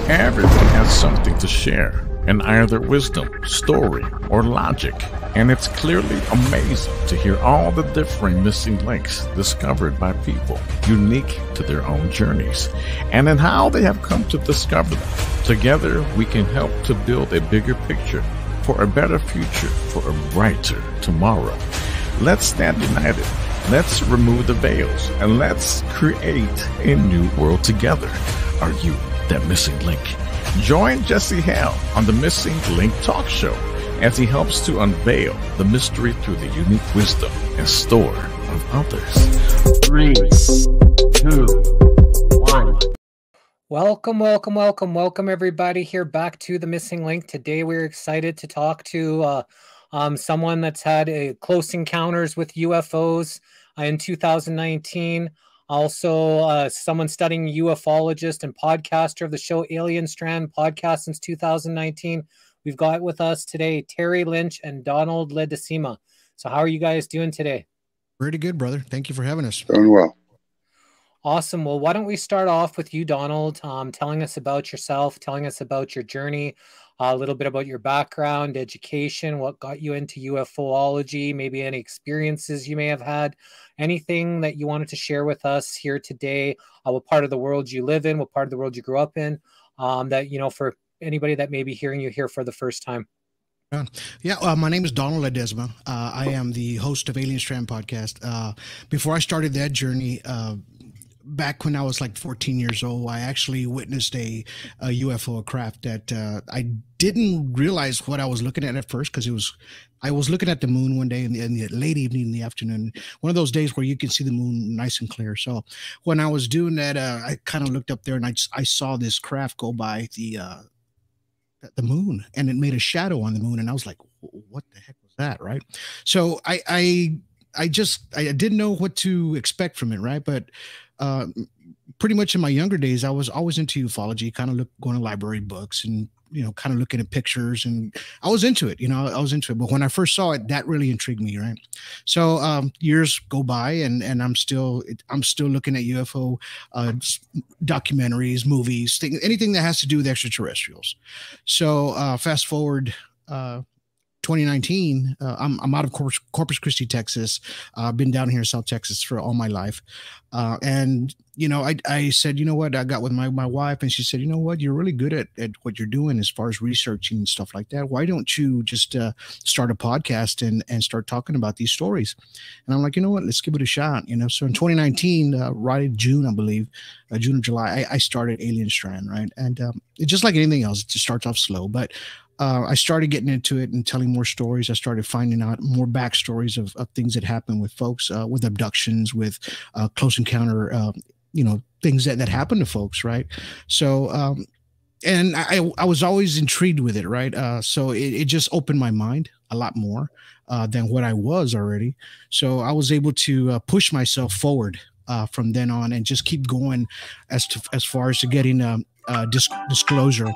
Everyone has something to share, in either wisdom, story, or logic. And it's clearly amazing to hear all the differing missing links discovered by people, unique to their own journeys, and in how they have come to discover them. Together, we can help to build a bigger picture for a better future, for a brighter tomorrow. Let's stand united. Let's remove the veils, and let's create a new world together. Are you that missing link? Join Jesse Hale on the Missing Link Talk Show as he helps to unveil the mystery through the unique wisdom and story of others. 3, 2, 1. Welcome, everybody here back to the Missing Link. Today we're excited to talk to someone that's had a close encounters with UFOs in 2019. Also, someone studying ufologist and podcaster of the show Alien Strand Podcast since 2019. We've got with us today Terry Linch and Donald Ledesma. So how are you guys doing today? Pretty good, brother. Thank you for having us. Doing well. Awesome. Well, why don't we start off with you, Donald, telling us about yourself, telling us about your journey, a little bit about your background, education, what got you into ufology, maybe any experiences you may have had, anything that you wanted to share with us here today, what part of the world you live in, what part of the world you grew up in, that, you know, for anybody that may be hearing you here for the first time. My name is Donald Ledesma. I am the host of Alien Strand Podcast. Before I started that journey, back when I was like 14 years old, I actually witnessed a UFO craft that I didn't realize what I was looking at first, because I was looking at the moon one day in the late evening, in the afternoon, one of those days where you can see the moon nice and clear. So when I was doing that, I kind of looked up there and I saw this craft go by the moon, and it made a shadow on the moon, and I was like, what the heck was that, right? So I didn't know what to expect from it, right? But pretty much in my younger days, I was always into ufology, kind of going to library books and, you know, kind of looking at pictures, and I was into it, but when I first saw it, that really intrigued me, right? So years go by, and I'm still looking at UFO documentaries, movies, anything that has to do with extraterrestrials. So fast forward 2019, I'm out of Corpus Christi, Texas. I've been down here in South Texas for all my life. And, you know, I said, you know what, I got with my wife, and she said, you know what, you're really good at what you're doing as far as researching and stuff like that. Why don't you just start a podcast and start talking about these stories? And I'm like, you know what, let's give it a shot. You know, so in 2019, right in June, I believe, June or July, I started Alien Strand, right? And it's just like anything else, it just starts off slow, but I started getting into it and telling more stories. I started finding out more backstories of things that happen with folks, with abductions, with close encounter, things that happen to folks, right? So, and I was always intrigued with it, right? So it just opened my mind a lot more than what I was already. So I was able to push myself forward from then on, and just keep going as far as to getting disclosure.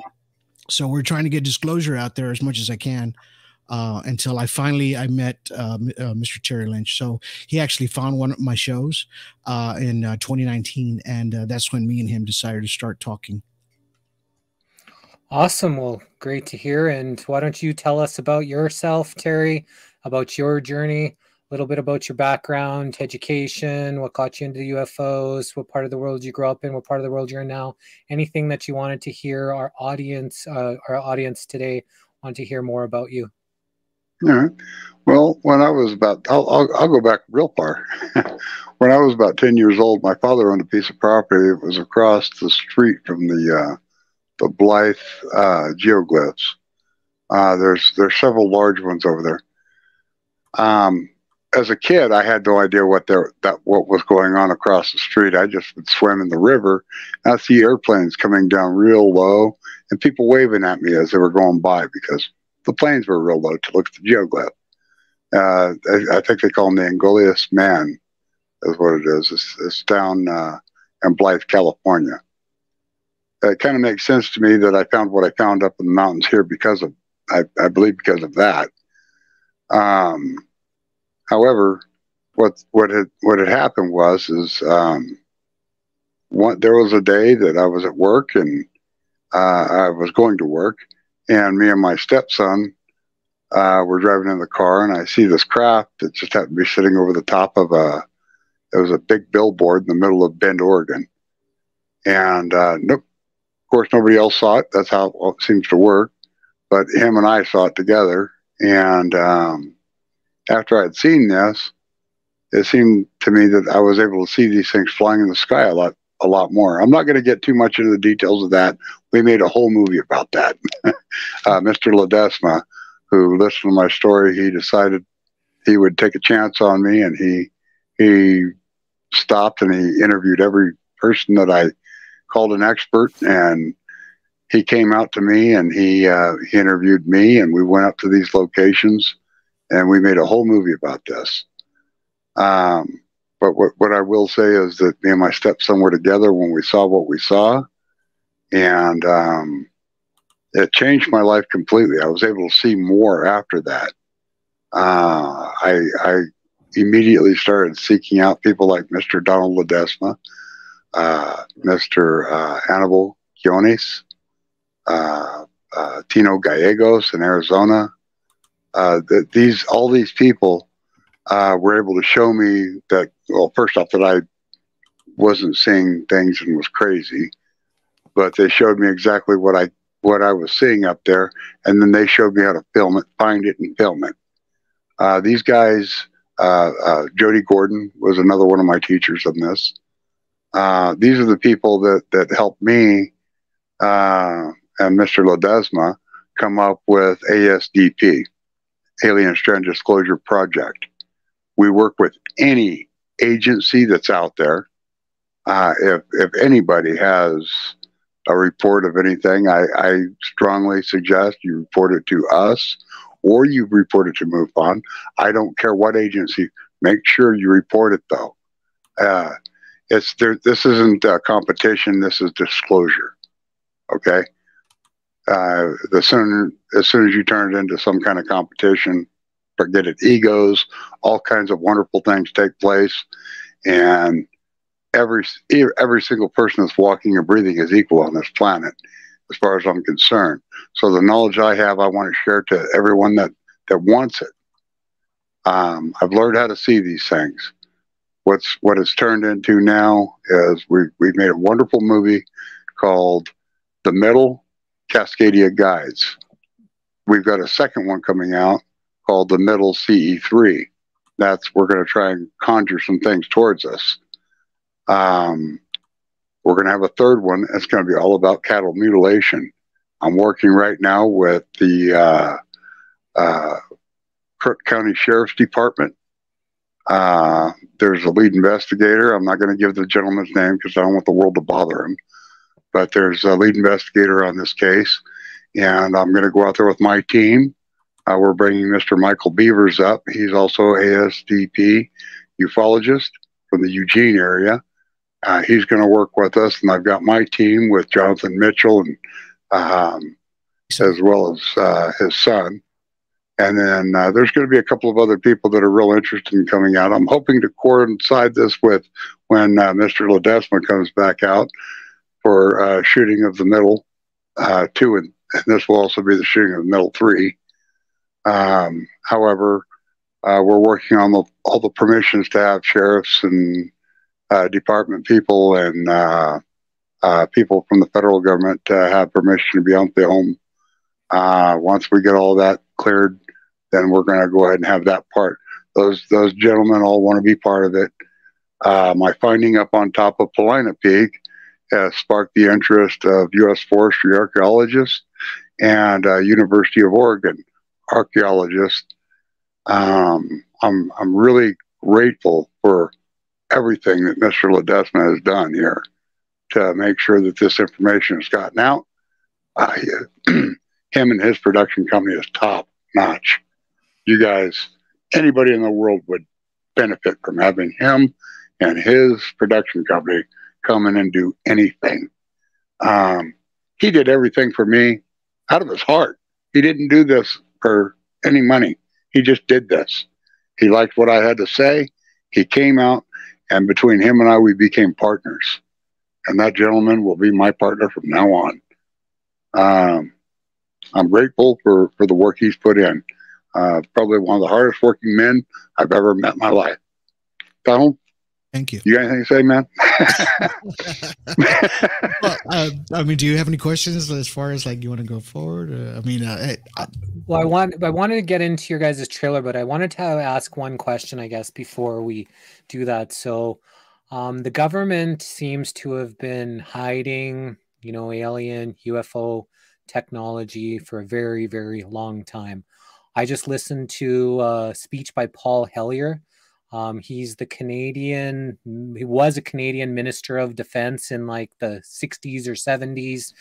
So we're trying to get disclosure out there as much as I can until I met Mr. Terry Lynch. So he actually found one of my shows in 2019, and that's when me and him decided to start talking. Awesome. Well, great to hear. And why don't you tell us about yourself, Terry, about your journey, a little bit about your background, education, what got you into the UFOs, what part of the world you grew up in, what part of the world you're in now, anything that you wanted to hear our audience today want to hear more about you. All right. Well, when I was I'll go back real far. When I was about 10 years old, my father owned a piece of property that was across the street from the Blythe geoglyphs. There's several large ones over there. As a kid, I had no idea what was going on across the street. I just would swim in the river, and I'd see airplanes coming down real low and people waving at me as they were going by, because the planes were real low to look at the geoglyph. I think they call them the Angolius Man, is what it is. It's down in Blythe, California. It kind of makes sense to me that I found what I found up in the mountains here because of, I believe, because of that. However, what had happened was there was a day that I was at work, and I was going to work, and me and my stepson were driving in the car, and I see this craft that just happened to be sitting over the top of it was a big billboard in the middle of Bend, Oregon. And nope, of course, nobody else saw it. That's how it seems to work. But him and I saw it together. And after I'd seen this, it seemed to me that I was able to see these things flying in the sky a lot more. I'm not going to get too much into the details of that. We made a whole movie about that. Mr. Ledesma, who listened to my story, he decided he would take a chance on me, and he stopped and he interviewed every person that I called an expert, and he came out to me and he interviewed me, and we went up to these locations and we made a whole movie about this. But what I will say is that me and my stepson were together when we saw what we saw, and it changed my life completely. I was able to see more after that. I immediately started seeking out people like Mr. Donald Ledesma, Mr. Hannibal Quiones, Tino Gallegos in Arizona. All these people were able to show me that, well, first off, that I wasn't seeing things and was crazy, but they showed me exactly what I was seeing up there, and then they showed me how to film it, find it, and film it. These guys, Jody Gordon was another one of my teachers on this. These are the people that helped me and Mr. Ledesma come up with ASDP, Alien Strand Disclosure Project. We work with any agency that's out there. If anybody has a report of anything, I strongly suggest you report it to us, or you report it to MUFON. I don't care what agency. Make sure you report it, though. This isn't a competition. This is disclosure. Okay. As soon as you turn it into some kind of competition, forget it. Egos, all kinds of wonderful things take place, and every single person that's walking or breathing is equal on this planet, as far as I'm concerned. So the knowledge I have, I want to share to everyone that wants it. I've learned how to see these things. What it's turned into now is we've made a wonderful movie called The Middle Cascadia Guides. We've got a second one coming out called The Middle CE3. We're going to try and conjure some things towards us. We're going to have a third one. It's going to be all about cattle mutilation. I'm working right now with the Crook County Sheriff's Department. There's a lead investigator. I'm not going to give the gentleman's name because I don't want the world to bother him. But there's a lead investigator on this case, and I'm going to go out there with my team. We're bringing Mr. Michael Beavers up. He's also ASDP ufologist from the Eugene area. He's going to work with us, and I've got my team with Jonathan Mitchell and as well as his son. And then there's going to be a couple of other people that are real interested in coming out. I'm hoping to coincide this with when Mr. Ledesma comes back out for shooting of The Middle 2, and this will also be the shooting of The Middle 3. However, we're working on all the permissions to have sheriffs and department people and people from the federal government to have permission to be on film. Once we get all that cleared, then we're going to go ahead and have that part. Those gentlemen all want to be part of it. My finding up on top of Paulina Peak has sparked the interest of U.S. Forestry archaeologists and University of Oregon archaeologists. I'm really grateful for everything that Mr. Ledesma has done here to make sure that this information has gotten out. Him and his production company is top notch. You guys, anybody in the world would benefit from having him and his production company come in and do anything. He did everything for me out of his heart. He didn't do this for any money. He just did this. He liked what I had to say. He came out, and between him and I, we became partners. And that gentleman will be my partner from now on. I'm grateful for the work he's put in. Probably one of the hardest working men I've ever met in my life. Donald, Thank you. you got anything to say, man? Well, I mean, do you have any questions as far as like you want to go forward? I mean, Well, I wanted to get into your guys' trailer, but I wanted to ask one question, I guess, before we do that. So, the government seems to have been hiding, you know, alien UFO technology for a very, very long time. I just listened to a speech by Paul Hellyer. He's the Canadian, he was a Canadian Minister of Defense in like the 60s or 70s.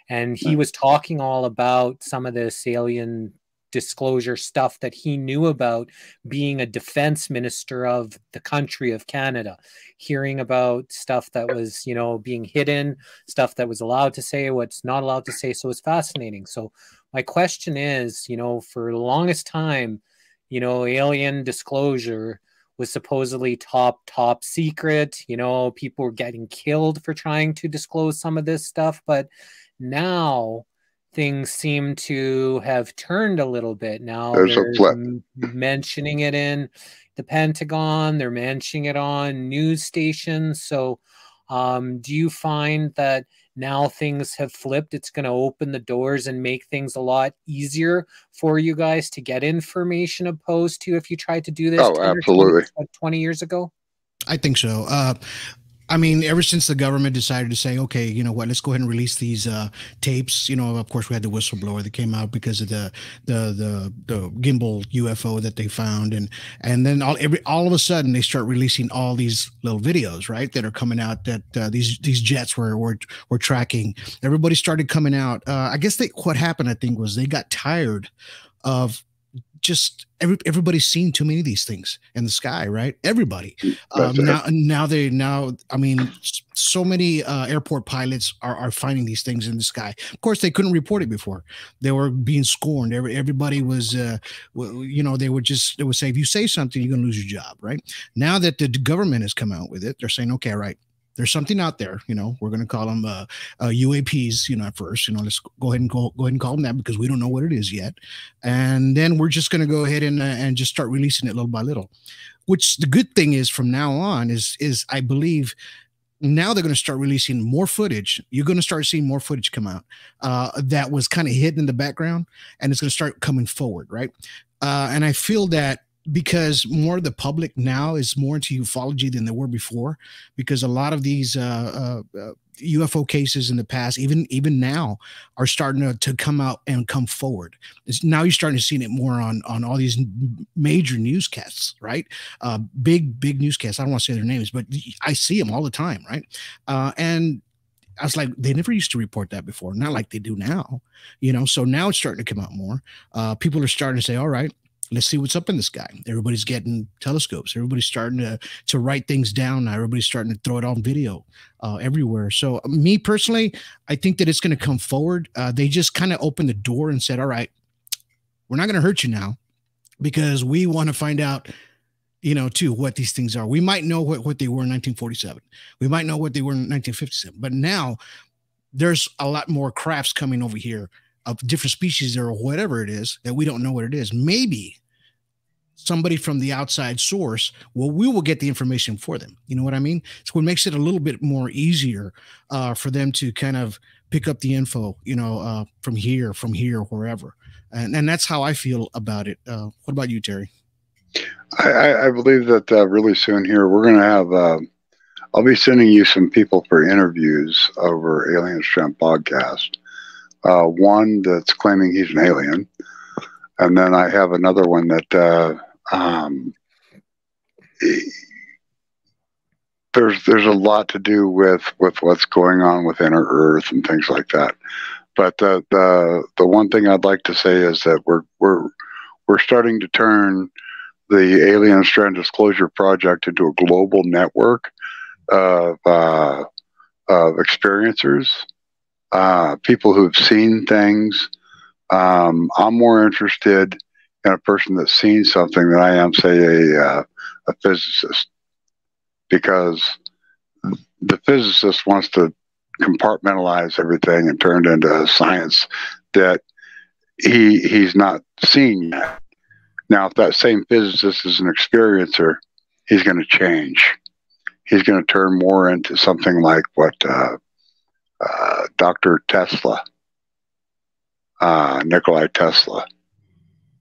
And he was talking all about some of this alien disclosure stuff that he knew about, being a defense minister of the country of Canada, hearing about stuff that was, you know, being hidden, stuff that was allowed to say, what's not allowed to say. So it's fascinating. So my question is, you know, for the longest time, you know, alien disclosure was supposedly top secret. You know, people were getting killed for trying to disclose some of this stuff, but now things seem to have turned a little bit. Now There's a flip. mentioning it in the Pentagon, they're mentioning it on news stations. So do you find that now things have flipped? It's going to open the doors and make things a lot easier for you guys to get information, opposed to if you tried to do this 20 years ago? I think so. I mean, ever since the government decided to say, okay, you know what, let's go ahead and release these tapes. You know, of course, we had the whistleblower that came out because of the gimbal UFO that they found, and then all of a sudden they start releasing all these little videos, right, that are coming out that these jets were tracking. Everybody started coming out. I guess what happened, I think, was they got tired of just everybody's seen too many of these things in the sky, right? Everybody. Now, I mean, so many airport pilots are finding these things in the sky. Of course, they couldn't report it before. They were being scorned. Everybody was, you know, they would say, if you say something, you're going to lose your job, right? Now that the government has come out with it, they're saying, okay, right, there's something out there, you know, we're going to call them UAPs, you know, at first, you know, let's go ahead and call them that because we don't know what it is yet. And then we're just going to go ahead and just start releasing it little by little, which the good thing is from now on is I believe now they're going to start releasing more footage. You're going to start seeing more footage come out that was kind of hidden in the background, and it's going to start coming forward. Right. And I feel that because more of the public now is more into ufology than they were before, because a lot of these UFO cases in the past, even now, are starting to come out and come forward. Now you're starting to see it more on all these major newscasts, right? Big newscasts. I don't want to say their names, but I see them all the time, right? And I was like, they never used to report that before, not like they do now, you know? So now it's starting to come out more. People are starting to say, all right, let's see what's up in the sky. Everybody's getting telescopes. Everybody's starting to write things down now. Everybody's starting to throw it on video everywhere. So me personally, I think that it's going to come forward. They just kind of opened the door and said, all right, we're not going to hurt you now because we want to find out, you know, too, what these things are. We might know what they were in 1947. We might know what they were in 1957. But now there's a lot more crafts coming over here of different species or whatever it is that we don't know what it is. Maybe somebody from the outside source, well, we will get the information for them. You know what I mean? So it makes it a little bit more easier for them to kind of pick up the info, you know, from here, wherever. And that's how I feel about it. What about you, Terry? I believe that really soon here, we're going to have, I'll be sending you some people for interviews over Alien Strand Podcast. One that's claiming he's an alien, and then I have another one that there's a lot to do with what's going on with inner Earth and things like that. But the one thing I'd like to say is that we're starting to turn the Alien Strand Disclosure Project into a global network of experiencers. People who've seen things. I'm more interested in a person that's seen something than I am, say, a physicist, because the physicist wants to compartmentalized everything and turned into a science that he's not seen yet. Now, if that same physicist is an experiencer, he's going to change. He's going to turn more into something like what Dr. Tesla, Nikolai Tesla.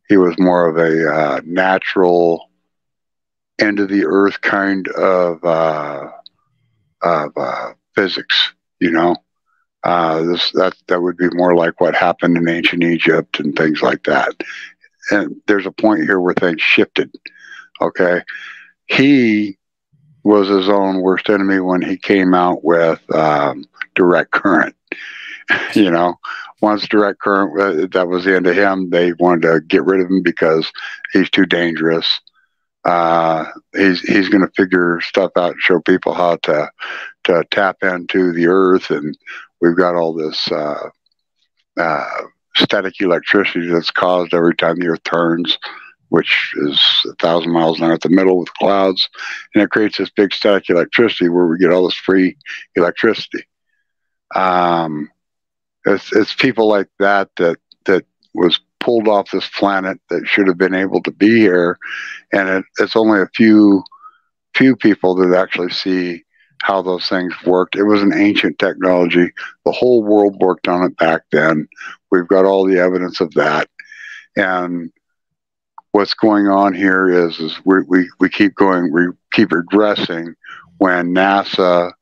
He was more of a natural, end of the earth kind of physics. You know, that would be more like what happened in ancient Egypt and things like that. And there's a point here where things shifted. Okay, he was his own worst enemy when he came out with direct current. You know, once direct current, that was the end of him. They wanted to get rid of him because he's too dangerous. He's going to figure stuff out and show people how to tap into the earth, and we've got all this static electricity that's caused every time the earth turns, which is 1,000 miles an hour at the middle with clouds, and it creates this big static electricity where we get all this free electricity. It's people like that was pulled off this planet that should have been able to be here, and it's only a few people that actually see how those things worked. It was an ancient technology. The whole world worked on it back then. We've got all the evidence of that. And what's going on here is we keep going, we keep regressing when NASA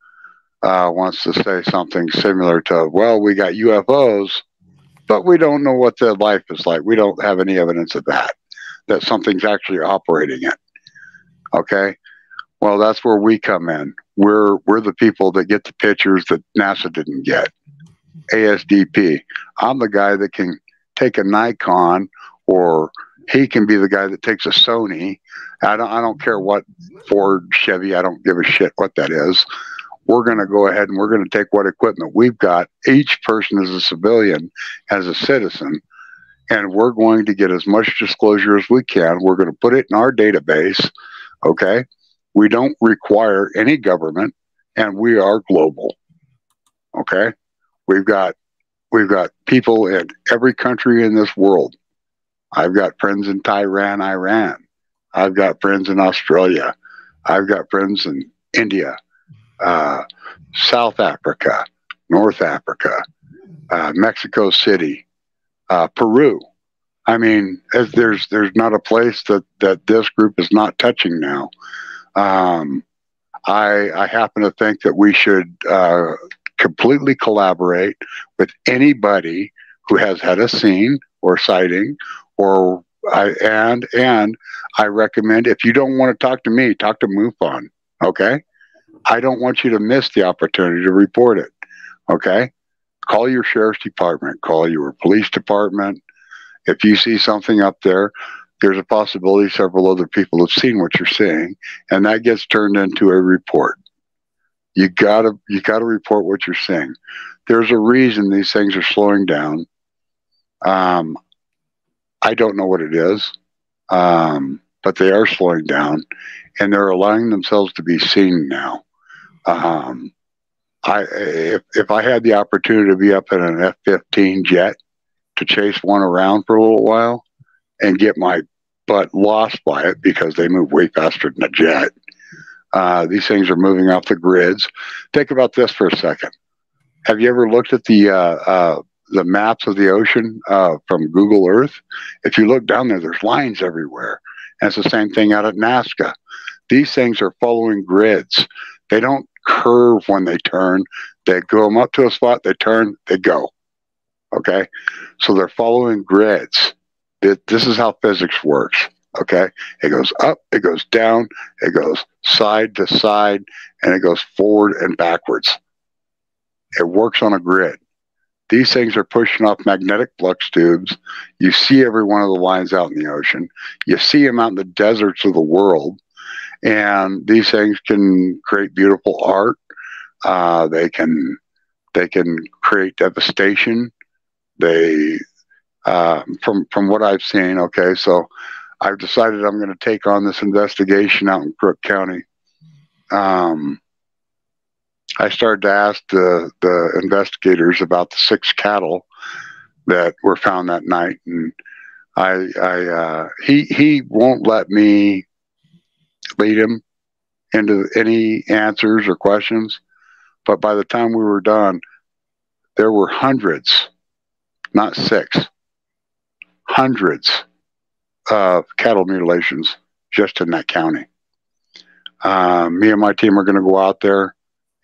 wants to say something similar to, well, we got UFOs, but we don't know what their life is like. We don't have any evidence of that something's actually operating it. Okay? Well, that's where we come in. We're the people that get the pictures that NASA didn't get. ASDP. I'm the guy that can take a Nikon, or he can be the guy that takes a Sony. I don't care what Ford, Chevy, I don't give a shit what that is. We're going to go ahead and we're going to take what equipment we've got. Each person is a civilian, as a citizen, and we're going to get as much disclosure as we can. We're going to put it in our database. Okay. We don't require any government, and we are global. Okay. We've got people in every country in this world. I've got friends in Tehran, Iran. I've got friends in Australia. I've got friends in India, South Africa, North Africa, Mexico City, Peru. I mean, there's not a place that this group is not touching now. I happen to think that we should completely collaborate with anybody who has had a scene or sighting, or and I recommend, if you don't want to talk to me, talk to MUFON. Okay, I don't want you to miss the opportunity to report it. Okay, call your sheriff's department, call your police department. If you see something up there, there's a possibility several other people have seen what you're seeing, and that gets turned into a report. You gotta report what you're seeing. There's a reason these things are slowing down. I don't know what it is, but they are slowing down, and they're allowing themselves to be seen now. If I had the opportunity to be up in an F-15 jet to chase one around for a little while and get my butt lost by it because they move way faster than a jet. These things are moving off the grids. Think about this for a second. Have you ever looked at the maps of the ocean from Google Earth? If you look down there, there's lines everywhere. And it's the same thing out at Nazca. These things are following grids. They don't curve when they turn. They go up to a spot, they turn, they go. Okay? So they're following grids. This is how physics works. Okay? It goes up, it goes down, it goes side to side, and it goes forward and backwards. It works on a grid. These things are pushing off magnetic flux tubes. You see every one of the lines out in the ocean. You see them out in the deserts of the world. And these things can create beautiful art. They can create devastation. They from what I've seen. Okay, so I've decided I'm going to take on this investigation out in Crook County. I started to ask the investigators about the 6 cattle that were found that night, and he won't let me lead him into any answers or questions. But by the time we were done, there were hundreds, not 6, hundreds of cattle mutilations just in that county. Me and my team are going to go out there,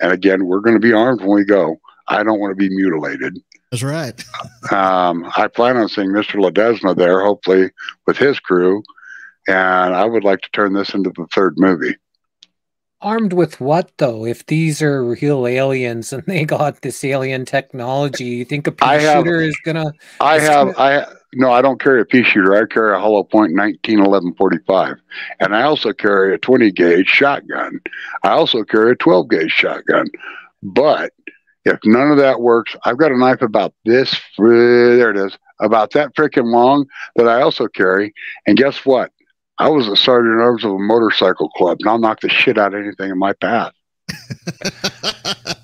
and again, we're going to be armed when we go. I don't want to be mutilated. That's right. I plan on seeing Mr. Ledesma there, hopefully with his crew, and I would like to turn this into the 3rd movie. Armed with what, though? If these are real aliens and they got this alien technology, you think a pea shooter is gonna? No, I don't carry a pea shooter. I carry a hollow point 1911-45, and I also carry a 20 gauge shotgun. I also carry a 12 gauge shotgun. But if none of that works, I've got a knife about this. There it is, about that freaking long that I also carry. And guess what? I was a sergeant at arms of a motorcycle club, and I'll knock the shit out of anything in my path.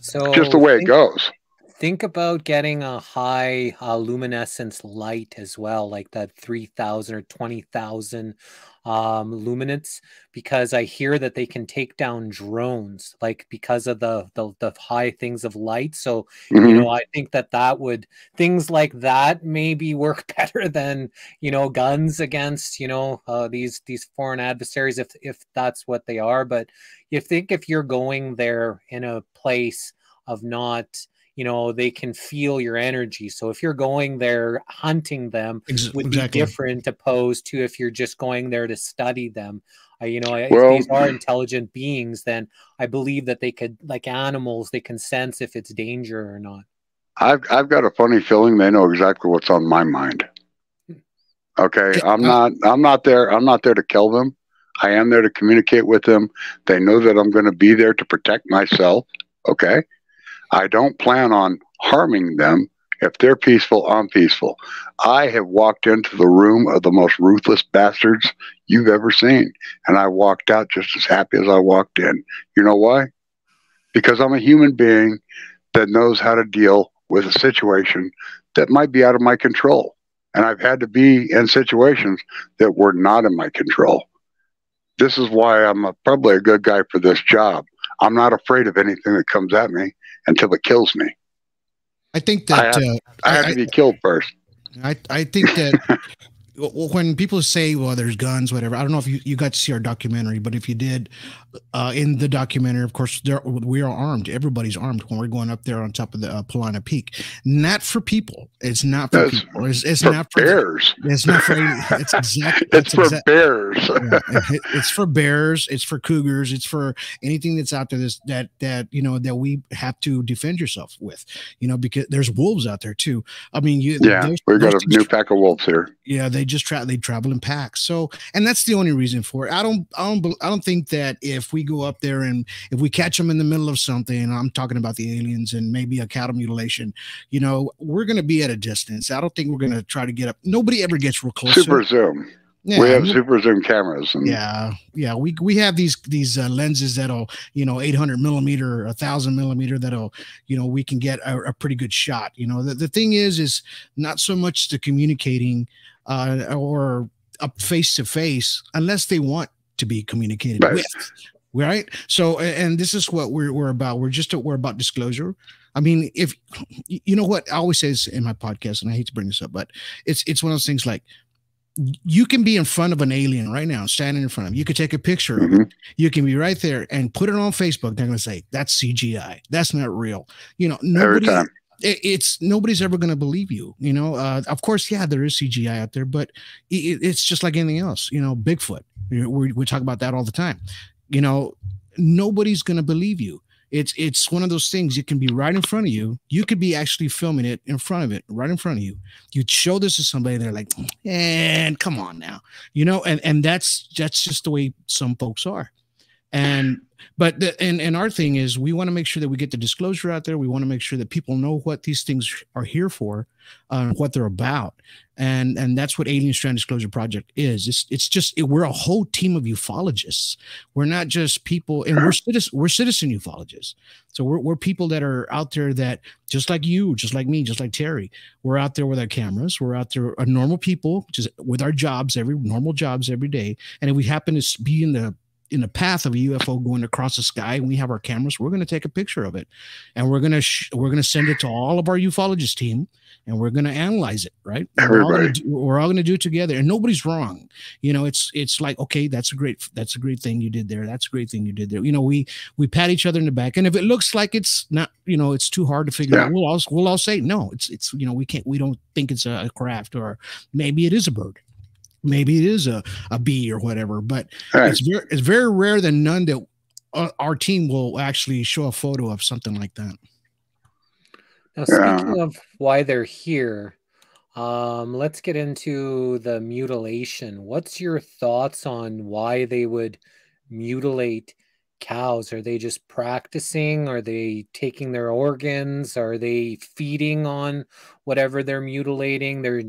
So just the way it goes. Think about getting a high luminescence light as well, like that 3,000 or 20,000 luminance, because I hear that they can take down drones, like because of the high things of light. So you know, I think that would, things like that maybe work better than, you know, guns against, you know, these foreign adversaries, if that's what they are. But you think if you're going there in a place of not, you know, they can feel your energy. So if you're going there hunting them, would be different opposed to if you're just going there to study them. You know, if these are intelligent beings, then I believe that they could, like animals, they can sense if it's danger or not. I've got a funny feeling they know exactly what's on my mind. Okay, I'm not there to kill them. I am there to communicate with them. They know that I'm going to be there to protect myself. Okay. I don't plan on harming them. If they're peaceful, I'm peaceful. I have walked into the room of the most ruthless bastards you've ever seen, and I walked out just as happy as I walked in. You know why? Because I'm a human being that knows how to deal with a situation that might be out of my control. And I've had to be in situations that were not in my control. This is why I'm probably a good guy for this job. I'm not afraid of anything that comes at me until it kills me. I think that I have to be killed first. I think that when people say, well, there's guns, whatever, I don't know if you got to see our documentary, but if you did, in the documentary, of course, we are armed. Everybody's armed when we're going up there on top of the Polana Peak. Not for people. It's not for people. It's not for bears. It's not for. It's exactly. It's for bears. Yeah, it's for bears. It's for cougars. It's for anything that's out there that you know that we have to defend yourself with. You know, because there's wolves out there too. I mean, we've got a new pack of wolves here. Yeah, they travel in packs. So, and that's the only reason for it. I don't think that if we go up there and if we catch them in the middle of something, I'm talking about the aliens and maybe a cattle mutilation, you know, we're going to be at a distance. I don't think we're going to try to get up. Nobody ever gets real close. Super zoom. Yeah, we have super zoom cameras. And we have these lenses that'll, you know, 800 millimeter, 1,000 millimeter that'll, you know, we can get a pretty good shot. You know, the thing is not so much the communicating or up face to face unless they want to be communicated with. Right. So, and this is what we're about. We're about disclosure. I mean, if you know what I always say in my podcast, and I hate to bring this up, but it's one of those things like you can be in front of an alien right now, standing in front of him. You could take a picture of it. You can be right there and put it on Facebook. They're going to say that's CGI. That's not real. You know, nobody's ever going to believe you. You know, of course, yeah, there is CGI out there, but it's just like anything else. You know, Bigfoot. We talk about that all the time. You know, nobody's going to believe you. It's one of those things. It can be right in front of you. You could be actually filming it in front of it, right in front of you. You'd show this to somebody, they're like, and come on now, you know, and that's just the way some folks are. And But and our thing is we want to make sure that we get the disclosure out there. We want to make sure that people know what these things are here for, what they're about. And that's what Alien Strand Disclosure Project is. It's just we're a whole team of ufologists. We're not just people, and we're citizen ufologists. So we're people that are out there that just like you, just like me, just like Terry. We're out there with our cameras. We're out there, normal people, just with our jobs, normal jobs every day. And if we happen to be in the path of a UFO going across the sky and we have our cameras, we're going to take a picture of it, and we're going to send it to all of our ufologist team, and we're going to analyze it, right? Everybody. We're all going to do it together, and nobody's wrong. You know, it's like, okay, that's a great thing you did there. That's a great thing you did there. You know, we pat each other in the back, and if it looks like it's not, you know, it's too hard to figure out, we'll all say no. It's you know, we don't think it's a craft, or maybe it is a bird. Maybe it is a bee or whatever, but it's very rare than none that our team will actually show a photo of something like that. Now, speaking of why they're here, let's get into the mutilation. What's your thoughts on why they would mutilate cows? Are they just practicing? Are they taking their organs? Are they feeding on whatever they're mutilating? They're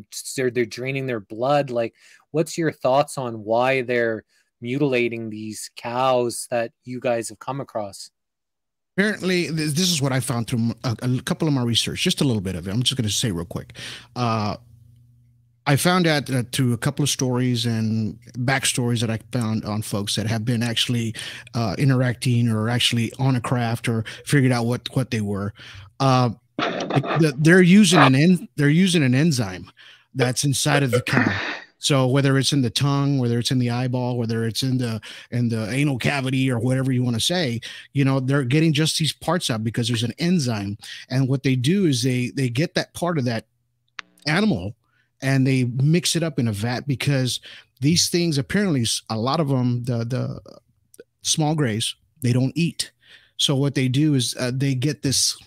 draining their blood. Like, what's your thoughts on why they're mutilating these cows that you guys have come across? Apparently, this is what I found through a couple of my research, just a little bit of it. I'm just going to say real quick. I found out through a couple of stories and backstories that I found on folks that have been actually interacting or actually on a craft or figured out what they were. They're using an enzyme that's inside of the cow. So whether it's in the tongue, whether it's in the eyeball, whether it's in the anal cavity or whatever you want to say, you know, they're getting just these parts out because there's an enzyme. And what they do is they get that part of that animal and they mix it up in a vat, because these things, apparently a lot of them, the small grays, they don't eat. So what they do is they get this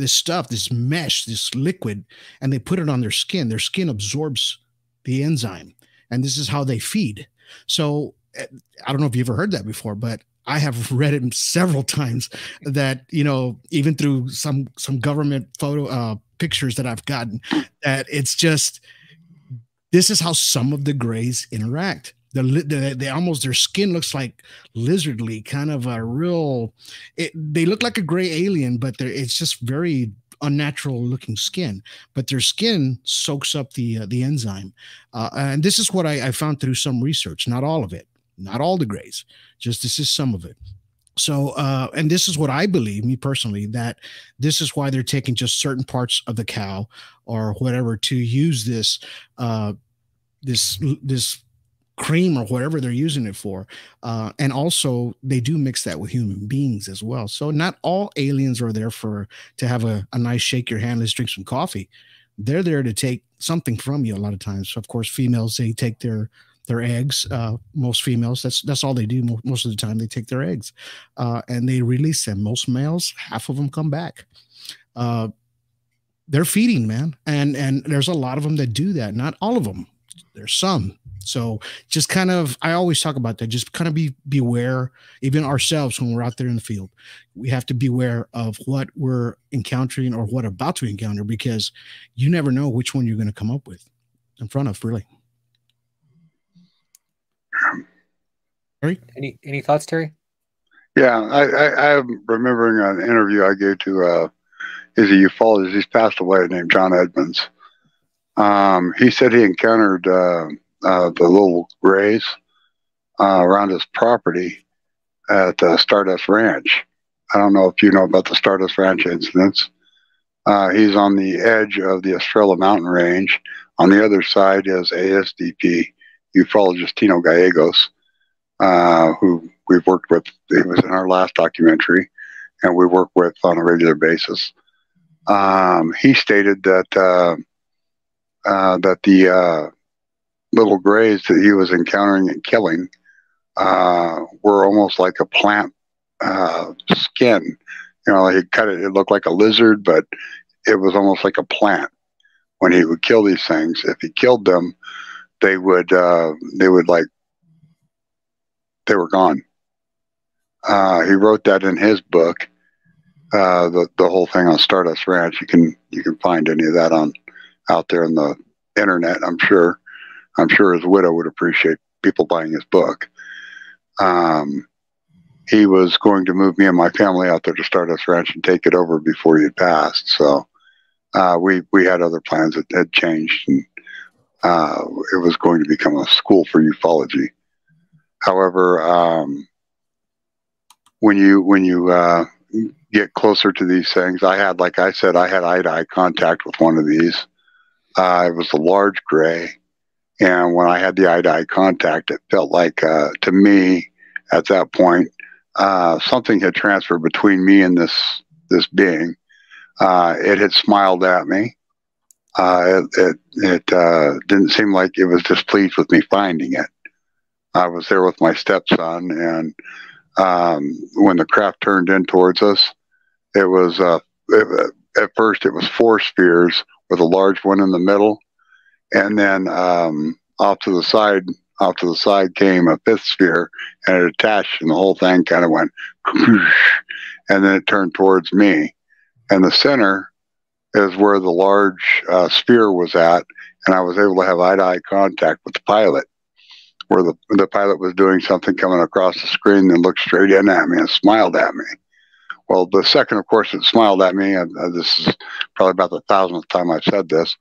stuff, this mesh, this liquid, and they put it on their skin. Their skin absorbs the enzyme, and this is how they feed. So I don't know if you've ever heard that before, but I have read it several times that, you know, even through some government photo pictures that I've gotten, that it's just, this is how some of the grays interact. They almost, their skin looks like lizardly, kind of a real, they look like a gray alien, but it's just very unnatural looking skin, but their skin soaks up the enzyme. And this is what I found through some research, not all of it, not all the grays, just this is some of it. So, and this is what I believe, me personally, that this is why they're taking just certain parts of the cow or whatever to use this, this cream or whatever they're using it for. And also they do mix that with human beings as well. So not all aliens are there to have a nice shake your hand, let's drink some coffee. They're there to take something from you a lot of times. So of course, females, they take their eggs. Most females, that's all they do. Most of the time they take their eggs and they release them. Most males, half of them come back. They're feeding, man. And there's a lot of them that do that. Not all of them. There's some. So just kind of, I always talk about that. Just kind of beware, even ourselves when we're out there in the field. We have to beware of what we're encountering or what we're about to encounter, because you never know which one you're going to come up with in front of, really. Terry? Any thoughts, Terry? Yeah, I'm remembering an interview I gave to he's a ufologist. He's passed away, named John Edmonds. He said he encountered the little grays around his property at Stardust Ranch. I don't know if you know about the Stardust Ranch incidents. He's on the edge of the Estrella Mountain Range. On the other side is ASDP ufologist Tino Gallegos, who we've worked with. He was in our last documentary, and we work with on a regular basis. He stated that the little grays that he was encountering and killing were almost like a plant skin. You know, he cut it. It looked like a lizard, but it was almost like a plant. When he would kill these things, if he killed them, they were gone. He wrote that in his book, the whole thing on Stardust Ranch. You can find any of that out there on the internet. I'm sure his widow would appreciate people buying his book. He was going to move me and my family out there to Stardust Ranch and take it over before he had passed. So we had other plans that had changed, and it was going to become a school for ufology. However, when you get closer to these things, like I said, I had eye-to-eye contact with one of these. It was a large gray, and when I had the eye-to-eye contact, it felt like, to me, at that point, something had transferred between me and this being. It had smiled at me. It didn't seem like it was displeased with me finding it. I was there with my stepson, and when the craft turned in towards us, it was at first it was 4 spheres with a large one in the middle, and then off to the side came a 5th sphere, and it attached, and the whole thing kind of went, and then it turned towards me, and the center is where the large sphere was at, and I was able to have eye-to-eye contact with the pilot, where the pilot was doing something coming across the screen and looked straight in at me and smiled at me. Well, the second, of course, it smiled at me, and this is probably about the 1,000th time I've said this,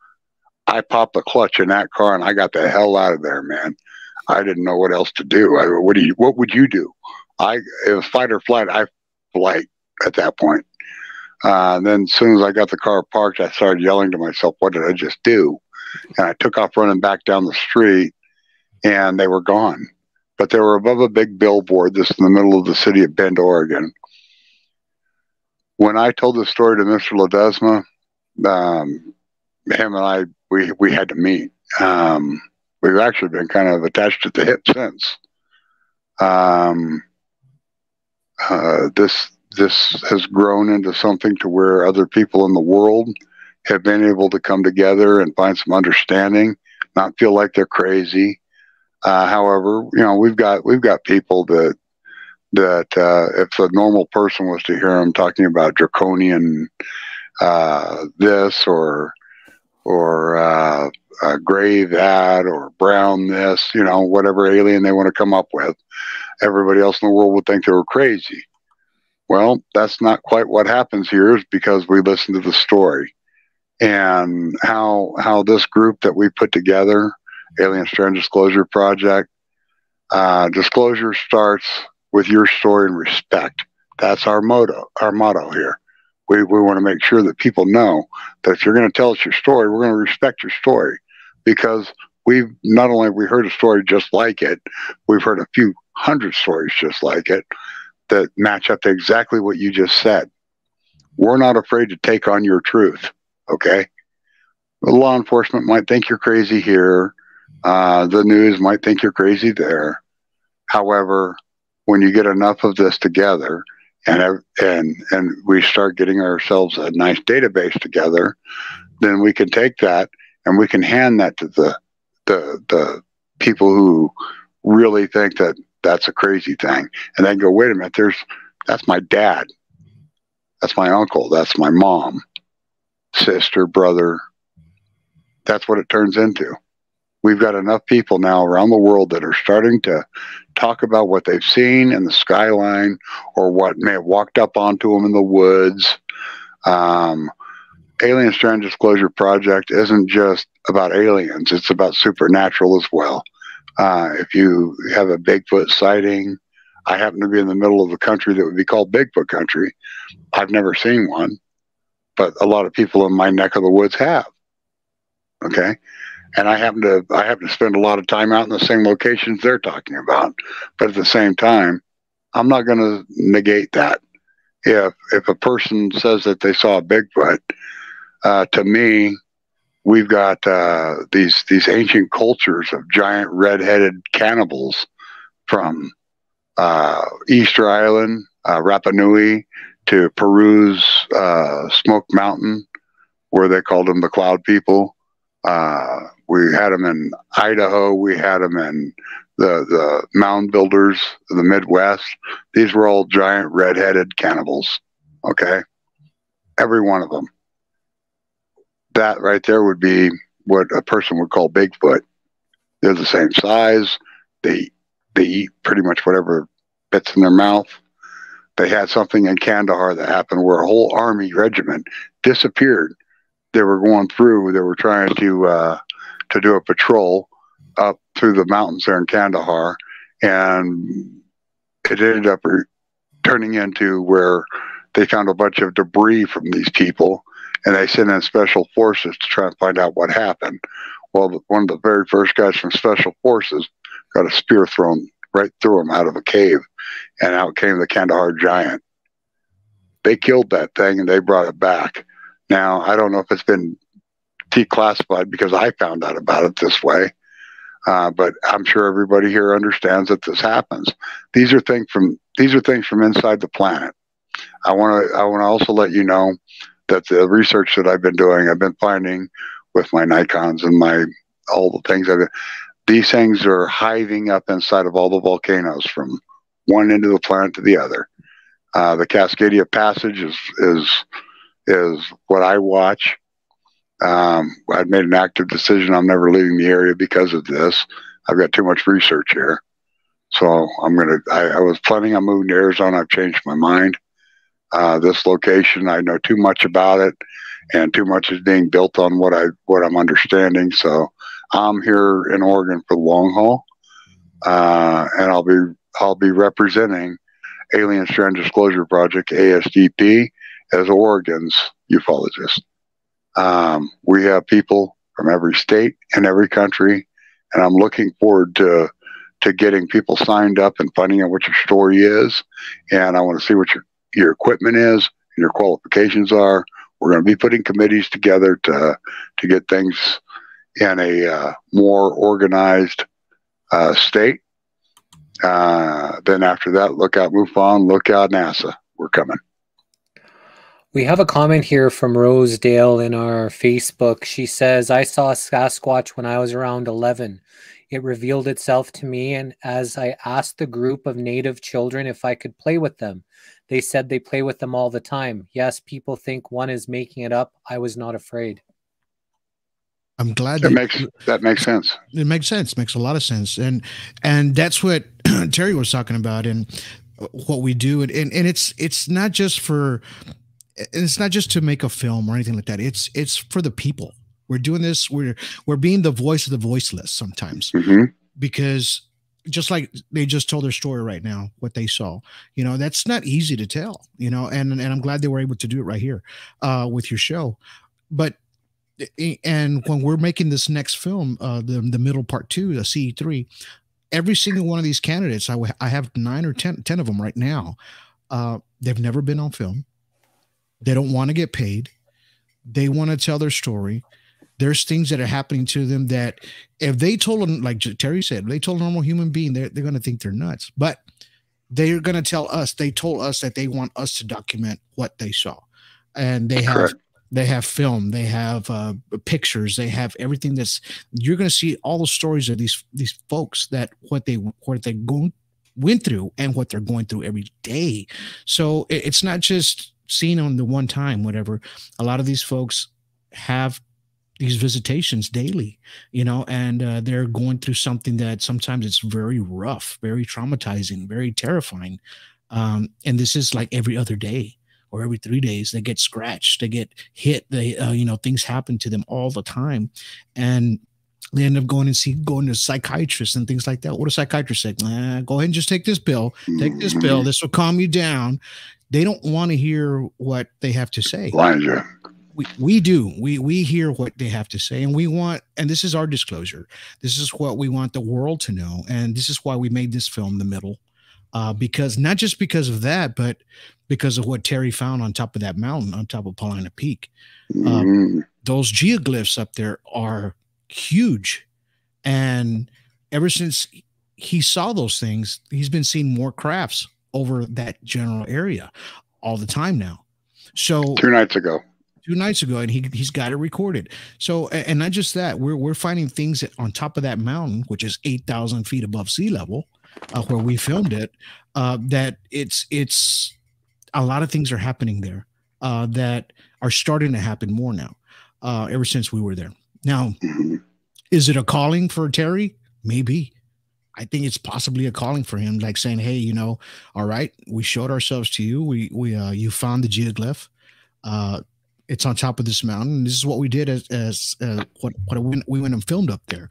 I popped the clutch in that car and I got the hell out of there, man. I didn't know what else to do. What would you do? It was fight or flight. I flight at that point. Then as soon as I got the car parked, I started yelling to myself, what did I just do? And I took off running back down the street, and they were gone. But they were above a big billboard. This is in the middle of the city of Bend, Oregon. When I told the story to Mr. Ledesma, him and I, we had to meet. We've actually been kind of attached at the hip since. This has grown into something to where other people in the world have been able to come together and find some understanding, not feel like they're crazy. However, we've got people that if a normal person was to hear them talking about draconian this or gray that or brown this, whatever alien they want to come up with, everybody else in the world would think they were crazy. Well, that's not quite what happens here, is because we listen to the story and how this group that we put together, Alien Strand Disclosure Project, disclosure starts with your story and respect. That's our motto here. We want to make sure that people know that if you're going to tell us your story, we're going to respect your story, because we've not only have we heard a story just like it, we've heard a few hundred stories just like it that match up to exactly what you just said. We're not afraid to take on your truth, okay? The law enforcement might think you're crazy here. The news might think you're crazy there. However, when you get enough of this together and we start getting ourselves a nice database together, then we can take that and we can hand that to the people who really think that that's a crazy thing. And they go, wait a minute, that's my dad. That's my uncle. That's my mom, sister, brother. That's what it turns into. We've got enough people now around the world that are starting to talk about what they've seen in the skyline or what may have walked up onto them in the woods. Alien Strand Disclosure Project isn't just about aliens. It's about supernatural as well. If you have a Bigfoot sighting, I happen to be in the middle of the country that would be called Bigfoot country. I've never seen one, but a lot of people in my neck of the woods have. Okay. And I happen to spend a lot of time out in the same locations they're talking about. But at the same time, I'm not going to negate that. If a person says that they saw a Bigfoot, to me, we've got these ancient cultures of giant red-headed cannibals from Easter Island, Rapa Nui, to Peru's Smoke Mountain, where they called them the Cloud People. We had them in Idaho. We had them in the mound builders of the Midwest. These were all giant red-headed cannibals. Okay, every one of them. That right there would be what a person would call Bigfoot. They're the same size. They eat pretty much whatever fits in their mouth. They had something in Kandahar that happened where a whole army regiment disappeared. They were going through. They were trying to do a patrol up through the mountains there in Kandahar, and it ended up turning into where they found a bunch of debris from these people, and they sent in special forces to try and find out what happened. Well, one of the very first guys from special forces got a spear thrown right through him out of a cave, and out came the Kandahar giant. They killed that thing, and they brought it back. Now, I don't know if it's been declassified because I found out about it this way, but I'm sure everybody here understands that this happens. These are things from inside the planet. I want to also let you know that the research that I've been doing, I've been finding with my Nikons and all the things these things are hiving up inside of all the volcanoes from one end of the planet to the other. The Cascadia Passage is what I watch. I've made an active decision. I'm never leaving the area because of this. I've got too much research here. So I was planning on moving to Arizona. I've changed my mind. This location, I know too much about it, and too much is being built on what I'm understanding. So I'm here in Oregon for the long haul, and I'll be representing Alien Strand Disclosure Project, ASDP, as Oregon's ufologist. We have people from every state and every country, and I'm looking forward to getting people signed up and finding out what your story is. And I want to see what your equipment is and your qualifications are. We're going to be putting committees together to get things in a more organized state. Then after that, look out MUFON, look out NASA. We're coming. We have a comment here from Rosedale in our Facebook. She says, I saw a Sasquatch when I was around 11. It revealed itself to me, and as I asked the group of native children if I could play with them, they said they play with them all the time. Yes, people think one is making it up. I was not afraid. I'm glad that makes sense. It makes sense. Makes a lot of sense. And that's what Terry was talking about and what we do. And it's not just to make a film or anything like that. It's for the people. We're doing this. We're being the voice of the voiceless sometimes, because just like they just told their story right now, what they saw, that's not easy to tell, and I'm glad they were able to do it right here with your show. And when we're making this next film, the middle part 2, the CE3, every single one of these candidates, I have 9 or 10 of them right now. They've never been on film. They don't want to get paid. They want to tell their story. There's things that are happening to them that if they told them, like Terry said, if they told a normal human being, they're going to think they're nuts. But they're going to tell us, they told us that they want us to document what they saw. And they have film, they have pictures, they have everything you're going to see all the stories of these folks, that what they went through and what they're going through every day. So it's not just seen on the one time, whatever. A lot of these folks have these visitations daily, and they're going through something that sometimes it's very rough, very traumatizing, very terrifying. And this is like every other day or every 3 days. They get scratched, they get hit, things happen to them all the time. And they end up going to psychiatrists and things like that. What a psychiatrist say, go ahead and just take this pill. Take this pill. This will calm you down. They don't want to hear what they have to say. Elijah. We do. We hear what they have to say, and we want, and this is our disclosure. This is what we want the world to know. And this is why we made this film, The Middle, because not just because of that, but because of what Terry found on top of that mountain, on top of Paulina Peak. Those geoglyphs up there are huge. And ever since he saw those things, he's been seeing more crafts over that general area all the time now. So 2 nights ago. 2 nights ago, and he's got it recorded. So, and not just that, we're finding things on top of that mountain, which is 8,000 feet above sea level, where we filmed it. That it's a lot of things are happening there that are starting to happen more now. Ever since we were there. Now, is it a calling for Terry? Maybe. I think it's possibly a calling for him, like saying, "Hey, all right, we showed ourselves to you. You found the geoglyph. It's on top of this mountain. This is what we did we went and filmed up there.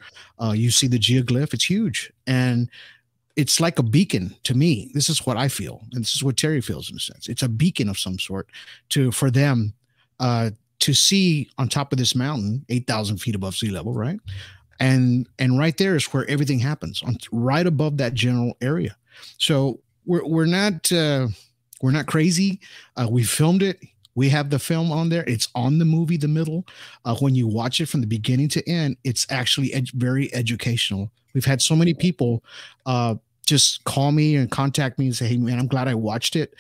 You see the geoglyph; it's huge, and it's like a beacon to me. This is what I feel, and this is what Terry feels in a sense. It's a beacon of some sort for them to see on top of this mountain, 8,000 feet above sea level, right? And right there is where everything happens, right above that general area. So we're not crazy. We filmed it. We have the film on there. It's on the movie, The Middle. When you watch it from the beginning to end, it's actually very educational. We've had so many people just call me and contact me and say, "Hey, man, I'm glad I watched it,"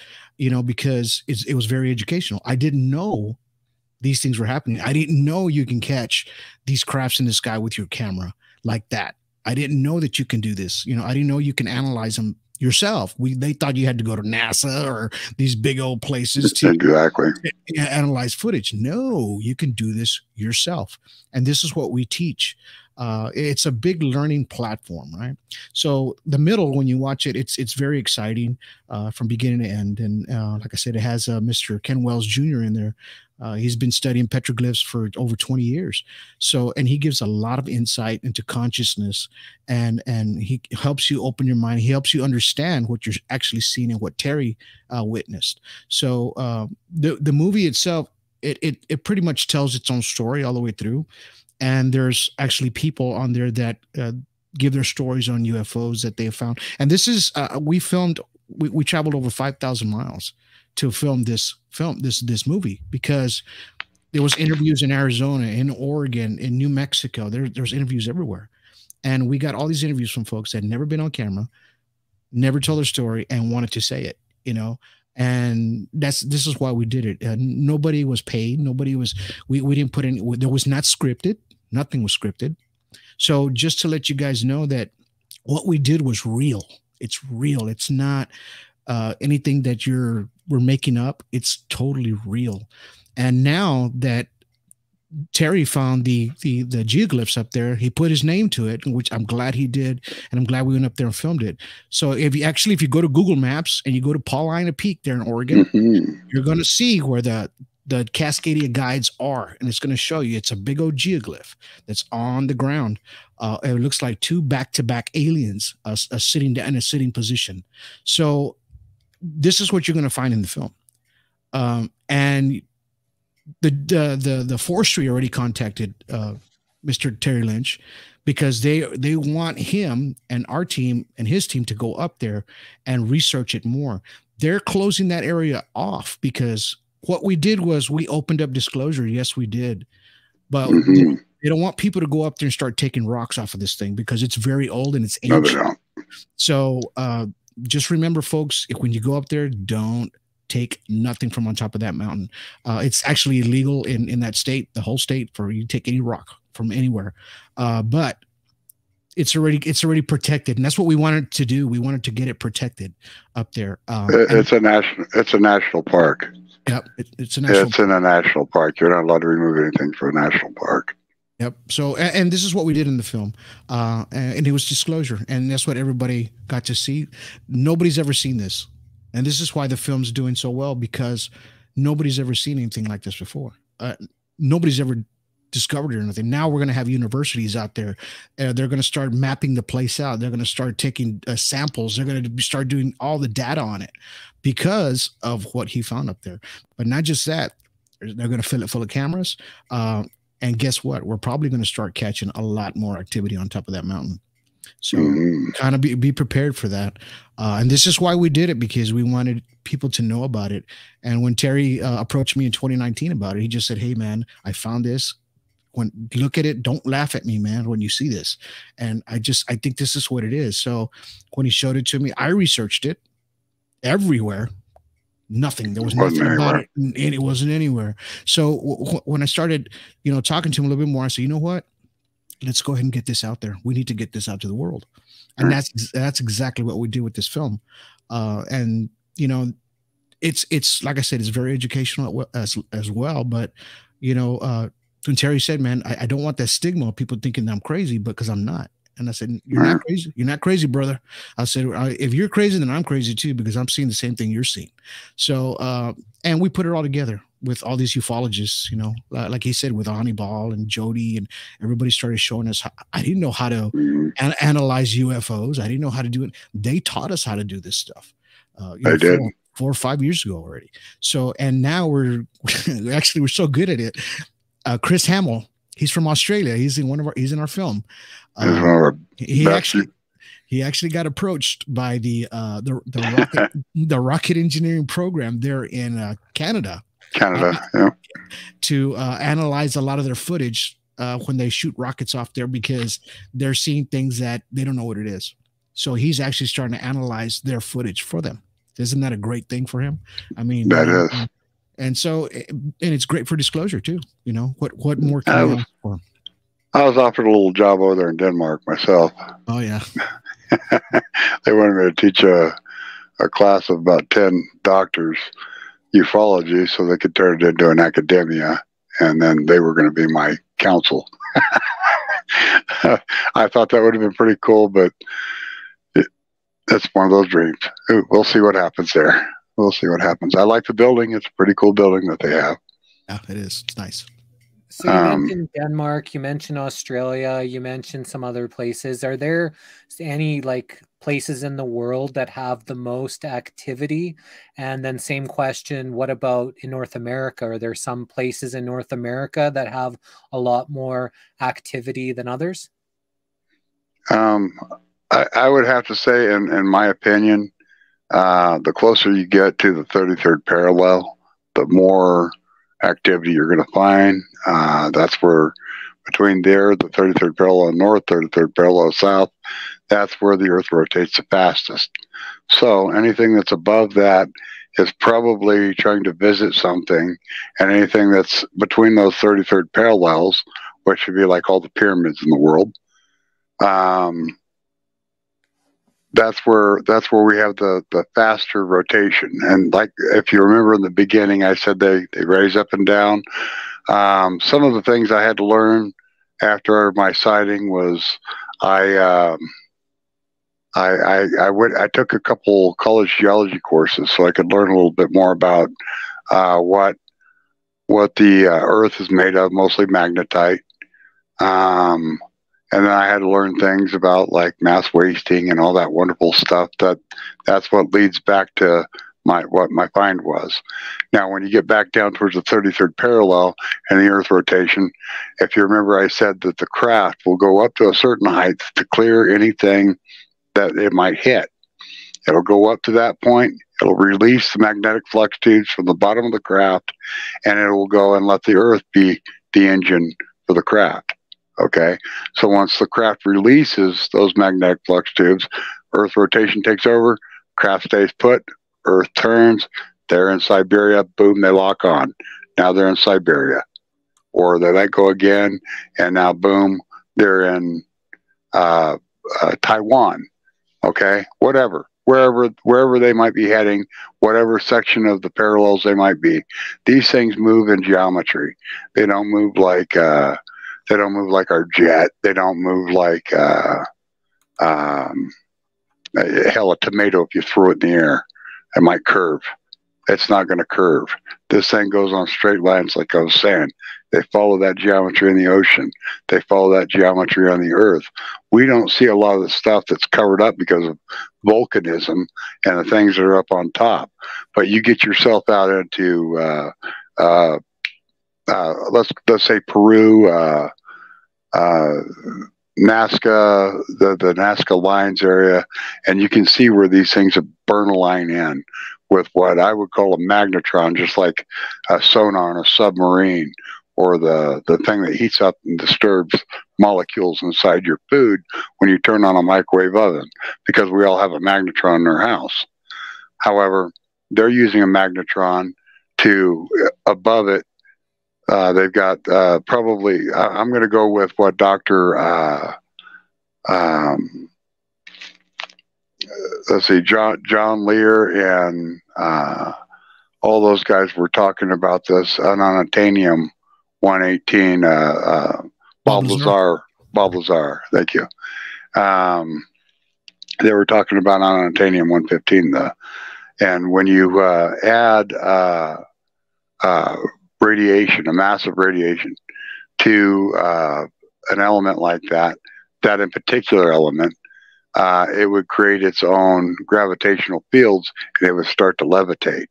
because it was very educational. I didn't know these things were happening. I didn't know you can catch these crafts in the sky with your camera like that. I didn't know that you can do this. I didn't know you can analyze them yourself. They thought you had to go to NASA or these big old places to analyze footage. No, you can do this yourself. And this is what we teach. It's a big learning platform, right? So The Middle, when you watch it, it's very exciting from beginning to end. And like I said, it has Mr. Ken Wells Jr. in there. He's been studying petroglyphs for over 20 years. So, and he gives a lot of insight into consciousness, and he helps you open your mind. He helps you understand what you're actually seeing and what Terry witnessed. So the movie itself, it pretty much tells its own story all the way through. And there's actually people on there that give their stories on UFOs that they have found. And this is, we traveled over 5,000 miles to film this movie, because there was interviews in Arizona, in Oregon, in New Mexico. There's interviews everywhere. And we got all these interviews from folks that had never been on camera, never told their story, and wanted to say it, and this is why we did it. Nobody was paid. We didn't put in, there was not scripted. Nothing was scripted. So just to let you guys know that what we did was real. It's real. It's not anything that we're making up. It's totally real. And now that Terry found the geoglyphs up there, he put his name to it, which I'm glad he did, and I'm glad we went up there and filmed it. So if you go to Google Maps and you go to Paulina Peak there in Oregon, you're going to see where the Cascadia guides are, and it's going to show you it's a big old geoglyph that's on the ground. It looks like two back-to-back aliens sitting down in a sitting position. So this is what you're going to find in the film. And the forestry already contacted Mr. Terry Linch, because they want him and our team and his team to go up there and research it more. They're closing that area off because what we did was we opened up disclosure. Yes, we did. But they don't want people to go up there and start taking rocks off of this thing, because it's very old and it's ancient. No, so just remember, folks, when you go up there, don't take nothing from on top of that mountain. It's actually illegal in that state, the whole state, for you to take any rock from anywhere. But it's already protected, and that's what we wanted to do. We wanted to get it protected up there. It's a national park. Yep, it's in a national park. You're not allowed to remove anything for a national park. Yep. So, and this is what we did in the film, and it was disclosure, and that's what everybody got to see. Nobody's ever seen this, and this is why the film's doing so well, because nobody's ever seen anything like this before. Nobody's ever discovered it or anything. Now we're going to have universities out there. They're going to start mapping the place out. They're going to start taking samples. They're going to start doing all the data on it because of what he found up there. But not just that, they're going to fill it full of cameras. And guess what? We're probably going to start catching a lot more activity on top of that mountain. So kind of be prepared for that. And this is why we did it, because we wanted people to know about it. And when Terry approached me in 2019 about it, he just said, "Hey, man, I found this. Look at it. Don't laugh at me, man, when you see this." And I think this is what it is. So when he showed it to me, I researched it everywhere. Nothing. There was Wasn't nothing about anywhere. it, and it wasn't anywhere. So when I started, talking to him a little bit more, I said, you know what? Let's go ahead and get this out there. We need to get this out to the world, and that's exactly what we did with this film. And it's like I said, it's very educational as well. But when Terry said, "Man, I don't want that stigma of people thinking that I'm crazy, but because I'm not." And I said, "You're not crazy. You're not crazy, brother." I said, "If you're crazy, then I'm crazy too, because I'm seeing the same thing you're seeing." So, and we put it all together with all these ufologists, like he said, with Hannibal and Jody, and everybody started showing us. I didn't know how to analyze UFOs. I didn't know how to do it. They taught us how to do this stuff. They did 4 or 5 years ago already. So, and now we're so good at it. Chris Hamill, he's from Australia. He's in our film. He actually got approached by the rocket engineering program there in Canada. Yeah. To analyze a lot of their footage when they shoot rockets off there, because they're seeing things that they don't know what it is. So he's actually starting to analyze their footage for them. Isn't that a great thing for him? I mean, that is. And so, and it's great for disclosure too. What more can we ask for? I was offered a little job over there in Denmark myself. Oh yeah. They wanted me to teach a class of about 10 doctors ufology, so they could turn it into an academia, and then they were going to be my counsel. I thought that would have been pretty cool, but that's one of those dreams. We'll see what happens there. We'll see what happens. I like the building. It's a pretty cool building that they have. Yeah, it is. It's nice. So you mentioned Denmark, you mentioned Australia, you mentioned some other places. Are there any places in the world that have the most activity? And then same question, what about in North America? Are there some places in North America that have a lot more activity than others? I would have to say, in my opinion, the closer you get to the 33rd parallel, the more activity you're going to find. That's where, between there, the 33rd parallel north, 33rd parallel south, that's where the Earth rotates the fastest. So anything that's above that is probably trying to visit something, and anything that's between those 33rd parallels, which would be like all the pyramids in the world, that's where we have the faster rotation. And like, if you remember in the beginning, I said they raise up and down. Some of the things I had to learn after my sighting was I took a couple college geology courses so I could learn a little bit more about what the Earth is made of, mostly magnetite. And then I had to learn things about like mass wasting and all that wonderful stuff. That's what leads back to what my find was. Now, when you get back down towards the 33rd parallel and the Earth rotation, if you remember, I said that the craft will go up to a certain height to clear anything that it might hit. It'll go up to that point. It'll release the magnetic flux tubes from the bottom of the craft, and it will go and let the Earth be the engine for the craft. Okay, so once the craft releases those magnetic flux tubes, Earth rotation takes over, craft stays put, Earth turns, they're in Siberia, boom, they lock on. Now they're in Siberia. Or they let go again, and now boom, they're in Taiwan. Okay, whatever, wherever they might be heading, whatever section of the parallels they might be. These things move in geometry. They don't move like our jet. They don't move like hell, a tomato. If you throw it in the air, it might curve. It's not going to curve. This thing goes on straight lines, like I was saying. They follow that geometry in the ocean. They follow that geometry on the Earth. We don't see a lot of the stuff that's covered up because of volcanism and the things that are up on top. But you get yourself out into let's say Peru, Nazca, the Nazca lines area, and you can see where these things have burned a line in with what I would call a magnetron, just like a sonar on a submarine, or the thing that heats up and disturbs molecules inside your food when you turn on a microwave oven, because we all have a magnetron in our house. However, they're using a magnetron to above it. They've got probably, I'm going to go with what Dr. Let's see, John Lear and all those guys were talking about this unobtainium 118. Bob Lazar, thank you. They were talking about unobtainium 115. And when you add radiation, a massive radiation, to an element like that in particular element, it would create its own gravitational fields, and it would start to levitate.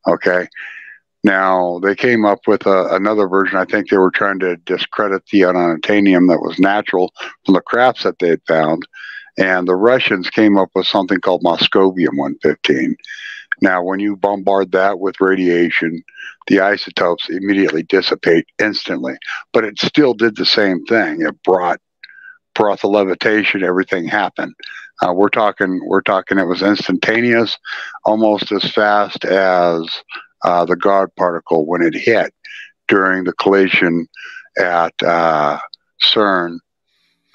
Okay. Now, they came up with another version. I think they were trying to discredit the unobtainium that was natural from the crafts that they had found. And the Russians came up with something called Moscovium 115. Now, when you bombard that with radiation, the isotopes immediately dissipate instantly. But it still did the same thing. It brought the levitation, everything happened. We're talking it was instantaneous, almost as fast as the God particle when it hit during the collision at CERN,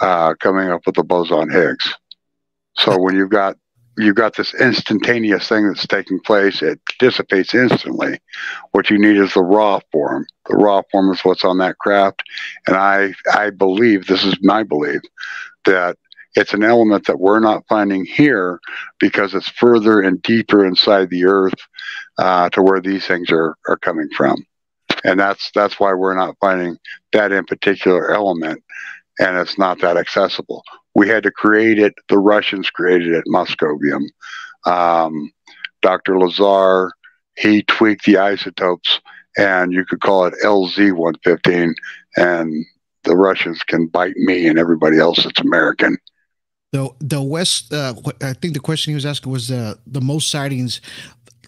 coming up with the boson Higgs. So when you've got this instantaneous thing that's taking place, it dissipates instantly. What you need is the raw form. The raw form is what's on that craft. And I believe, this is my belief, that it's an element that we're not finding here because it's further and deeper inside the earth to where these things are coming from. And that's why we're not finding that in particular element, and it's not that accessible. We had to create it. The Russians created it, Moscovium. Dr. Lazar, he tweaked the isotopes, and you could call it LZ-115, and the Russians can bite me and everybody else that's American. The West, I think the question he was asking was the most sightings.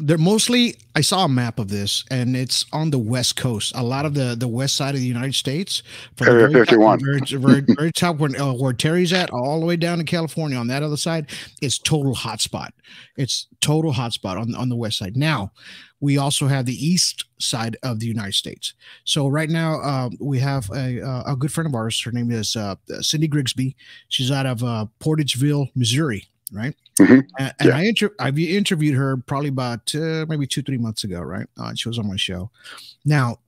They're mostly, I saw a map of this, and it's on the West Coast. A lot of the west side of the United States, from Area 51, very top where Terry's at, all the way down to California. On that other side, it's total hotspot. It's total hotspot on the west side. Now, we also have the east side of the United States. So right now, we have a good friend of ours. Her name is Cindy Grigsby. She's out of Portageville, Missouri. Right. Mm-hmm. And yeah. I've interviewed her probably about maybe 2-3 months ago. Right. She was on my show. Now,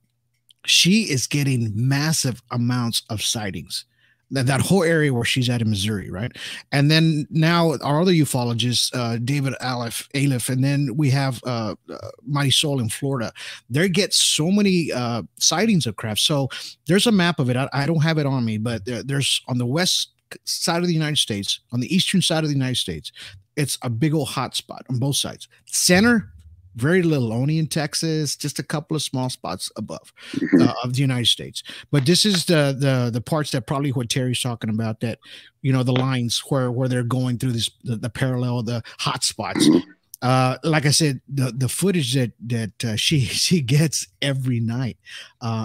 she is getting massive amounts of sightings. That whole area where she's at in Missouri. Right. And then now our other ufologists, David Aleph, and then we have Mighty Soul in Florida. They get so many sightings of craft. So there's a map of it. I don't have it on me, but there's on the west side of the United States, on the eastern side of the United States, it's a big old hot spot on both sides. Center, very little, only in Texas, just a couple of small spots above of the United States. But this is the parts that probably what Terry's talking about, that, you know, the lines where they're going through this, the parallel, the hot spots. Like I said, the footage that she gets every night,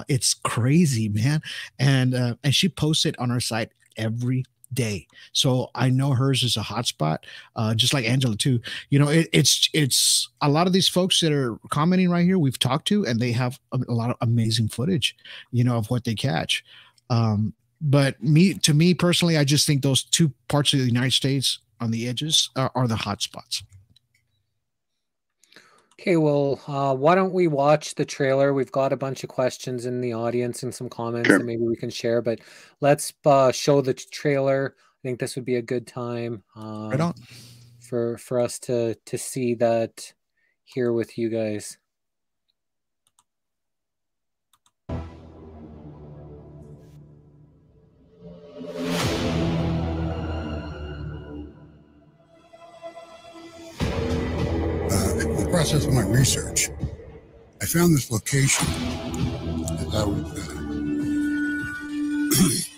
it's crazy, man. And she posts it on her site every day. So I know hers is a hotspot, just like Angela too. You know, it's a lot of these folks that are commenting right here we've talked to, and they have a lot of amazing footage, you know, of what they catch. But to me personally, I just think those two parts of the United States on the edges are the hotspots. Okay, well, why don't we watch the trailer? We've got a bunch of questions in the audience and some comments that maybe we can share, but let's show the trailer. I think this would be a good time right on. for us to see that here with you guys. In the process of my research, I found this location as I was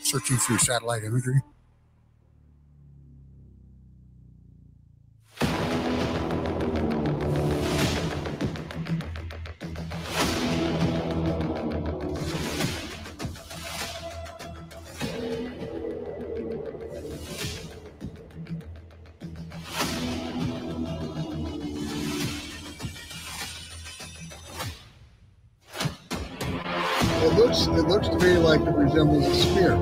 searching through satellite imagery. It looks to me like it resembles a spear.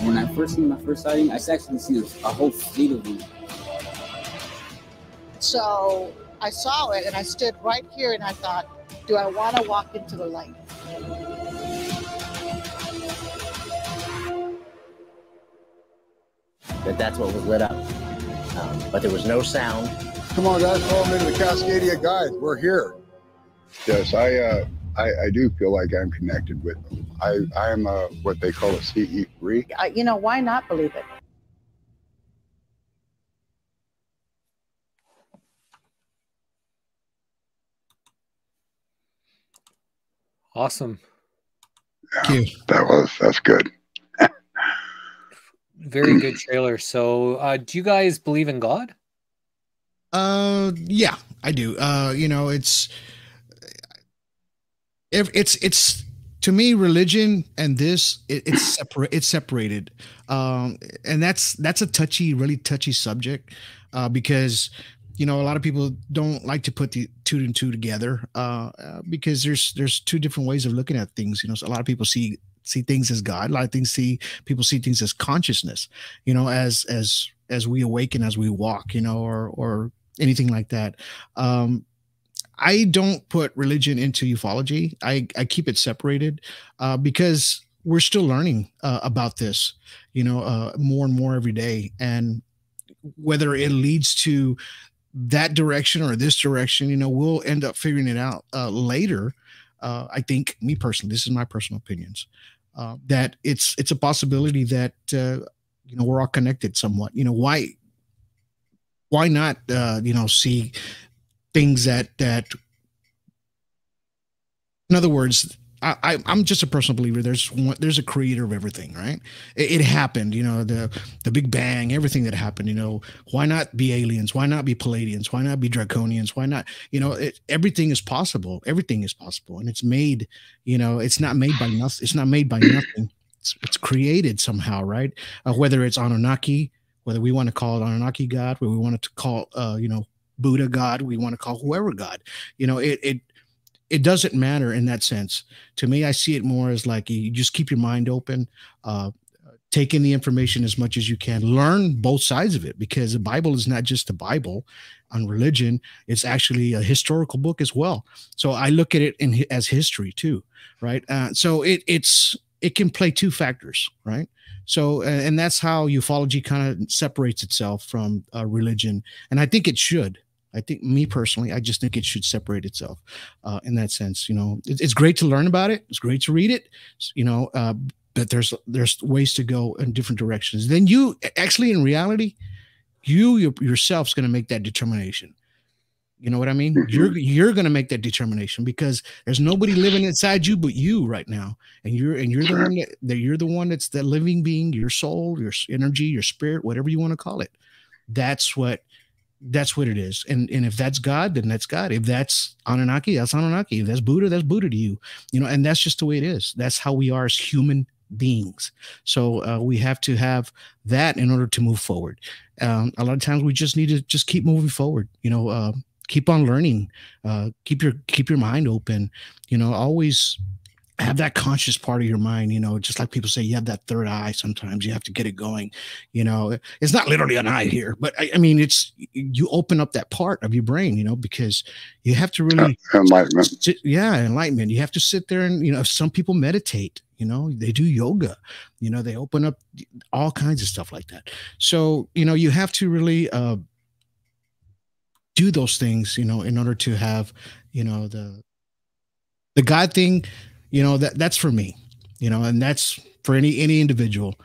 When I first seen my first sighting, I actually seen a whole fleet of them. So I saw it and I stood right here and I thought, do I want to walk into the light? That's what was lit up. But there was no sound. Come on, guys, follow me to the Cascadia Guide. We're here. Yes, I do feel like I'm connected with them. I am what they call a CE freak. You know, why not believe it? Awesome. Yeah, that's good. Very good trailer. So, do you guys believe in God? Yeah, I do. You know, it's to me, religion and this, it's separated. And that's a really touchy subject, because, you know, a lot of people don't like to put the two and two together, because there's two different ways of looking at things. You know, so a lot of people see things as God. A lot of people see things as consciousness, you know, as we awaken, as we walk, you know, or anything like that. I don't put religion into ufology. I keep it separated, because we're still learning about this, you know, more and more every day. And whether it leads to that direction or this direction, you know, we'll end up figuring it out later. I think, me personally, this is my personal opinions, that it's a possibility that, you know, we're all connected somewhat. You know, why not, you know, see things that in other words, I'm just a personal believer. There's a creator of everything, right? It happened, you know, the Big Bang, everything that happened, you know. Why not be aliens? Why not be Palladians? Why not be Draconians? Why not, you know, everything is possible. Everything is possible. And it's made, you know, it's not made by nothing. It's not made by nothing. It's created somehow, right? Whether it's Anunnaki, whether we want to call it Anunnaki God, whether we want to call, you know, Buddha God, we want to call whoever God, you know, it doesn't matter in that sense. To me, I see it more as like you just keep your mind open, take in the information as much as you can, learn both sides of it, because the Bible is not just a Bible on religion. It's actually a historical book as well. So I look at it as history too, right? So it can play two factors, right? So, and that's how ufology kind of separates itself from religion. And I think it should. I think, me personally, I just think it should separate itself in that sense. You know, it's great to learn about it. It's great to read it, you know, but there's ways to go in different directions. Then you actually, in reality, yourself's going to make that determination. You know what I mean? You're going to make that determination, because there's nobody living inside you but you right now, and you're the one that's the living being, your soul, your energy, your spirit, whatever you want to call it. That's what it is. And if that's God, then that's God. If that's Anunnaki, that's Anunnaki. If that's Buddha to you, you know, and that's just the way it is. That's how we are as human beings. So we have to have that in order to move forward. A lot of times we just need to just keep moving forward, you know, keep on learning, keep your mind open, you know, always have that conscious part of your mind, you know, just like people say, you have that third eye. Sometimes you have to get it going, you know. It's not literally an eye here, but I mean, you open up that part of your brain, you know, because you have to really enlightenment. Enlightenment. You have to sit there and, you know, some people meditate, you know, they do yoga, you know, they open up all kinds of stuff like that. So, you know, you have to really do those things, you know, in order to have, you know, the God thing. You know, that's for me, you know, and that's for any individual.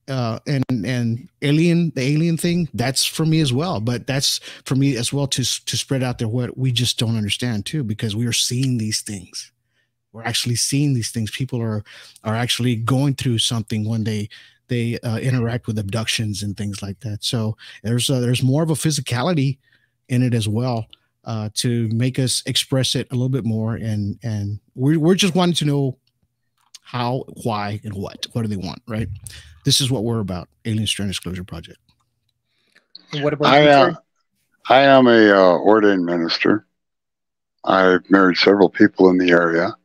And the alien thing, that's for me as well. But that's for me as well to spread out there what we just don't understand too, because we are seeing these things. We're actually seeing these things. People are actually going through something when they interact with abductions and things like that. So there's more of a physicality in it as well. To make us express it a little bit more, and we're just wanting to know how, why, and what do they want, right? This is what we're about, Alien Strand Disclosure Project. What about I am a ordained minister. I've married several people in the area,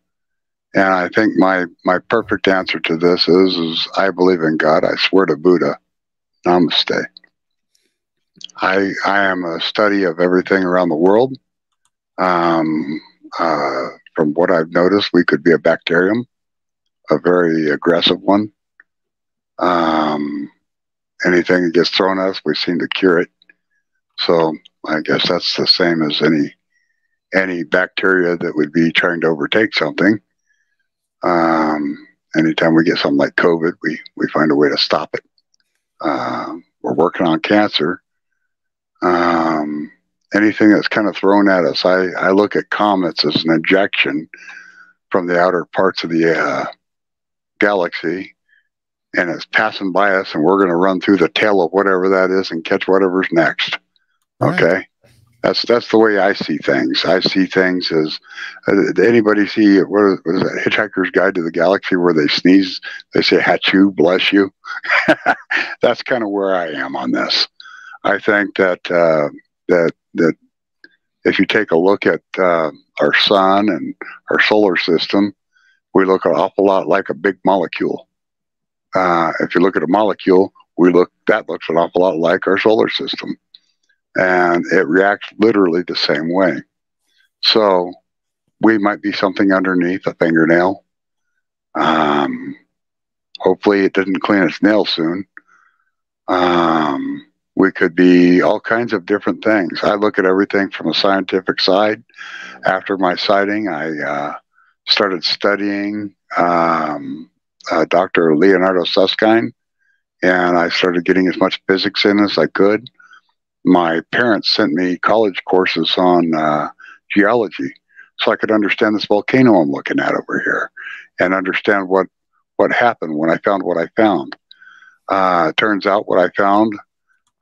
And I think my perfect answer to this is I believe in God. I swear to Buddha. Namaste. I am a study of everything around the world. From what I've noticed, we could be a bacterium, a very aggressive one. Anything that gets thrown at us, we seem to cure it. So I guess that's the same as any bacteria that would be trying to overtake something. Anytime we get something like COVID, we find a way to stop it. We're working on cancer. Anything that's kind of thrown at us, I look at comets as an injection from the outer parts of the galaxy, and it's passing by us, and we're going to run through the tail of whatever that is and catch whatever's next. Right. Okay. That's the way I see things. I see things as anybody see what is that Hitchhiker's Guide to the Galaxy, where they sneeze, they say "Hatchoo, bless you." That's kind of where I am on this. I think that that if you take a look at our sun and our solar system, we look an awful lot like a big molecule. If you look at a molecule, that looks an awful lot like our solar system. And it reacts literally the same way. So we might be something underneath a fingernail. Hopefully it didn't clean its nails soon. We could be all kinds of different things. I look at everything from a scientific side. After my sighting, I started studying Dr. Leonardo Susskind, and I started getting as much physics in as I could. My parents sent me college courses on geology so I could understand this volcano I'm looking at over here and understand what happened when I found what I found. Turns out what I found,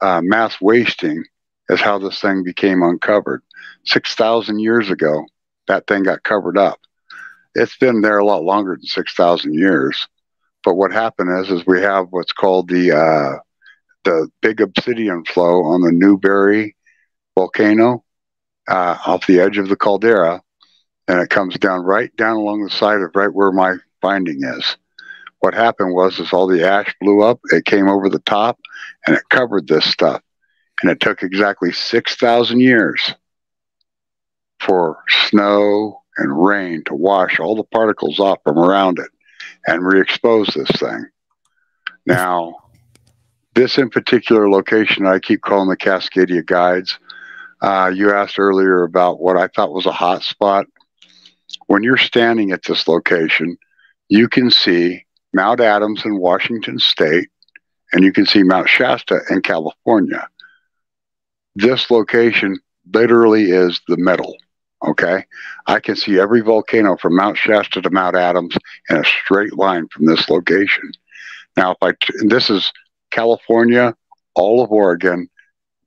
mass wasting, is how this thing became uncovered. 6,000 years ago, that thing got covered up. It's been there a lot longer than 6,000 years. But what happened is we have what's called the big obsidian flow on the Newberry volcano off the edge of the caldera, and it comes right down along the side of right where my finding is. What happened was all the ash blew up, it came over the top, and it covered this stuff. And it took exactly 6,000 years for snow and rain to wash all the particles off from around it and re-expose this thing. Now, this in particular location, I keep calling the Cascadia Guides. You asked earlier about what I thought was a hot spot. When you're standing at this location, you can see Mount Adams in Washington State, and you can see Mount Shasta in California. This location literally is the middle, okay? I can see every volcano from Mount Shasta to Mount Adams in a straight line from this location. Now, this is California, all of Oregon,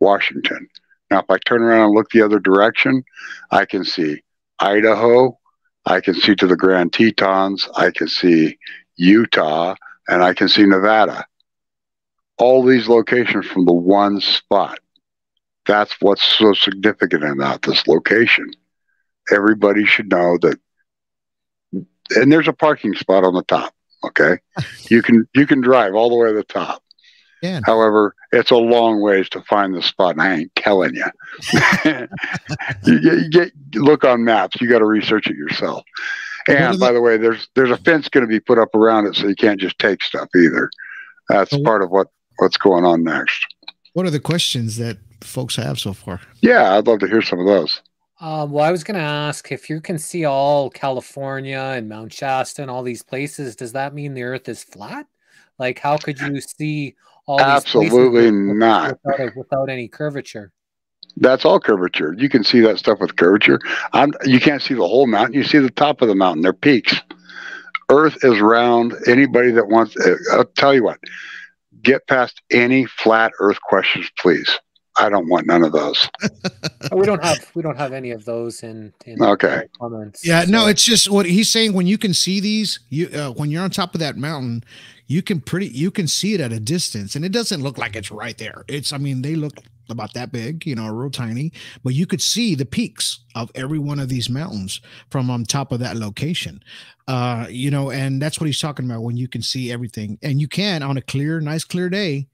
Washington. Now, if I turn around and look the other direction, I can see Idaho, I can see to the Grand Tetons, I can see Utah, and I can see Nevada. All these locations from the one spot. That's what's so significant about this location. Everybody should know that, and there's a parking spot on the top, okay? You can drive all the way to the top. Yeah. However, it's a long ways to find the spot, and I ain't telling you. Look on maps. You got to research it yourself. And by the way, there's a fence going to be put up around it, so you can't just take stuff either. That's part of what's going on next. What are the questions that folks have so far? Yeah, I'd love to hear some of those. Well, I was going to ask, if you can see all California and Mount Shasta and all these places, does that mean the Earth is flat? Like, how could you see all these Absolutely not. Without any curvature? That's all curvature. You can see that stuff with curvature. You can't see the whole mountain. You see the top of the mountain. They're peaks. Earth is round. Anybody that wants, I'll tell you what, get past any flat Earth questions, please. I don't want none of those. We don't have any of those in Okay. comments. Yeah, so. no, it's just what he's saying. When you can see these, when you're on top of that mountain, you can see it at a distance, and it doesn't look like it's right there. I mean, they look about that big, real tiny, but you could see the peaks of every one of these mountains from on top of that location. And that's what he's talking about, when you can see everything, and you can on a nice clear day.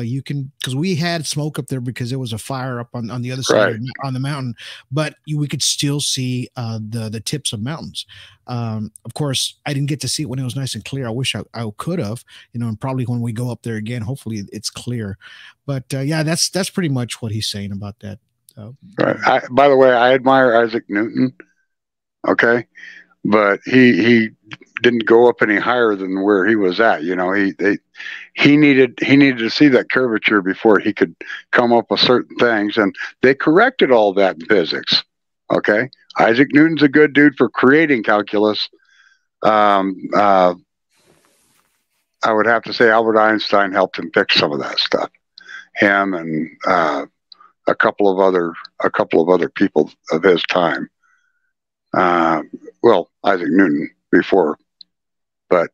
You can, because we had smoke up there because there was a fire up on the other side on the mountain, but we could still see the tips of mountains. Of course, I didn't get to see it when it was nice and clear. I wish I could have, and probably when we go up there again, hopefully it's clear. But yeah, that's pretty much what he's saying about that. Right. By the way, I admire Isaac Newton. Okay, but he didn't go up any higher than where he was at. He needed to see that curvature before he could come up with certain things, and they corrected all that in physics. Okay, Isaac Newton's a good dude for creating calculus. I would have to say Albert Einstein helped him fix some of that stuff. Him and a couple of other people of his time. Well, Isaac Newton before, but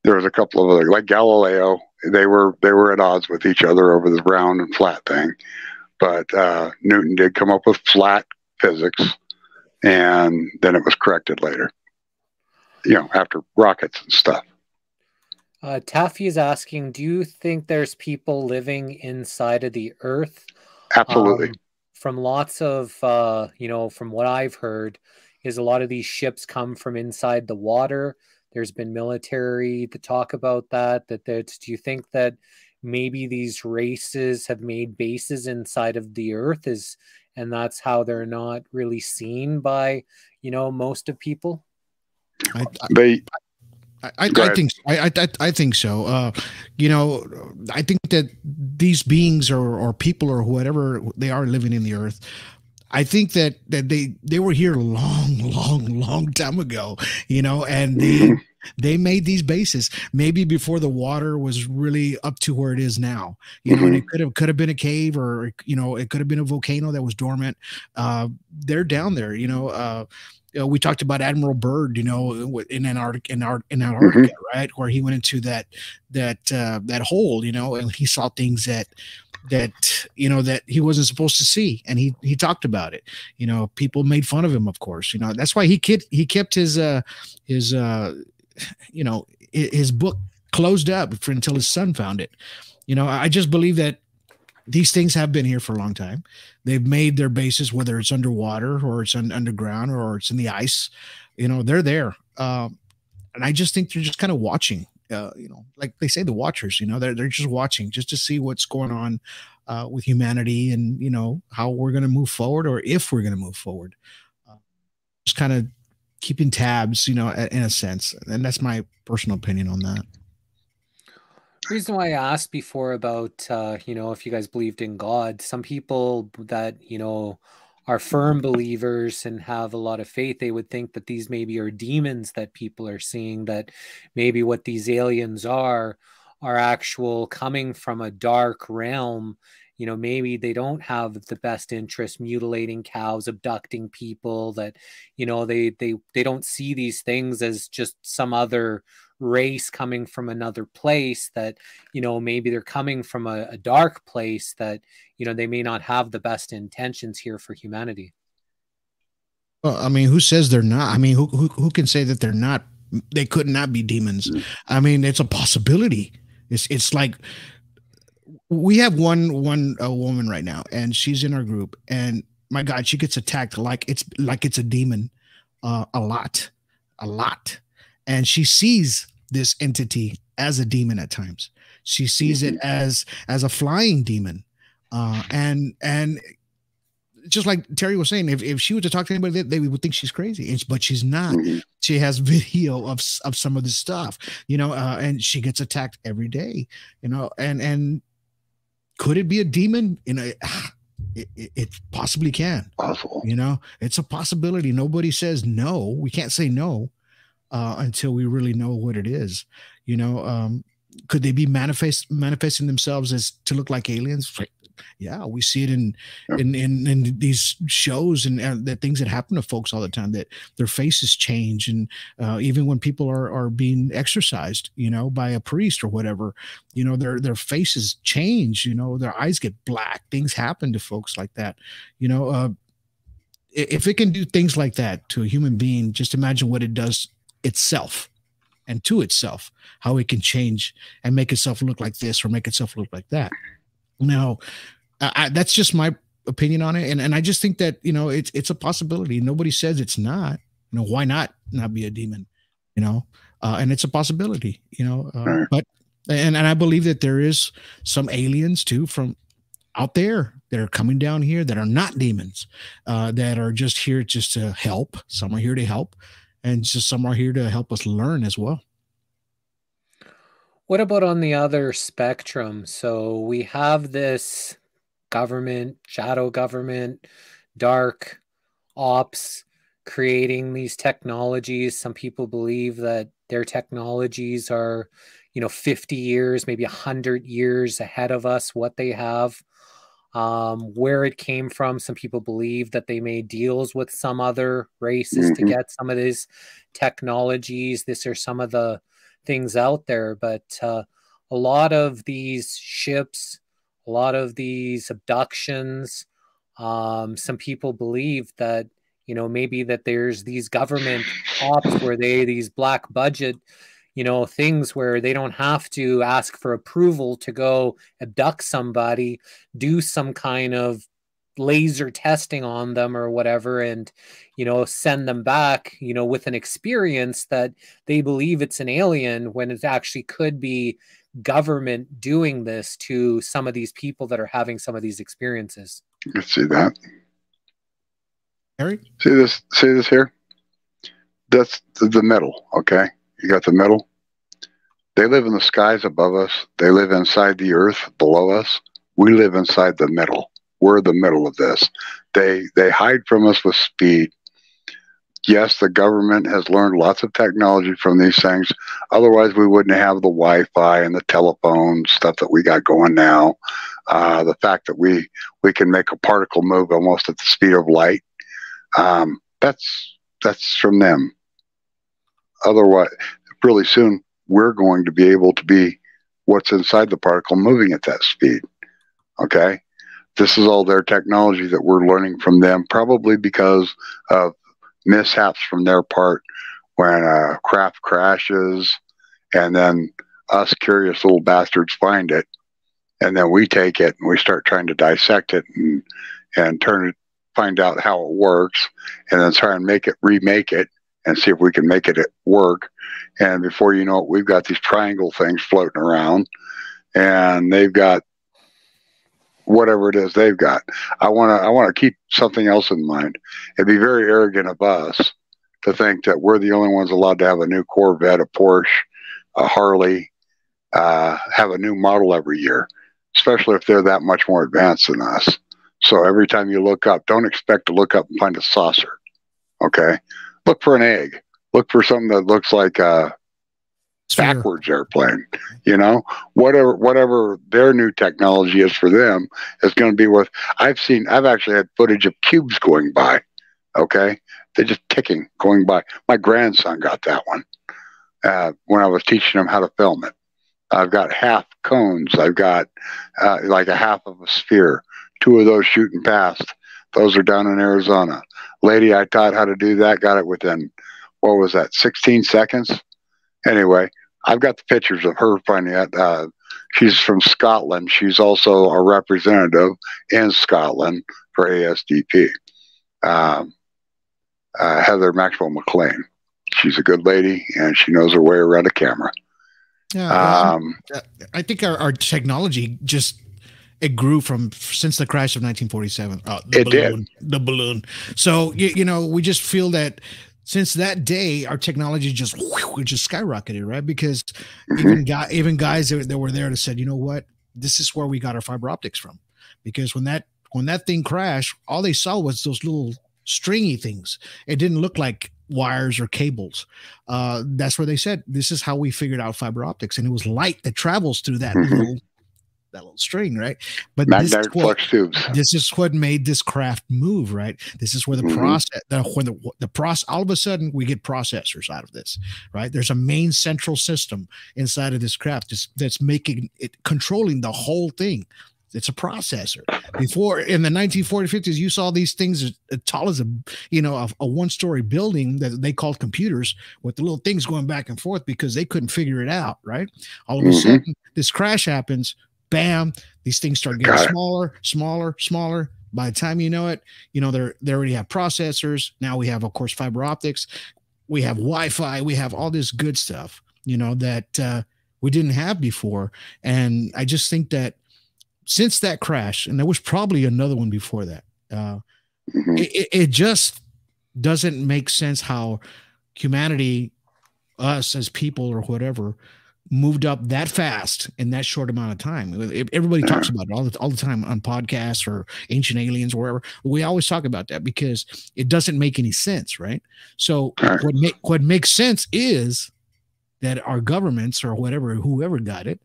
there was a couple of other, like Galileo. They were at odds with each other over the round and flat thing, but Newton did come up with flat physics, and then it was corrected later. After rockets and stuff. Taffy is asking, do you think there's people living inside of the Earth? Absolutely. From lots of, from what I've heard, is a lot of these ships come from inside the water. There's been military to talk about that. Do you think that maybe these races have made bases inside of the Earth, and that's how they're not really seen by, most of people? I think so. I think that these beings or people or whatever they are living in the Earth, I think that they were here long time ago, and they made these bases maybe before the water was really up to where it is now, and it could have been a cave, or it could have been a volcano that was dormant. They're down there, we talked about Admiral Byrd, in Antarctica, right, where he went into that hole, and he saw things that he wasn't supposed to see, and he talked about it. People made fun of him, of course. That's why he kept his book closed up until his son found it. I just believe that these things have been here for a long time. They've made their bases, whether it's underwater or it's underground or it's in the ice. They're there, and I just think they're just kind of watching. Like they say, the watchers. They're just watching just to see what's going on with humanity, and how we're going to move forward, or if we're going to move forward. Just kind of keeping tabs, in a sense, and that's my personal opinion on that. The reason why I asked before about, if you guys believed in God, some people that, are firm believers and have a lot of faith, they would think that these maybe are demons that people are seeing, that maybe what these aliens are actual coming from a dark realm. Maybe they don't have the best interest, mutilating cows, abducting people, that, they don't see these things as just some other race coming from another place, that, maybe they're coming from a dark place, that, they may not have the best intentions here for humanity. Well, I mean, who says they're not? I mean, who can say that they're not? They could not be demons. I mean, it's a possibility. It's like, we have one woman right now, and she's in our group, and my God, she gets attacked like it's a demon, a lot, and she sees this entity as a demon at times. She sees it as a flying demon, and just like Terry was saying, if she were to talk to anybody, they would think she's crazy, but she's not. She has video of some of this stuff, and she gets attacked every day, and could it be a demon? It possibly can. Possible. It's a possibility. Nobody says no. We can't say no until we really know what it is. Could they be manifesting themselves as to look like aliens? Yeah, we see it in these shows and the things that happen to folks all the time, that their faces change, and even when people are being exorcised, by a priest or whatever, their faces change. Their eyes get black. Things happen to folks like that. If it can do things like that to a human being, just imagine what it does itself and to itself, how it can change and make itself look like this or make itself look like that. Now, that's just my opinion on it. And I just think that, it's a possibility. Nobody says it's not. Why not be a demon? And it's a possibility, but I believe that there is some aliens too from out there that are coming down here that are not demons, that are just here just to help. Some are here to help, and just some are here to help us learn as well. What about on the other spectrum? So we have this government, shadow government, dark ops creating these technologies. Some people believe that their technologies are, 50 years, maybe 100 years ahead of us, what they have. Where it came from, some people believe that they made deals with some other races to get some of these technologies. These are some of the things out there, but a lot of these ships, a lot of these abductions, some people believe that maybe that there's these government ops where these black budget things where they don't have to ask for approval to go abduct somebody, do some kind of laser testing on them or whatever, and send them back with an experience that they believe it's an alien, when it actually could be government doing this to some of these people that are having some of these experiences. You can see that. Eric, see this here? That's the middle. Okay, you got the middle. They live in the skies above us. They live inside the earth below us. We live inside the middle. We're the middle of this. They hide from us with speed. Yes, the government has learned lots of technology from these things. Otherwise, we wouldn't have the Wi-Fi and the telephone stuff that we got going now. The fact that we can make a particle move almost at the speed of light. That's from them. Otherwise, really soon, we're going to be able to be what's inside the particle moving at that speed. Okay? This is all their technology that we're learning from them, probably because of mishaps from their part when a craft crashes, and then us curious little bastards find it, and then we take it and we start trying to dissect it and find out how it works, and then try and remake it and see if we can make it work. And before you know it, we've got these triangle things floating around, and they've got whatever it is they've got. I want to keep something else in mind. It'd be very arrogant of us to think that we're the only ones allowed to have a new Corvette, a Porsche, a Harley, have a new model every year, especially if they're that much more advanced than us. So every time you look up, don't expect to look up and find a saucer. Okay? Look for an egg. Look for something that looks like a backwards airplane. Whatever their new technology is for them is going to be with. I've actually had footage of cubes going by. Okay? They're just ticking, going by. My grandson got that one when I was teaching him how to film it. I've got half cones. I've got like a half of a sphere. 2 of those shooting past. Those are down in Arizona. Lady I taught how to do that got it within, 16 seconds? Anyway, I've got the pictures of her finding it. She's from Scotland. She's also a representative in Scotland for ASDP. Heather Maxwell McLean. She's a good lady, and she knows her way around a camera. Yeah, I think our technology it grew since the crash of 1947. The balloon. So we just feel that since that day, our technology just skyrocketed, right? Because even guys that were there that said, you know what, this is where we got our fiber optics from. Because when that thing crashed, all they saw was those little stringy things. It didn't look like wires or cables. That's where they said, this is how we figured out fiber optics. And it was light that travels through that little string, right? But magnetic flux tubes. This is what made this craft move, right? This is where the process, all of a sudden we get processors out of this, right? There's a main central system inside of this craft that's making it, controlling the whole thing. It's a processor. Before, in the 1940s, 50s, you saw these things as tall as a one-story building that they called computers, with the little things going back and forth because they couldn't figure it out, right? All of a sudden, this crash happens. Bam! These things start getting smaller, smaller, smaller. By the time you know it, they already have processors. Now we have, of course, fiber optics. We have Wi-Fi. We have all this good stuff, that we didn't have before. And I just think that since that crash, and there was probably another one before that, it just doesn't make sense how humanity, us as people or whatever, moved up that fast in that short amount of time. Everybody talks about it all the time on podcasts or Ancient Aliens or wherever. We always talk about that because it doesn't make any sense, right? So what makes sense is that our governments or whoever got it,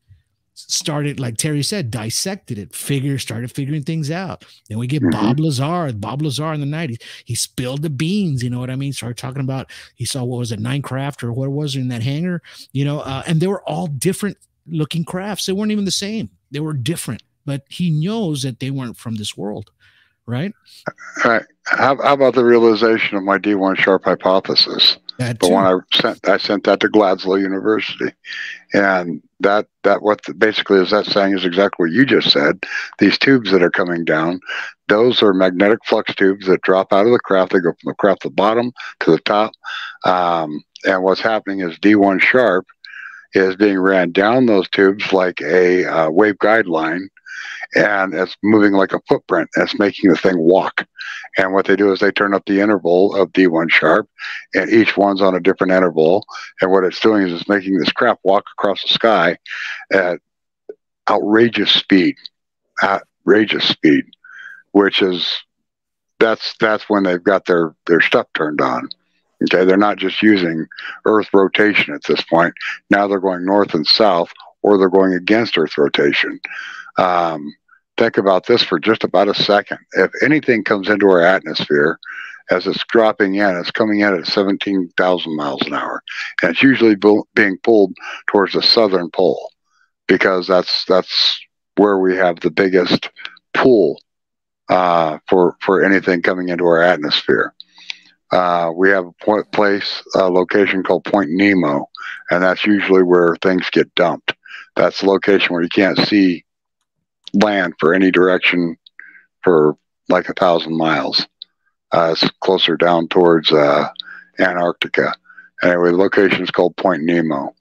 started, like Terry said, dissected it, started figuring things out. Then we get Bob Lazar in the 90s. He spilled the beans, you know what I mean? Started talking about, he saw, what was it, 9 craft or what was it in that hangar, and they were all different looking crafts. They weren't even the same. They were different, but he knows that they weren't from this world, right? All right. How about the realization of my D1 sharp hypothesis? The one I sent that to Glasgow University, and that basically is that saying is exactly what you just said. These tubes that are coming down, those are magnetic flux tubes that drop out of the craft. They go from the craft the bottom to the top, and what's happening is D1 sharp is being ran down those tubes like a waveguide line, and it's moving like a footprint. It's making the thing walk. And what they do is they turn up the interval of D1 sharp, and each one's on a different interval. And what it's doing is it's making this crap walk across the sky at outrageous speed, which is, that's when they've got their stuff turned on. Okay, they're not just using Earth rotation at this point. Now they're going north and south, or they're going against Earth rotation. Think about this for just about a second. If anything comes into our atmosphere as it's dropping in, it's coming in at 17,000 miles an hour. And it's usually being pulled towards the southern pole because that's where we have the biggest pull for anything coming into our atmosphere. We have a location called Point Nemo, and that's usually where things get dumped. That's the location where you can't see land for any direction for like 1,000 miles. It's closer down towards Antarctica. Anyway, the location is called Point Nemo.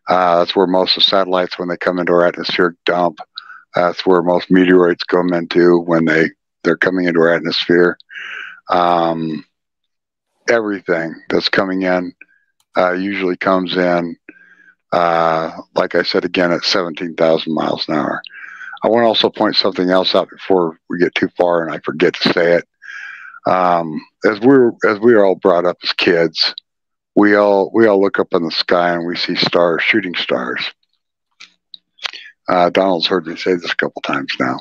That's where most of the satellites, when they come into our atmosphere, dump. That's where most meteoroids come into when they're coming into our atmosphere. Everything that's coming in usually comes in, like I said again, at 17,000 miles an hour. I want to also point something else out before we get too far and I forget to say it. As we are all brought up as kids, we all look up in the sky and we see stars, shooting stars. Donald's heard me say this a couple times now.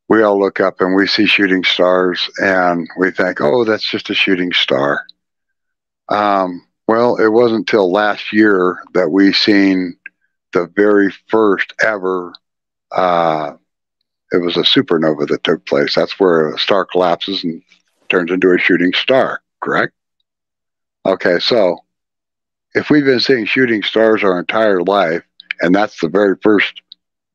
We all look up and we see shooting stars and we think, oh, that's just a shooting star. Well, it wasn't until last year that we seen the very first ever, it was a supernova that took place. That's where a star collapses and turns into a shooting star, correct? Okay, so if we've been seeing shooting stars our entire life, and that's the very first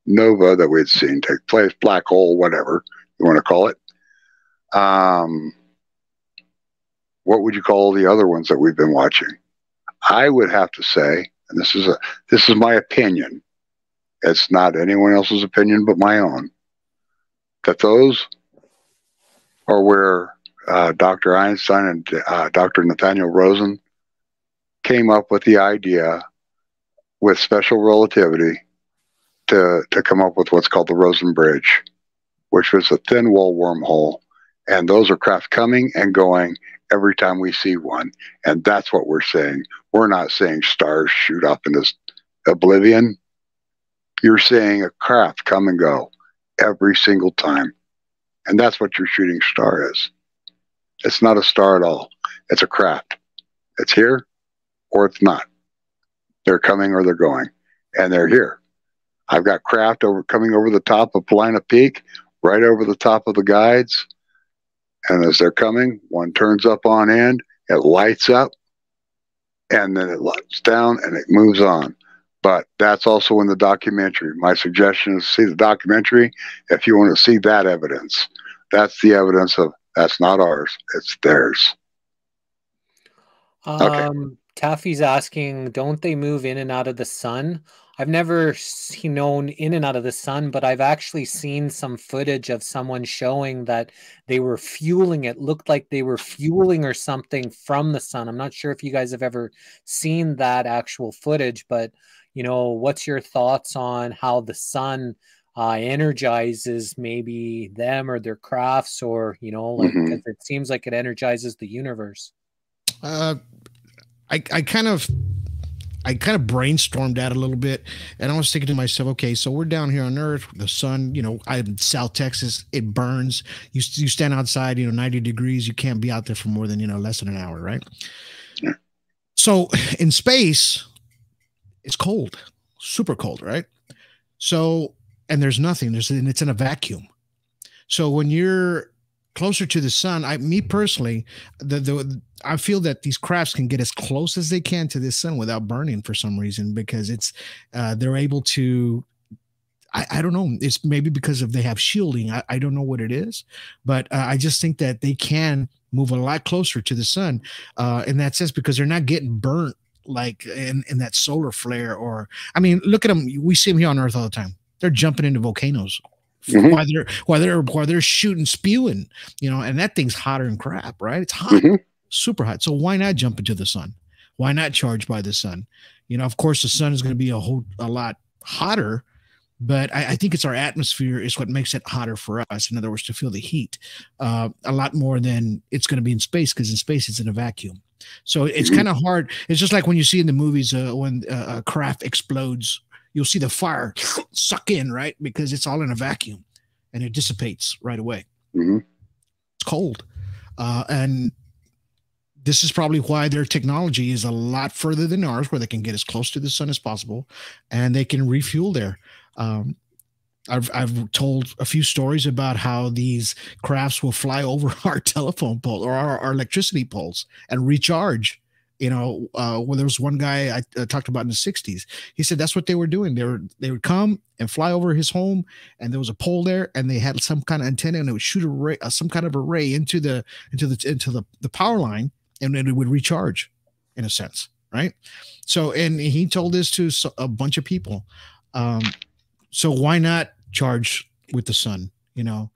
nova that we'd seen take place, black hole, whatever you want to call it, what would you call the other ones that we've been watching? I would have to say, and this is my opinion, it's not anyone else's opinion but my own, that those are where Dr. Einstein and Dr. Nathaniel Rosen came up with the idea with special relativity to come up with what's called the Rosen Bridge, which was a thin wall wormhole. And those are craft coming and going every time we see one. And that's what we're seeing. We're not seeing stars shoot up into oblivion. You're seeing a craft come and go every single time. And that's what your shooting star is. It's not a star at all. It's a craft. It's here or it's not. They're coming or they're going. And they're here. I've got craft coming over the top of Polina Peak, right over the top of the guides. And as they're coming, one turns up on end, it lights up, and then it lights down and it moves on. But that's also in the documentary. My suggestion is see the documentary if you want to see that evidence. That's the evidence of that's not ours, it's theirs. Okay. Taffy's asking, don't they move in and out of the sun? I've never known in and out of the sun, but I've actually seen some footage of someone showing that they were fueling. It looked like they were fueling or something from the sun. I'm not sure if you guys have ever seen that actual footage, but you know, what's your thoughts on how the sun energizes maybe them or their crafts, or you know, like, because it seems like it energizes the universe. I kind of brainstormed that a little bit, and I was thinking to myself, okay, so we're down here on Earth, the sun, you know, I'm in South Texas, it burns. You stand outside, you know, 90 degrees, you can't be out there for more than, you know, less than an hour, right? Yeah. So in space, it's cold, super cold, right? So, and there's nothing, and it's in a vacuum. So when you're closer to the sun, me personally, I feel that these crafts can get as close as they can to the sun without burning for some reason, because it's they're able to. I don't know. It's maybe because they have shielding. I don't know what it is, but I just think that they can move a lot closer to the sun in that sense, because they're not getting burnt like in that solar flare. Or I mean, look at them. We see them here on Earth all the time. They're jumping into volcanoes. While they're shooting, spewing, you know, and that thing's hotter than crap, right? It's hot, super hot. So why not jump into the sun? Why not charge by the sun? You know, of course, the sun is going to be a lot hotter, but I think it's our atmosphere is what makes it hotter for us. In other words, to feel the heat a lot more than it's going to be in space, because in space it's in a vacuum. So it's kind of hard. It's just like when you see in the movies when a craft explodes. You'll see the fire suck in, right? Because it's all in a vacuum and it dissipates right away. It's cold. And this is probably why their technology is a lot further than ours, where they can get as close to the sun as possible and they can refuel there. I've told a few stories about how these crafts will fly over our telephone pole or our electricity poles and recharge. You know, well, there was one guy I talked about in the 60s. He said that's what they were doing. They would come and fly over his home, and there was a pole there, and they had some kind of antenna, and it would shoot a ray, some kind of a ray into the power line, and then it would recharge, in a sense, right? So, and he told this to a bunch of people. So why not charge with the sun? You know,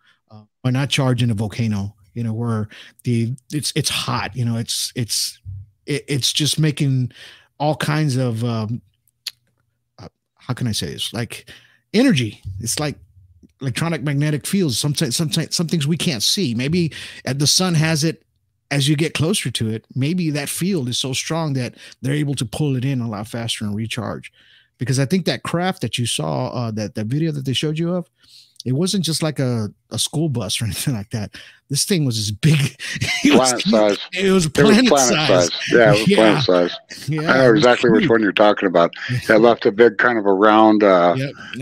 why not charge in a volcano? You know, where it's hot. You know, it's just making all kinds of how can I say this? Like energy. It's like electronic magnetic fields. Some things we can't see. Maybe the sun has it as you get closer to it. Maybe that field is so strong that they're able to pull it in a lot faster and recharge. Because I think that craft that you saw, that video that they showed you of, it wasn't just like a school bus or anything like that. This thing was as big. Planet size. It was planet size. Yeah, it was planet size. Yeah, I know exactly which one you're talking about. It left a big kind of a round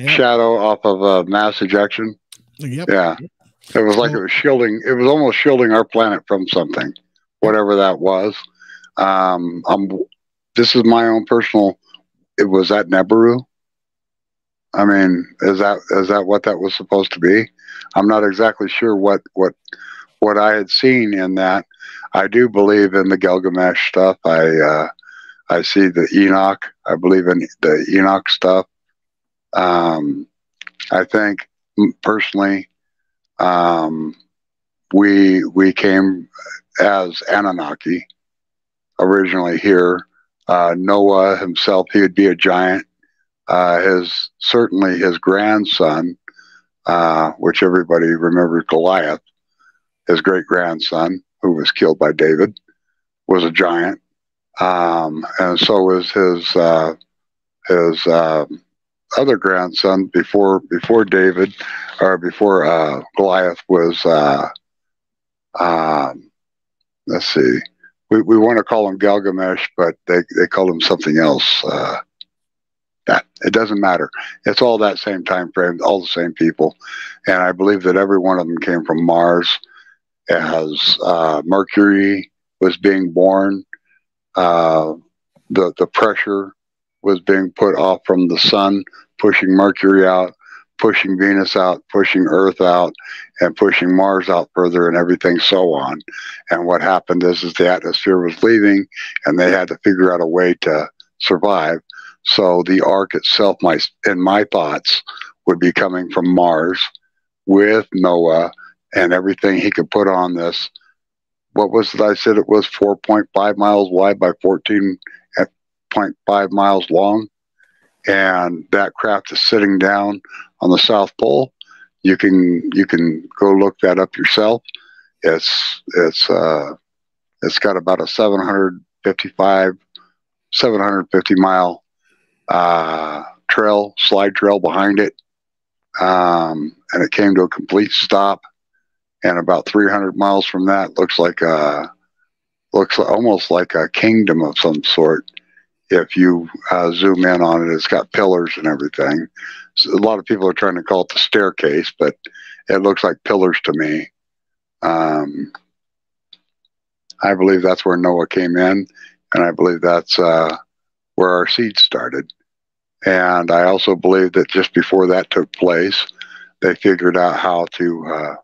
shadow off of mass ejection. Yeah. It was like it was shielding. It was almost shielding our planet from something, whatever that was. This is my own personal. It was at Nibiru. I mean, is that what that was supposed to be? I'm not exactly sure what I had seen in that. I do believe in the Gilgamesh stuff. I see the Enoch. I believe in the Enoch stuff. I think personally, we came as Anunnaki originally here. Noah himself, he would be a giant. Certainly his grandson, which everybody remembers, Goliath, his great grandson, who was killed by David, was a giant, and so was his other grandson before David, or before Goliath was. Let's see. We want to call him Gilgamesh, but they called him something else. It doesn't matter. It's all that same time frame, all the same people, and I believe that every one of them came from Mars. As Mercury was being born, the pressure was being put off from the sun, pushing Mercury out, pushing Venus out, pushing Earth out, and pushing Mars out further, and everything so on. And what happened is the atmosphere was leaving, and they had to figure out a way to survive. So the ark itself, in my thoughts, would be coming from Mars with Noah and everything he could put on this. What was it? I said it was 4.5 miles wide by 14.5 miles long. And that craft is sitting down on the South Pole. You can go look that up yourself. It's got about a 750 mile slide trail behind it, and it came to a complete stop. And about 300 miles from that looks almost like a kingdom of some sort. If you zoom in on it, it's got pillars and everything. So a lot of people are trying to call it the staircase, but it looks like pillars to me. I believe that's where Noah came in, and I believe that's where our seed started. And I also believe that just before that took place, they figured out how to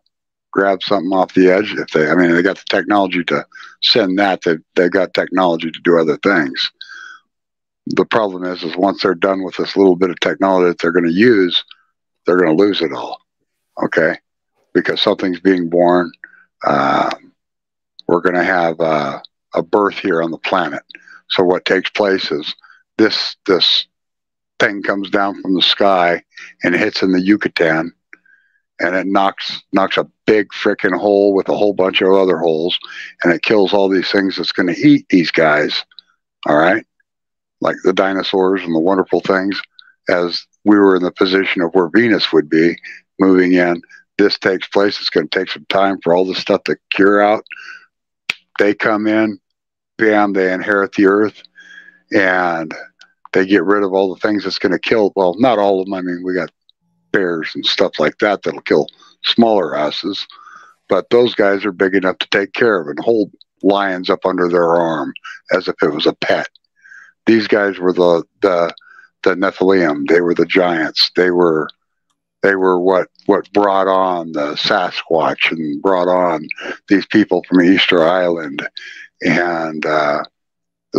grab something off the edge. They got the technology to send that. They got technology to do other things. The problem is once they're done with this little bit of technology that they're going to use, they're going to lose it all. Okay, because something's being born. We're going to have a birth here on the planet. So what takes place is this thing comes down from the sky and hits in the Yucatan, and it knocks a big frickin' hole with a whole bunch of other holes, and it kills all these things that's going to eat these guys. All right. Like the dinosaurs and the wonderful things, as we were in the position of where Venus would be moving in. This takes place. It's going to take some time for all this stuff to cure out. They come in, bam, they inherit the earth, and they get rid of all the things that's going to kill. Well, not all of them. I mean, we got bears and stuff like that that'll kill smaller asses, but those guys are big enough to take care of and hold lions up under their arm as if it was a pet. These guys were the Nephilim. They were the giants. They were what brought on the Sasquatch and brought on these people from Easter Island and the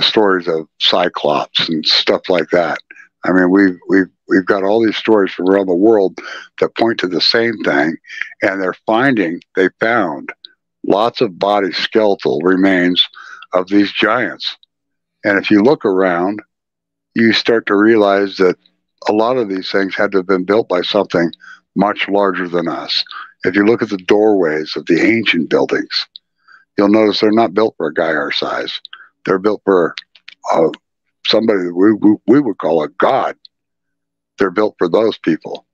stories of Cyclops and stuff like that. I mean, we've got all these stories from around the world that point to the same thing, and they found lots of body skeletal remains of these giants. And if you look around, you start to realize that a lot of these things had to have been built by something much larger than us. If you look at the doorways of the ancient buildings, you'll notice they're not built for a guy our size. They're built for somebody that we would call a god. They're built for those people.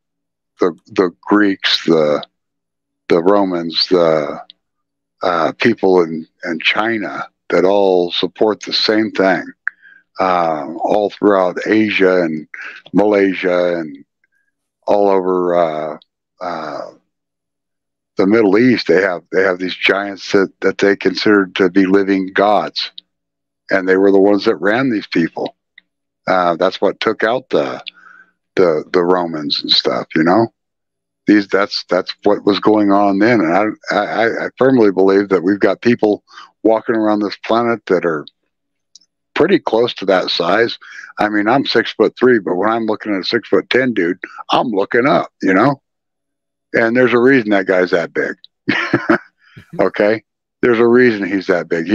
The Greeks, the Romans, the people in China, that all support the same thing. All throughout Asia and Malaysia and all over the Middle East, they have these giants that they considered to be living gods, and they were the ones that ran these people. That's what took out the Romans and stuff. You know, that's what was going on then, and I firmly believe that we've got people walking around this planet that are pretty close to that size. I mean, I'm 6'3", but when I'm looking at a 6'10" dude, I'm looking up, you know? And there's a reason that guy's that big. Okay? There's a reason he's that big.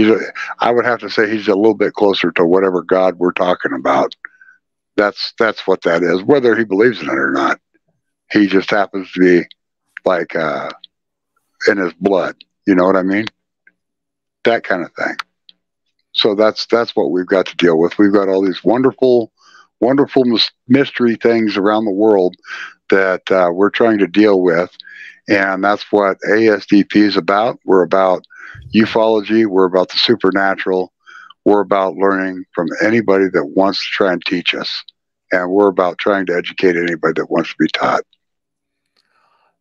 I would have to say he's a little bit closer to whatever God we're talking about. That's what that is, whether he believes in it or not. He just happens to be like in his blood. You know what I mean? That kind of thing. So that's what we've got to deal with. We've got all these wonderful, wonderful mystery things around the world that we're trying to deal with. And that's what ASDP is about. We're about ufology. We're about the supernatural. We're about learning from anybody that wants to try and teach us. And we're about trying to educate anybody that wants to be taught.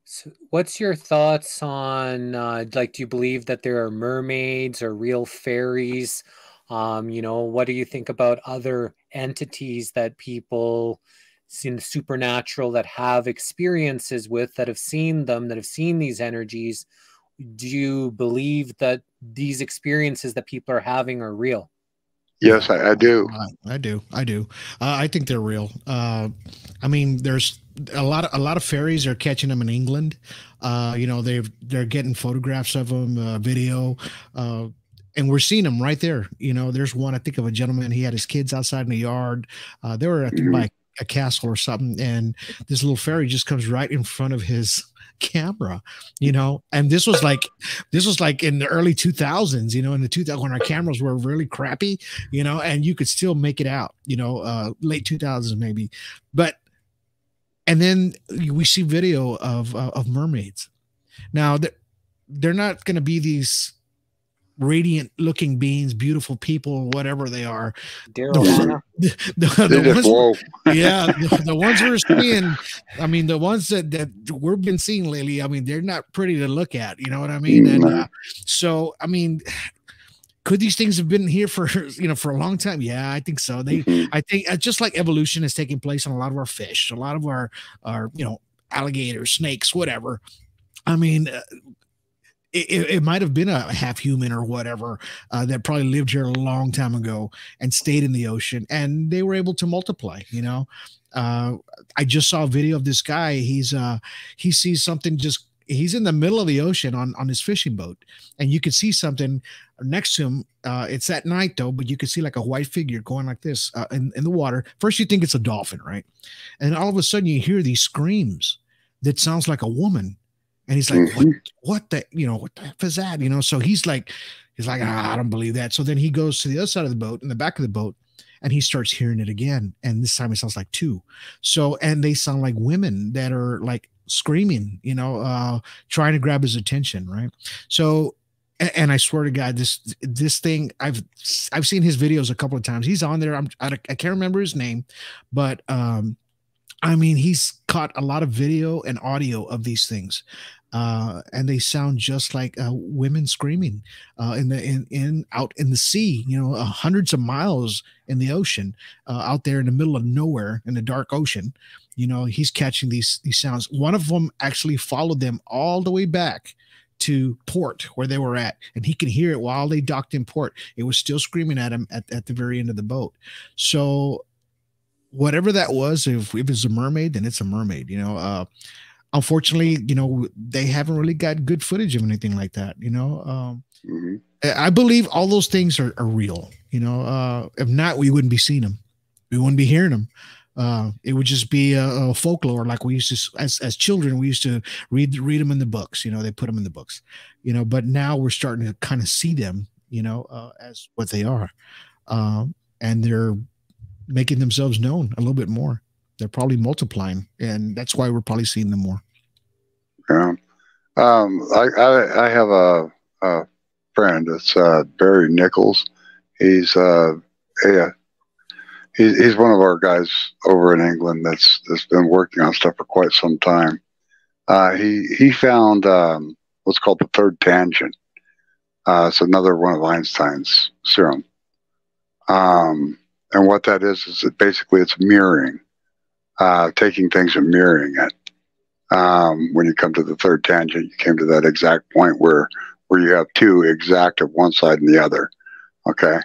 So what's your thoughts on, like, do you believe that there are mermaids or real fairies? You know, what do you think about other entities that people in the supernatural that have experiences with, that have seen them, that have seen these energies? Do you believe that these experiences that people are having are real? Yes, I do. I do. I think they're real. I mean, there's a lot of fairies are catching them in England. You know, they're getting photographs of them, video, and we're seeing them right there. You know, there's one, I think, of a gentleman. He had his kids outside in the yard. They were at by a castle or something, and this little fairy just comes right in front of his camera, you know. And this was like in the early 2000s, you know, in the 2000s, when our cameras were really crappy, you know, and you could still make it out, you know, late 2000s maybe. But and then we see video of mermaids. Now they're not going to be these radiant looking beings, beautiful people, whatever they are. The ones we're seeing, I mean, the ones that we've been seeing lately, I mean, they're not pretty to look at, you know what I mean? And so, I mean, could these things have been here for, you know, for a long time? Yeah, I think so. I think just like evolution is taking place on a lot of our fish, a lot of our, you know, alligators, snakes, whatever. I mean, it might have been a half human or whatever that probably lived here a long time ago and stayed in the ocean, and they were able to multiply, you know. I just saw a video of this guy. He sees something, he's in the middle of the ocean on his fishing boat, and you can see something next to him. It's at night though, but you can see like a white figure going like this in the water. First you think it's a dolphin, right? And all of a sudden you hear these screams that sounds like a woman. And he's like, what the, you know, what the F is that? You know, so he's like, I don't believe that. So then he goes to the other side of the boat, in the back of the boat, and he starts hearing it again. And this time it sounds like two. So, and they sound like women that are like screaming, you know, trying to grab his attention. Right. So, and I swear to God, this thing, I've seen his videos a couple of times. He's on there. I can't remember his name, but, I mean, he's caught a lot of video and audio of these things. And they sound just like women screaming out in the sea, you know, hundreds of miles in the ocean, out there in the middle of nowhere in the dark ocean. You know, he's catching these sounds. One of them actually followed them all the way back to port where they were at, and he can hear it while they docked in port. It was still screaming at him at the very end of the boat. So whatever that was, if it's a mermaid, then it's a mermaid, you know. Unfortunately, you know, they haven't really got good footage of anything like that, you know. I believe all those things are real, you know. If not, we wouldn't be seeing them. We wouldn't be hearing them. It would just be a folklore, like we used to, as children, we used to read them in the books, you know. They put them in the books, you know, but now we're starting to kind of see them, you know, as what they are. And they're making themselves known a little bit more. They're probably multiplying, and that's why we're probably seeing them more. Yeah. I have a friend. It's Barry Nichols. He's one of our guys over in England that's been working on stuff for quite some time. He found what's called the third tangent. It's another one of Einstein's serum. And what that is that basically it's mirroring, taking things and mirroring it. When you come to the third tangent, you came to that exact point where you have two exact of one side and the other. Okay.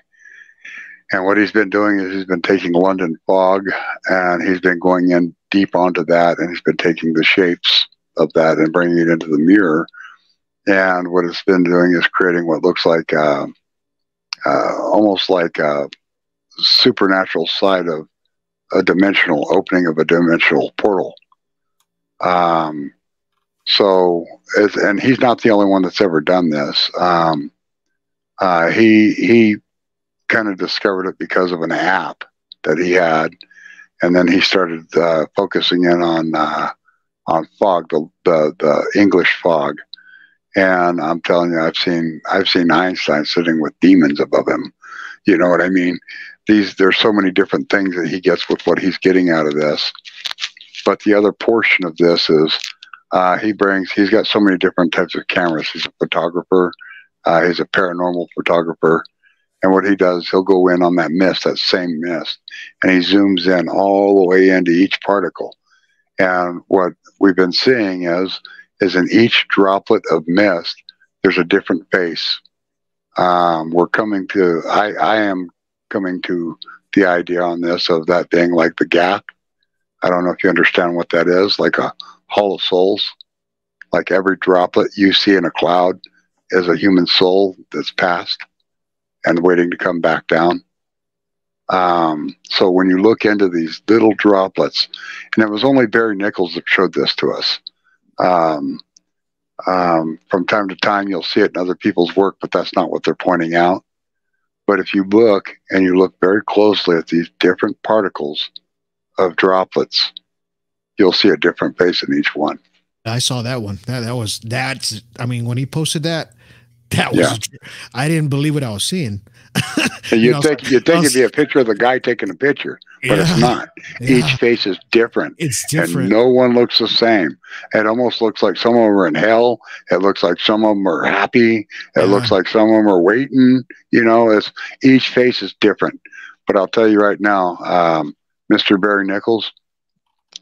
And what he's been doing is he's been taking London fog, and he's been going in deep onto that, and he's been taking the shapes of that and bringing it into the mirror. And what it's been doing is creating what looks like almost like a supernatural side of a dimensional opening of a dimensional portal. And he's not the only one that's ever done this. He kind of discovered it because of an app that he had, And then he started focusing in on fog, the English fog. And I'm telling you, I've seen Einstein sitting with demons above him. You know what I mean? There's so many different things that he gets with what he's getting out of this. But the other portion of this is he's got so many different types of cameras. He's a photographer. He's a paranormal photographer. And what he does, he'll go in on that mist, that same mist, and he zooms in all the way into each particle. And what we've been seeing is in each droplet of mist, there's a different face. I am coming to the idea on this of that being like the gap. I don't know if you understand what that is, like a hall of souls. Like every droplet you see in a cloud is a human soul that's passed and waiting to come back down. So when you look into these little droplets, and it was only Barry Nichols that showed this to us. From time to time, you'll see it in other people's work, but that's not what they're pointing out. But if you look very closely at these different particles of droplets, you'll see a different face in each one. I saw that one. I mean, when he posted that was, I didn't believe what I was seeing. You'd think it'd be a picture of the guy taking a picture, but it's not. Each face is different. It's different. And no one looks the same. It almost looks like some of them are in hell. It looks like some of them are happy. It looks like some of them are waiting. You know, each face is different. But I'll tell you right now, Mr. Barry Nichols,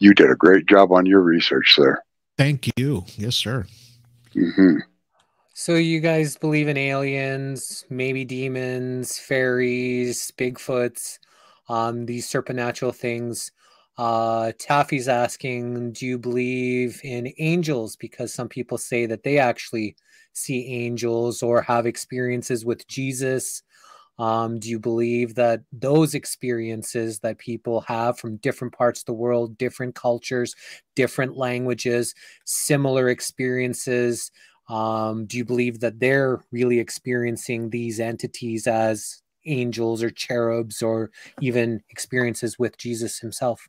you did a great job on your research there. Thank you. Yes, sir. Mm-hmm. So you guys believe in aliens, maybe demons, fairies, Bigfoots, these supernatural things. Taffy's asking, do you believe in angels? Because some people say that they actually see angels or have experiences with Jesus. Do you believe that those experiences that people have from different parts of the world, different cultures, different languages, similar experiences, do you believe that they're really experiencing these entities as angels or cherubs or even experiences with Jesus himself?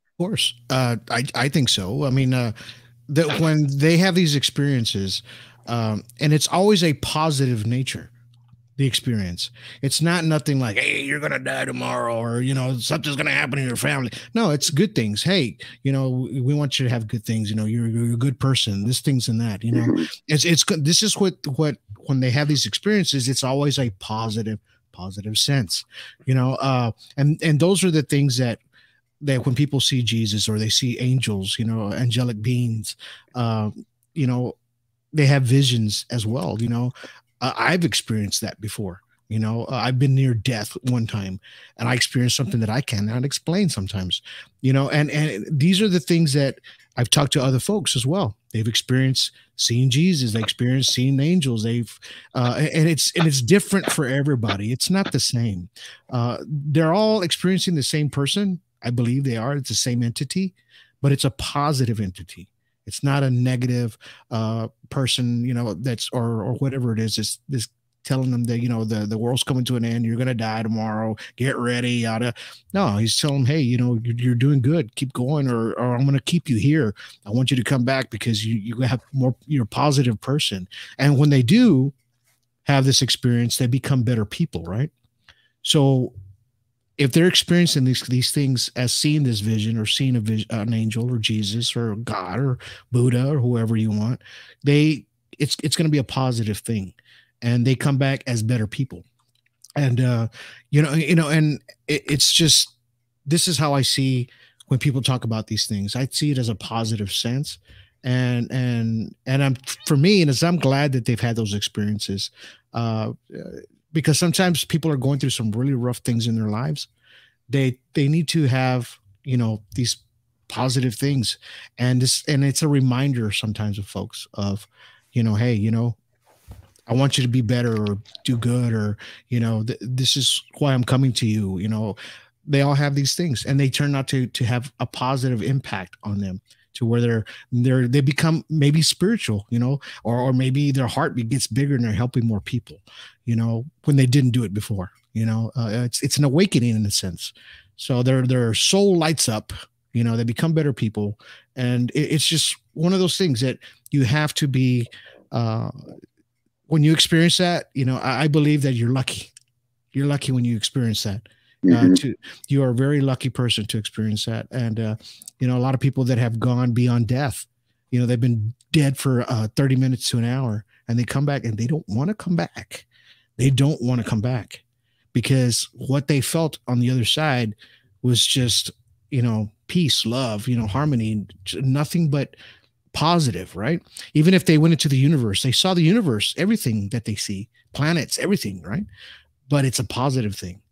Of course. I think so. I mean, that when they have these experiences, and it's always a positive nature, the experience. It's not nothing like, hey, you're going to die tomorrow, or, you know, something's going to happen in your family. No, it's good things. Hey, you know, we want you to have good things. You know, you're a good person, this, things, and that, you know, it's good. This is what, when they have these experiences, it's always a positive sense, you know, and those are the things that when people see Jesus or they see angels, you know, angelic beings, you know, they have visions as well, you know. I've experienced that before. You know, I've been near death one time, and I experienced something that I cannot explain sometimes, you know, and these are the things that I've talked to other folks as well. They've experienced seeing Jesus. They experienced seeing angels. And it's different for everybody. It's not the same. They're all experiencing the same person. I believe they are. It's the same entity, but it's a positive entity. It's not a negative person, you know, that's or whatever it is. It's this telling them that, you know, the world's coming to an end. You're going to die tomorrow. Get ready. No, he's telling them, hey, you know, you're doing good. Keep going, or I'm going to keep you here. I want you to come back because you have more. You're a positive person. And when they do have this experience, they become better people, right? So if they're experiencing these things as seeing this vision or seeing an angel or Jesus or God or Buddha or whoever you want, it's going to be a positive thing, and they come back as better people. And you know, and it's just, this is how I see when people talk about these things. I see it as a positive sense, and for me, I'm glad that they've had those experiences. Because sometimes people are going through some really rough things in their lives. They need to have, you know, these positive things. And it's a reminder sometimes of folks of, you know, hey, you know, I want you to be better or do good, or, you know, this is why I'm coming to you. You know, they all have these things, and they turn out to have a positive impact on them, to where they become maybe spiritual, you know, or maybe their heart gets bigger and they're helping more people, you know, when they didn't do it before, you know. It's an awakening in a sense. So their soul lights up, you know, they become better people. And it's just one of those things that you have to be, when you experience that, you know, I believe that you're lucky. You're lucky when you experience that. You are a very lucky person to experience that. And, you know, a lot of people that have gone beyond death, you know, they've been dead for 30 minutes to an hour, and they come back and they don't want to come back. They don't want to come back because what they felt on the other side was just, you know, peace, love, you know, harmony, nothing but positive, right? Even if they went into the universe, they saw the universe, everything that they see, planets, everything, right? But it's a positive thing.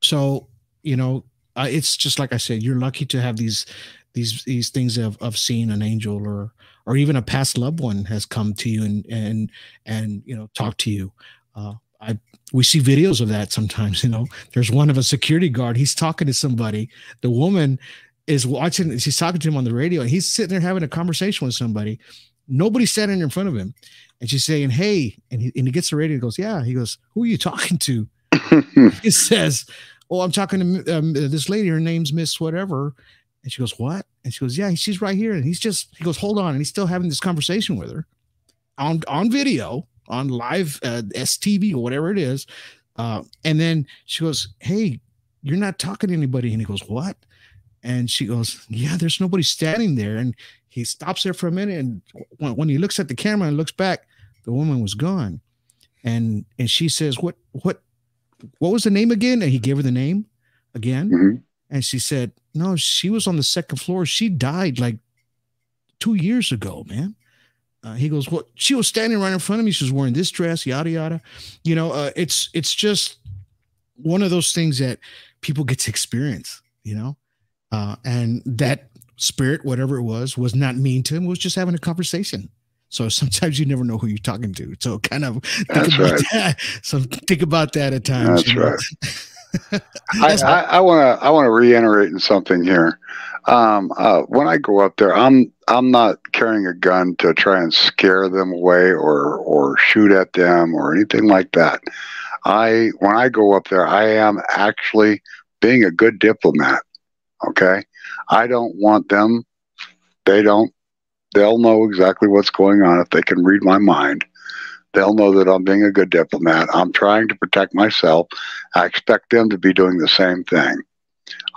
So, you know, it's just like I said, you're lucky to have these things of seeing an angel or even a past loved one has come to you and you know, talk to you. We see videos of that sometimes. You know, there's one of a security guard. He's talking to somebody. The woman is watching. She's talking to him on the radio, and he's sitting there having a conversation with somebody. Nobody's standing in front of him, and she's saying, "Hey," and he gets the radio. And goes, "Yeah." He goes, "Who are you talking to?" He says, "Oh, I'm talking to this lady. Her name's Miss whatever." And she goes, "What?" And she goes, "Yeah, she's right here." And he goes, "Hold on," and he's still having this conversation with her on video, on live STV or whatever it is. And then she goes, "Hey, you're not talking to anybody." And he goes, "What?" And she goes, "Yeah, there's nobody standing there." And he stops there for a minute. And when he looks at the camera and looks back, the woman was gone. And she says, what was the name again? And he gave her the name again. Mm-hmm. And she said, "No, she was on the second floor. She died like 2 years ago, man." He goes, "What? She was standing right in front of me. She was wearing this dress, yada, yada." You know, it's just one of those things that people get to experience, you know, and that spirit, whatever it was not mean to him, was just having a conversation. So sometimes you never know who you're talking to. So kind of think about that. So think about that at times. That's right. I want to reiterate in something here. When I go up there, I'm not carrying a gun to try and scare them away or shoot at them or anything like that. When I go up there, I am actually being a good diplomat. Okay, I don't want them. They'll know exactly what's going on if they can read my mind. They'll know that I'm being a good diplomat. I'm trying to protect myself. I expect them to be doing the same thing.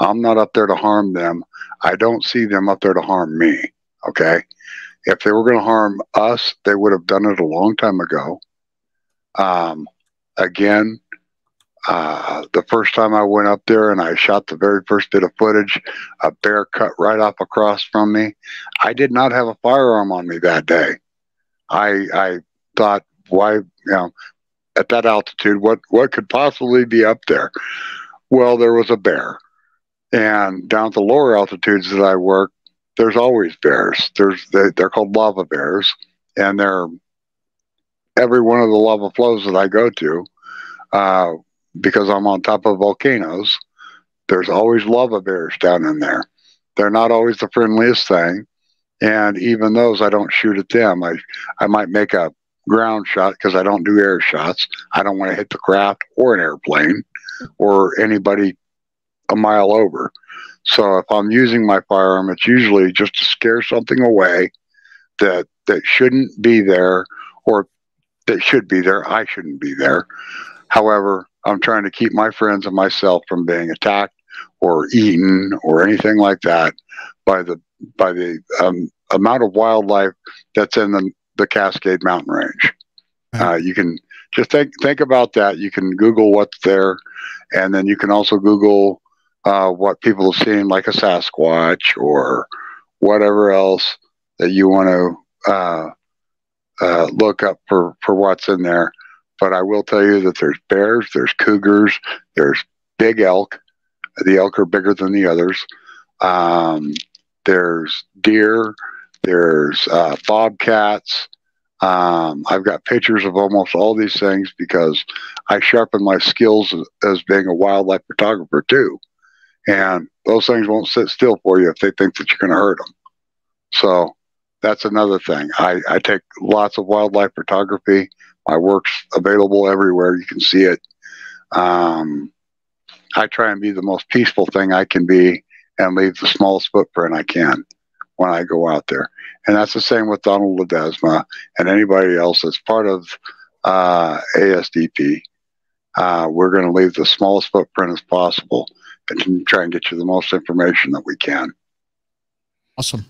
I'm not up there to harm them. I don't see them up there to harm me. Okay? If they were going to harm us, they would have done it a long time ago. Again, the first time I went up there and I shot the very first bit of footage, a bear cut right up across from me. I did not have a firearm on me that day. I thought, why, you know, at that altitude, what could possibly be up there? Well, there was a bear. And down at the lower altitudes that I work, there's always bears. They're called lava bears, and they're every one of the lava flows that I go to, because I'm on top of volcanoes. There's always lava bears down in there. They're not always the friendliest thing, and even those, I don't shoot at them. I might make a ground shot because I don't do air shots. I don't want to hit the craft or an airplane or anybody a mile over. So if I'm using my firearm, it's usually just to scare something away that shouldn't be there, or that should be there. I shouldn't be there. However, I'm trying to keep my friends and myself from being attacked or eaten or anything like that by the amount of wildlife that's in the Cascade Mountain Range. You can just think about that. You can Google what's there, and then you can also Google what people have seen, like a Sasquatch or whatever else that you want to look up for what's in there. But I will tell you that there's bears, there's cougars, there's big elk. The elk are bigger than the others. There's deer, there's bobcats. I've got pictures of almost all these things because I sharpen my skills as being a wildlife photographer too. And those things won't sit still for you if they think that you're going to hurt them. So that's another thing. I take lots of wildlife photography. My work's available everywhere. You can see it. I try and be the most peaceful thing I can be and leave the smallest footprint I can when I go out there. And that's the same with Donald Ledesma and anybody else that's part of ASDP. We're going to leave the smallest footprint as possible and try and get you the most information that we can. Awesome.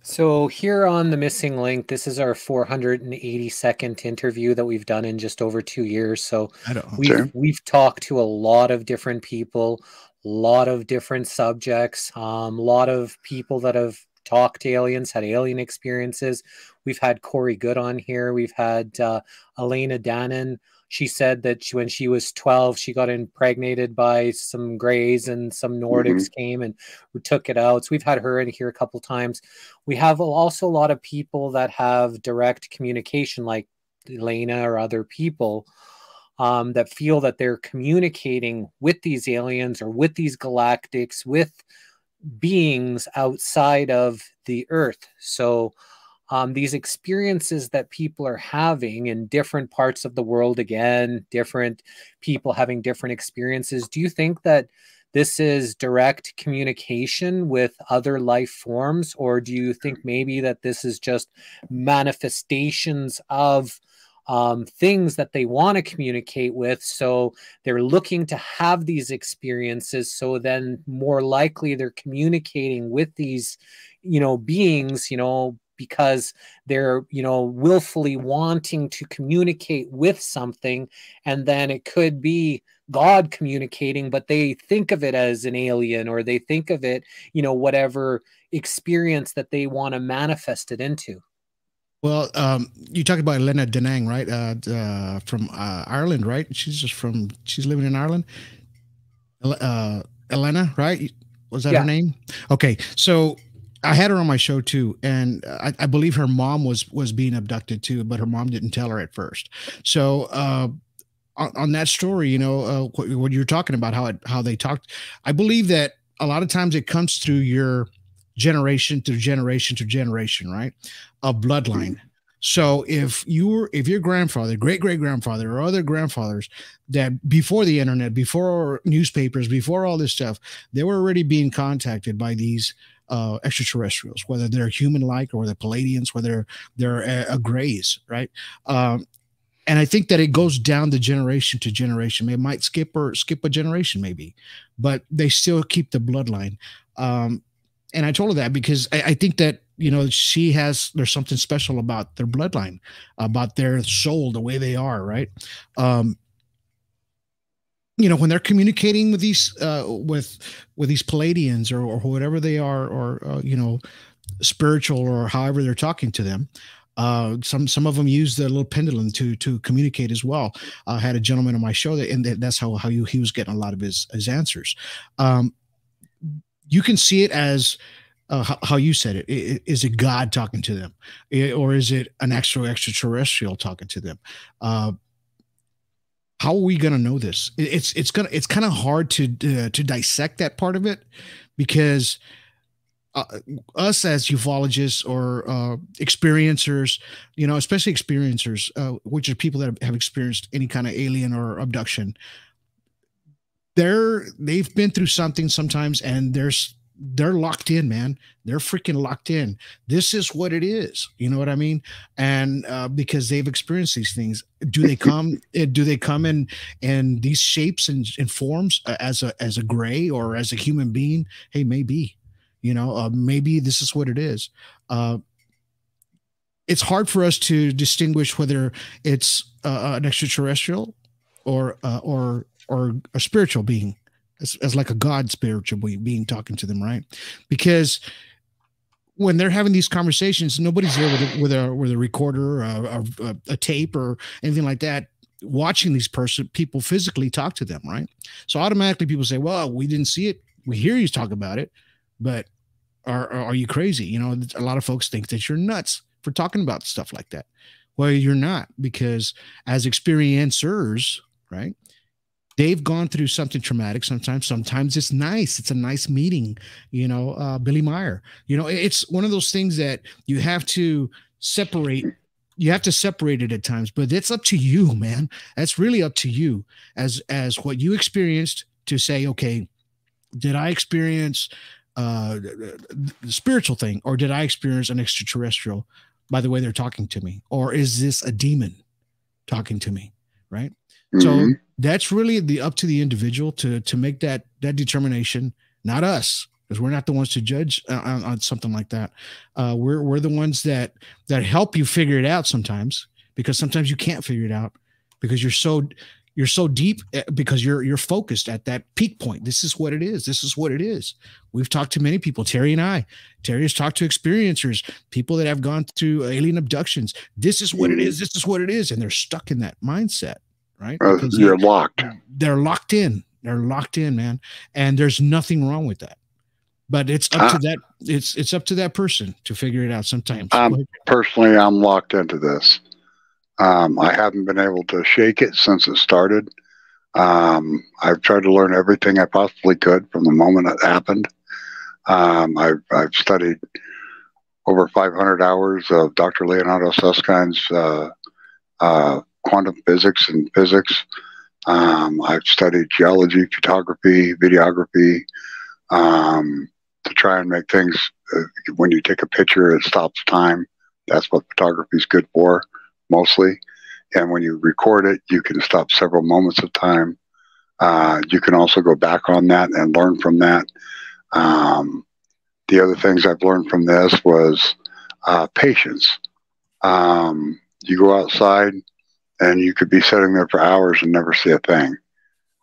So here on The Missing Link, this is our 482nd interview that we've done in just over 2 years. So we've talked to a lot of different people, a lot of different subjects, a lot of people that have talked to aliens, had alien experiences. We've had Corey Good on here. We've had Elena Dannon. She said that when she was 12, she got impregnated by some Greys, and some Nordics came and took it out. So we've had her in here a couple times. We have also a lot of people that have direct communication, like Elena or other people that feel that they're communicating with these aliens or with these galactics, with beings outside of the Earth. So these experiences that people are having in different parts of the world, again, different people having different experiences. Do you think that this is direct communication with other life forms, or do you think maybe that this is just manifestations of things that they want to communicate with? So they're looking to have these experiences. So then more likely they're communicating with these, beings, because they're, willfully wanting to communicate with something. And then it could be God communicating, but they think of it as an alien, or they think of it, whatever experience that they want to manifest it into. Well, you talked about Elena Danang, right? From Ireland, right? She's living in Ireland. Elena, right? Was that her name? Okay. So I had her on my show too, and I believe her mom was being abducted too, but her mom didn't tell her at first. So on that story, what you're talking about, how they talked, I believe that a lot of times it comes through your generation to generation to generation, right? A bloodline. So if your grandfather, great-great-grandfather, or other grandfathers that before the internet, before newspapers, before all this stuff, they were already being contacted by these extraterrestrials, whether they're human-like or they're Palladians, whether they're Greys, right? And I think that it goes down the generation to generation. It might skip a generation maybe, but they still keep the bloodline. And I told her that because I think that, there's something special about their bloodline, about their soul, the way they are, right? When they're communicating with these with these Palladians or whatever they are, or spiritual, or however they're talking to them, some of them use the little pendulum to communicate as well. I had a gentleman on my show that's how he was getting a lot of his answers. You can see it as how you said it. Is it God talking to them, or is it an extraterrestrial talking to them? How are we going to know this? It's kind of hard to dissect that part of it, because us as ufologists or experiencers, especially experiencers, which are people that have experienced any kind of alien or abduction, they've been through something sometimes, and they're locked in, man. They're freaking locked in. This is what it is. You know what I mean? And because they've experienced these things, do they come in these shapes and forms as a gray or as a human being? Hey, maybe, maybe this is what it is. It's hard for us to distinguish whether it's an extraterrestrial or a spiritual being. As like a God spiritual being talking to them, right? Because when they're having these conversations, nobody's there with a recorder, a tape, or anything like that, watching these people physically talk to them, right? So automatically people say, well, we didn't see it. We hear you talk about it, but are you crazy? A lot of folks think that you're nuts for talking about stuff like that. Well, you're not, because as experiencers, right, they've gone through something traumatic. Sometimes it's nice. It's a nice meeting, Billy Meyer, it's one of those things that you have to separate. You have to separate it at times, but it's up to you, man. That's really up to you as what you experienced to say, okay, did I experience the spiritual thing, or did I experience an extraterrestrial by the way they're talking to me, or is this a demon talking to me? Right. So that's really up to the individual to make that determination, not us, because we're not the ones to judge on something like that. We're the ones that help you figure it out sometimes, because sometimes you can't figure it out because you're so deep, because you're focused at that peak point. This is what it is. This is what it is. We've talked to many people. Terry has talked to experiencers, people that have gone through alien abductions. This is what it is. This is what it is. And they're stuck in that mindset, right? Because you're locked. They're locked in. They're locked in, man. And there's nothing wrong with that. But it's up to that. It's up to that person to figure it out sometimes. Personally, I'm locked into this. I haven't been able to shake it since it started. I've tried to learn everything I possibly could from the moment it happened. I've studied over 500 hours of Dr. Leonardo Suskind's quantum physics and physics. I've studied geology, photography, videography, to try and make things, when you take a picture, it stops time. That's what photography is good for, mostly. And when you record it, you can stop several moments of time. You can also go back on that and learn from that. The other things I've learned from this was patience. You go outside and you could be sitting there for hours and never see a thing.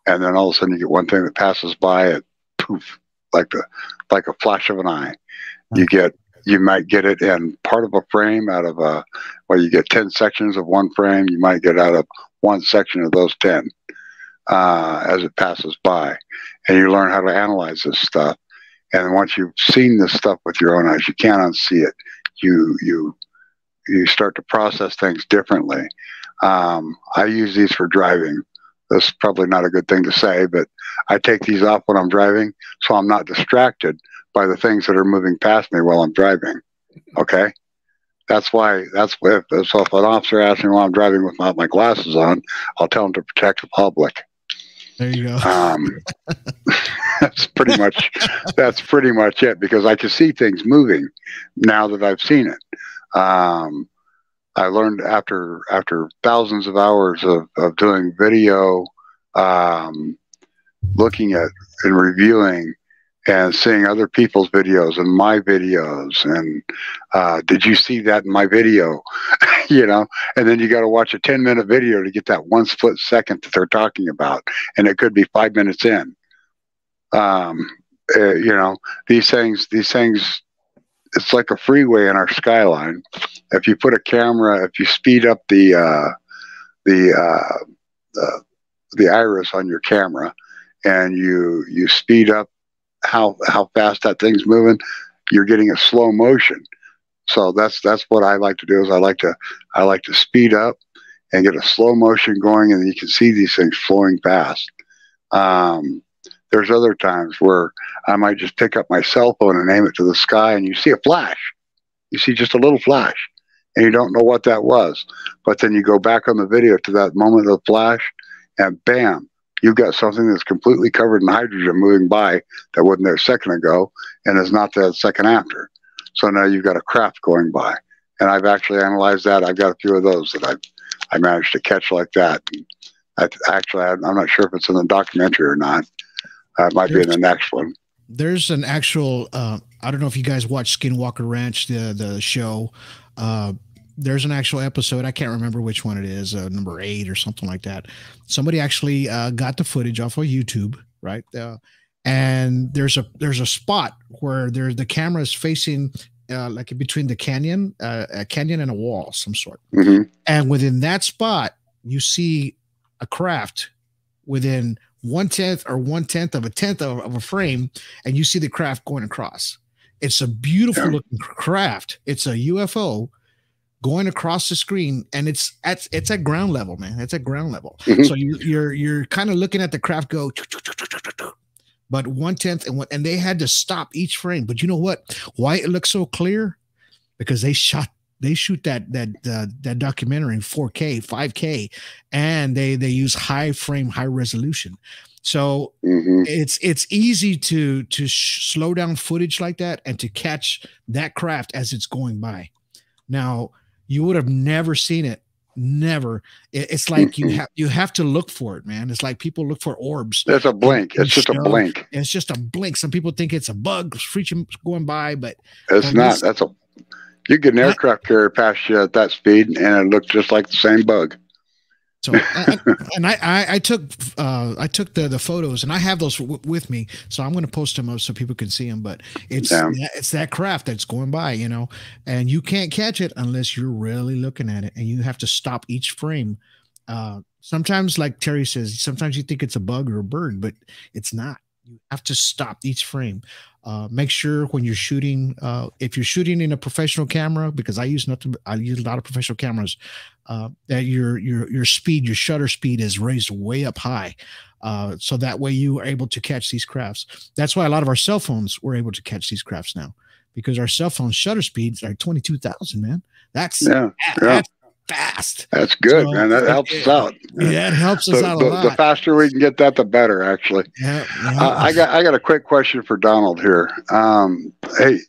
And then all of a sudden you get one thing that passes by, it poof, like a flash of an eye. You might get it in part of a frame out of you get 10 sections of one frame. You might get out of one section of those 10 as it passes by. And you learn how to analyze this stuff. And once you've seen this stuff with your own eyes, you can't unsee it. You start to process things differently. I use these for driving. That's probably not a good thing to say, but I take these off when I'm driving so I'm not distracted by the things that are moving past me while I'm driving. Okay? So if an officer asks me while I'm driving without my glasses on, I'll tell them to protect the public. There you go. That's pretty much it, because I can see things moving now that I've seen it. I learned after thousands of hours of doing video, looking at and reviewing and seeing other people's videos and my videos, and did you see that in my video? And then you got to watch a 10-minute video to get that one split second that they're talking about, and it could be 5 minutes in. These things, it's like a freeway in our skyline. If you put a camera, if you speed up the iris on your camera, and you speed up how fast that thing's moving, you're getting a slow motion. So that's what I like to do. Is I like to speed up and get a slow motion going, and you can see these things flowing past. There's other times where I might just pick up my cell phone and aim it to the sky, and you see a flash. You see just a little flash, and you don't know what that was. But then you go back on the video to that moment of the flash, and bam, you've got something that's completely covered in hydrogen moving by that wasn't there a second ago and is not there a second after. So now you've got a craft going by. And I've actually analyzed that. I've got a few of those that I managed to catch like that. I'm not sure if it's in the documentary or not. It might be in the next one. There's an actual, I don't know if you guys watch Skinwalker Ranch, the show. There's an actual episode. I can't remember which one it is, number 8 or something like that. Somebody actually got the footage off of YouTube, right? And there's a spot where the camera is facing like between the canyon, a canyon and a wall of some sort. Mm-hmm. And within that spot, you see a craft within 1/10 of a tenth of a frame, and you see the craft going across. It's a beautiful looking craft. It's a UFO going across the screen, and it's at ground level, man. It's at ground level. Mm-hmm. So you're kind of looking at the craft go, but 1/10, and they had to stop each frame. But you know what? Why it looks so clear? Because they shot they shoot that documentary in 4K, 5K, and they use high resolution. So it's easy to slow down footage like that and to catch that craft as it's going by. Now, you would have never seen it. Never. It's like you have to look for it, man. It's like people look for orbs. That's a blink. It's just a blink. It's just a blink. Some people think it's a bug going by, but it's not. You get an aircraft carrier past you at that speed, and it looks just like the same bug. So, and I took the photos, and I have those with me, so I'm going to post them up so people can see them. But it's that craft that's going by, you know, and you can't catch it unless you're really looking at it, and you have to stop each frame. Sometimes, like Terry says, sometimes you think it's a bug or a bird, but it's not. You have to stop each frame. Make sure when you're shooting, if you're shooting in a professional camera, because I use a lot of professional cameras, that your speed, your shutter speed is raised way up high. So that way you are able to catch these crafts. That's why a lot of our cell phones were able to catch these crafts now, because our cell phone shutter speeds are 22,000, man. That's fast. That's good, man. That helps us out. Yeah, it helps us out a lot. The faster we can get that, the better, actually. I got a quick question for Donald here. Hey,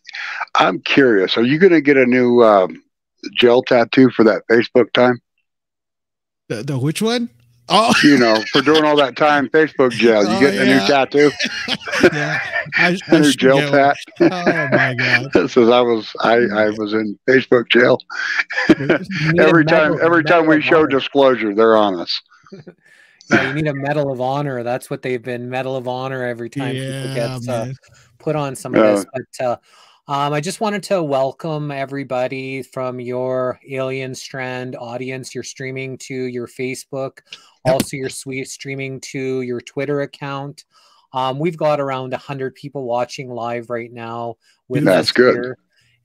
I'm curious. Are you going to get a new gel tattoo for that Facebook time? The which one? Oh, you know, for doing all that time, Facebook gel. You getting a new tattoo? Yeah, a new gel tat. Oh my God! Says I was in Facebook jail. every time we show disclosure, they're on us. Yeah, you need a Medal of Honor. That's what they've been. Medal of Honor every time people get put on some of this. But I just wanted to welcome everybody from your Alien Strand audience. You're streaming to your Facebook. Also, you're streaming to your Twitter account. We've got around 100 people watching live right now. That's good. Here.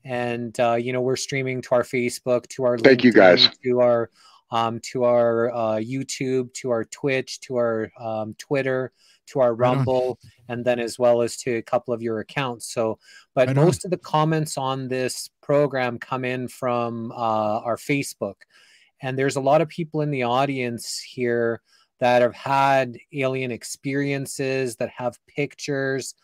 And, you know, we're streaming to our Facebook, to our Thank LinkedIn, you guys. to our YouTube, to our Twitch, to our Twitter, to our Rumble, and then as well as to a couple of your accounts. So, but most of the comments on this program come in from our Facebook. And there's a lot of people in the audience here that have had alien experiences, that have pictures.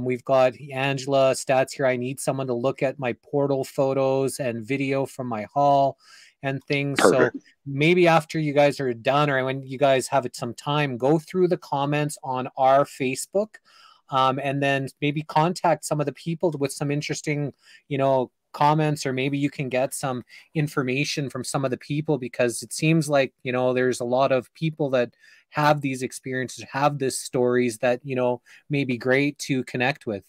We've got Angela Stats here. I need someone to look at my portal photos and video from my hall and things. Perfect. So maybe after you guys are done, or when you guys have some time, go through the comments on our Facebook, and then maybe contact some of the people with some interesting, you know, comments, or maybe you can get some information from some of the people, because it seems like, you know, there's a lot of people that have these experiences, have these stories that, you know, may be great to connect with.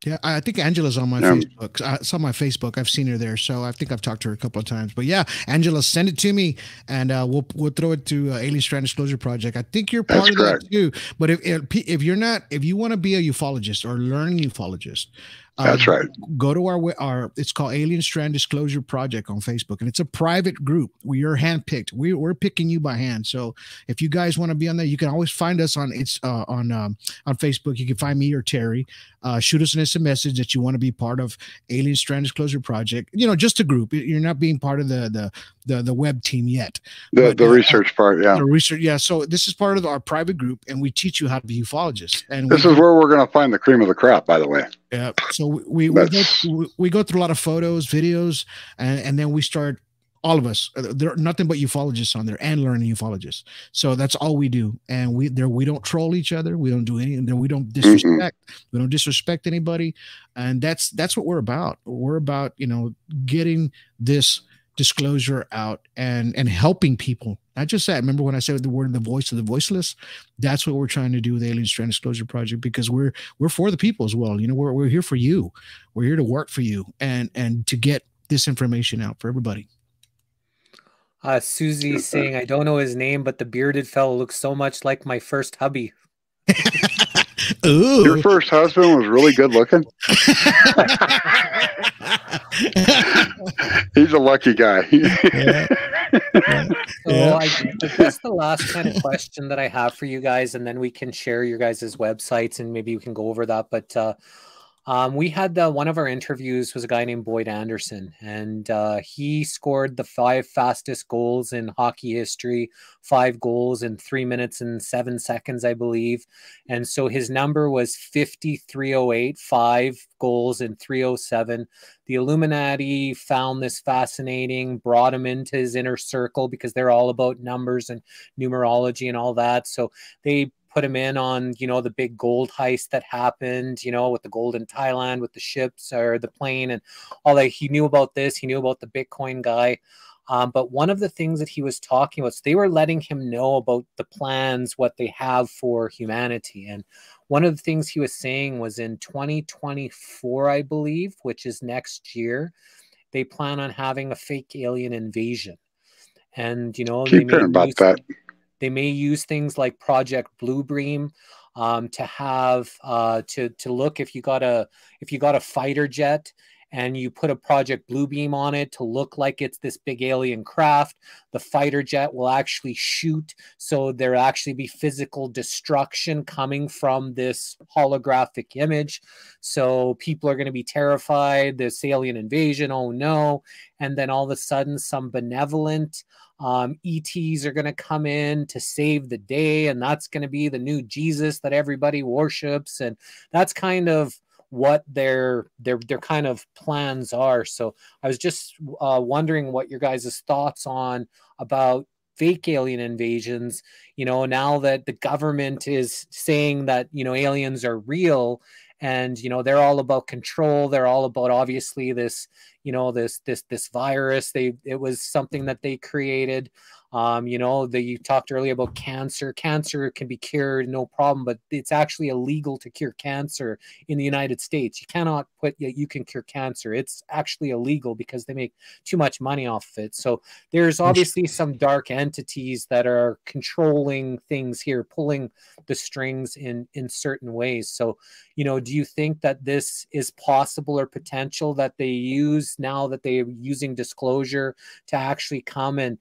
Yeah, I think Angela's on my Facebook. It's on my Facebook. I've seen her there, so I think I've talked to her a couple of times. But yeah, Angela, send it to me, and we'll throw it to Alien Strand Disclosure Project. I think you're part of that too. But if you're not, if you want to be a ufologist or learn ufologist, that's right. Go to our it's called Alien Strand Disclosure Project on Facebook, and it's a private group where you're handpicked. We're picking you by hand. So if you guys want to be on there, you can always find us on Facebook. You can find me or Terry. Shoot us an instant message that you want to be part of Alien Strand Disclosure Project. You know, just a group. You're not being part of the web team yet. The research part, yeah. The research, yeah. So this is part of our private group, and we teach you how to be ufologists. And this is where we're going to find the cream of the crop, by the way. Yeah. So we go through a lot of photos, videos, and then we start. All of us, there are nothing but ufologists on there and learning ufologists. So that's all we do. And we don't troll each other. We don't do anything. We don't disrespect. We don't disrespect anybody. And that's what we're about. We're about, you know, getting this disclosure out and helping people. Not just that. Remember when I said the word, the voice of the voiceless? That's what we're trying to do with the Alien Strand Disclosure Project, because we're for the people as well. You know, we're here for you. We're here to work for you and to get this information out for everybody. Susie saying, I don't know his name, but the bearded fellow looks so much like my first hubby. Ooh. Your first husband was really good looking. He's a lucky guy. So I guess the last kind of question that I have for you guys, and then we can share your guys' websites and maybe we can go over that. But We had one of our interviews was a guy named Boyd Anderson, and he scored the 5 fastest goals in hockey history, 5 goals in 3 minutes and 7 seconds, I believe. And so his number was 53:08, 5 goals in 3:07. The Illuminati found this fascinating, brought him into his inner circle because they're all about numbers and numerology and all that. So they put him in on, the big gold heist that happened, with the gold in Thailand, with the ships or the plane and all that. He knew about this. He knew about the Bitcoin guy. But one of the things that he was talking about, so they were letting him know about the plans, what they have for humanity. And one of the things he was saying was in 2024, I believe, which is next year, they plan on having a fake alien invasion. And, Keep hearing about that. They may use things like Project Bluebeam to have to look if you got a fighter jet and you put a Project Bluebeam on it to look like it's this big alien craft. The fighter jet will actually shoot, so there actually be physical destruction coming from this holographic image. So people are going to be terrified. This alien invasion, oh no! And then all of a sudden, some benevolent ETs are going to come in to save the day, and that's going to be the new Jesus that everybody worships, and that's kind of what their kind of plans are. So I was just wondering what your guys' thoughts on about fake alien invasions, now that the government is saying that, aliens are real, and, they're all about control. They're all about, obviously, this, this virus. It was something that they created. You talked earlier about cancer. Cancer can be cured, no problem, but it's actually illegal to cure cancer in the United States. You cannot you can cure cancer. It's actually illegal because they make too much money off of it. So there's obviously some dark entities that are controlling things here, pulling the strings in certain ways. So, do you think that this is possible or potential that they use now that they're using disclosure to actually come and,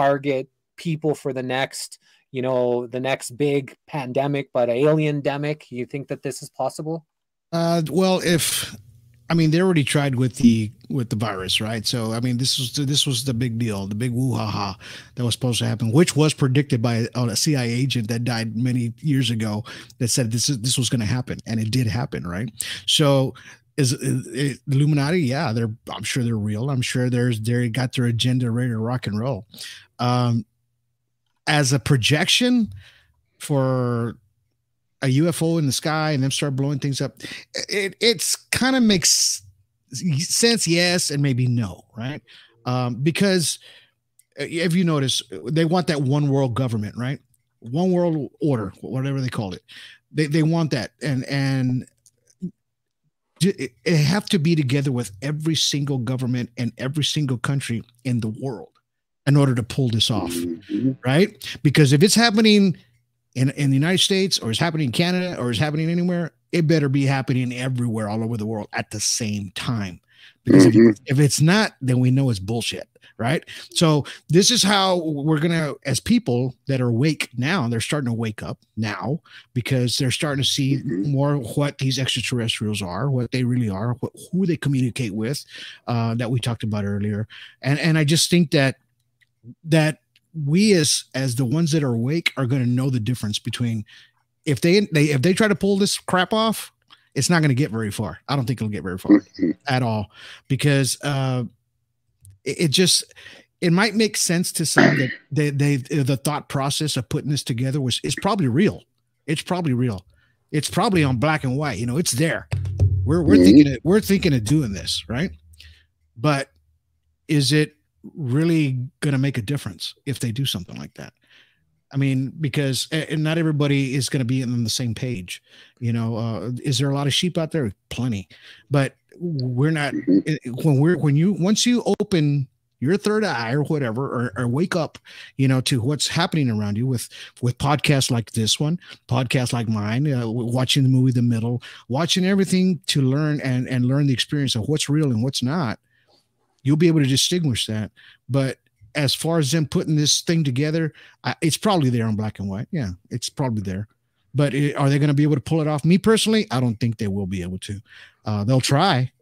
target people for the next big pandemic, but alien-demic? You think that this is possible? Well, they already tried with the virus, right? So, this was the big deal, the big woo-ha-ha that was supposed to happen, which was predicted by a CIA agent that died many years ago that said this was going to happen, and it did happen, right? So, is Illuminati? Yeah, I'm sure they're real. I'm sure they got their agenda ready to rock and roll. As a projection for a UFO in the sky and them start blowing things up, it's kind of makes sense, yes, and maybe no, right? Because if you notice, they want that one world government, right? One world order, whatever they call it. They want that, and it have to be together with every single government and every single country in the world in order to pull this off, right? Because if it's happening in the United States, or it's happening in Canada, or it's happening anywhere, it better be happening everywhere, all over the world at the same time. Because if it's not, then we know it's bullshit, right? So this is how we're going to, as people that are awake now, they're starting to wake up now because they're starting to see more what these extraterrestrials are, what they really are, who they communicate with, that we talked about earlier. And I just think that we as the ones that are awake are going to know the difference between if they try to pull this crap off, it's not going to get very far. I don't think it'll get very far at all, because it might make sense to some that the thought process of putting this together is probably real. It's probably real. It's probably on black and white. It's there. We're thinking of doing this, right? But is it really going to make a difference if they do something like that? Because not everybody is going to be on the same page. Is there a lot of sheep out there? Plenty, but we're not. Once you open your third eye or whatever, or wake up, to what's happening around you with podcasts like this one, podcasts like mine, watching the movie The Middle, watching everything to learn and learn the experience of what's real and what's not, you'll be able to distinguish that. But as far as them putting this thing together, it's probably there on black and white. Yeah, it's probably there. But are they going to be able to pull it off? Me personally, I don't think they will be able to. They'll try,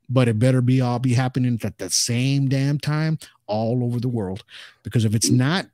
but it better be all be happening at the same damn time all over the world. Because if it's not,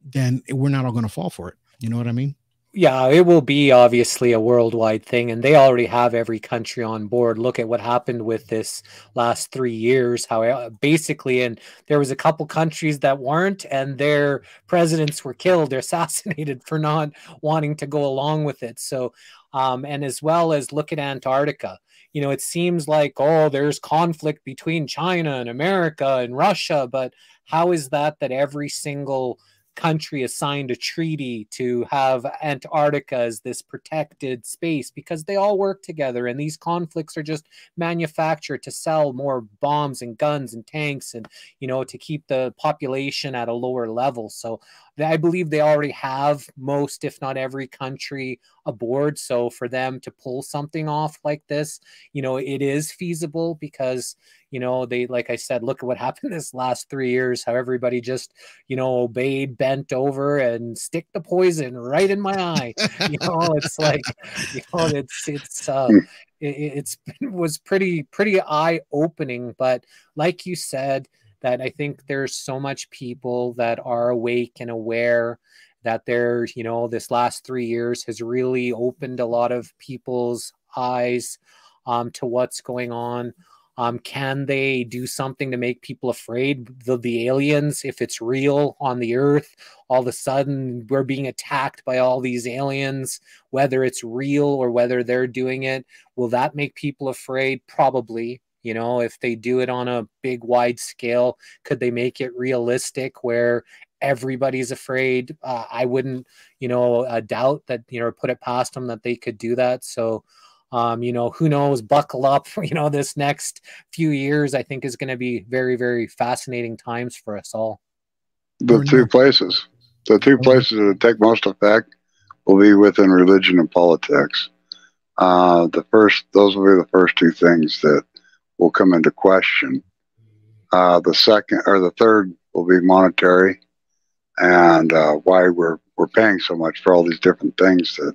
then we're not all going to fall for it. You know what I mean? Yeah, it will be obviously a worldwide thing, and they already have every country on board. Look at what happened with this last 3 years, how basically, and there was a couple countries that weren't, and their presidents were killed, they're assassinated for not wanting to go along with it. So, and as well as look at Antarctica. You know, it seems like, oh, there's conflict between China and America and Russia, but how is that every single country has signed a treaty to have Antarctica as this protected space? Because they all work together, and these conflicts are just manufactured to sell more bombs and guns and tanks, and, you know, to keep the population at a lower level. So I believe they already have most, if not every country aboard. So for them to pull something off like this, you know, it is feasible because, you know, they, like I said, look at what happened this last 3 years, how everybody just, you know, obeyed, bent over, and stick the poison right in my eye. You know, it's like, you know, it was pretty eye opening. But like you said, that I think there's so much people that are awake and aware that they're, you know, this last 3 years has really opened a lot of people's eyes to what's going on. Can they do something to make people afraid? The aliens, if it's real on the earth, all of a sudden we're being attacked by all these aliens, whether it's real or whether they're doing it, will that make people afraid? Probably. You know, if they do it on a big, wide scale, could they make it realistic where everybody's afraid? I wouldn't, you know, doubt that, you know, put it past them that they could do that. So, you know, who knows? Buckle up. You know, this next few years, I think, is going to be very, very fascinating times for us all. The two places that take most effect will be within religion and politics. Those will be the first two things that will come into question. The second or the third will be monetary, and why we're paying so much for all these different things that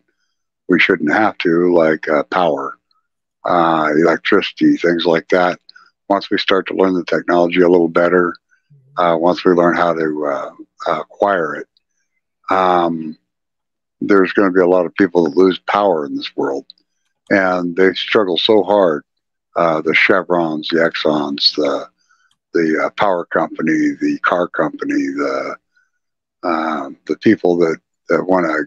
we shouldn't have to, like power, electricity, things like that. Once we start to learn the technology a little better, once we learn how to acquire it, there's going to be a lot of people that lose power in this world, and they struggle so hard. The Chevrons, the Exxons, the power company, the car company, the people that want to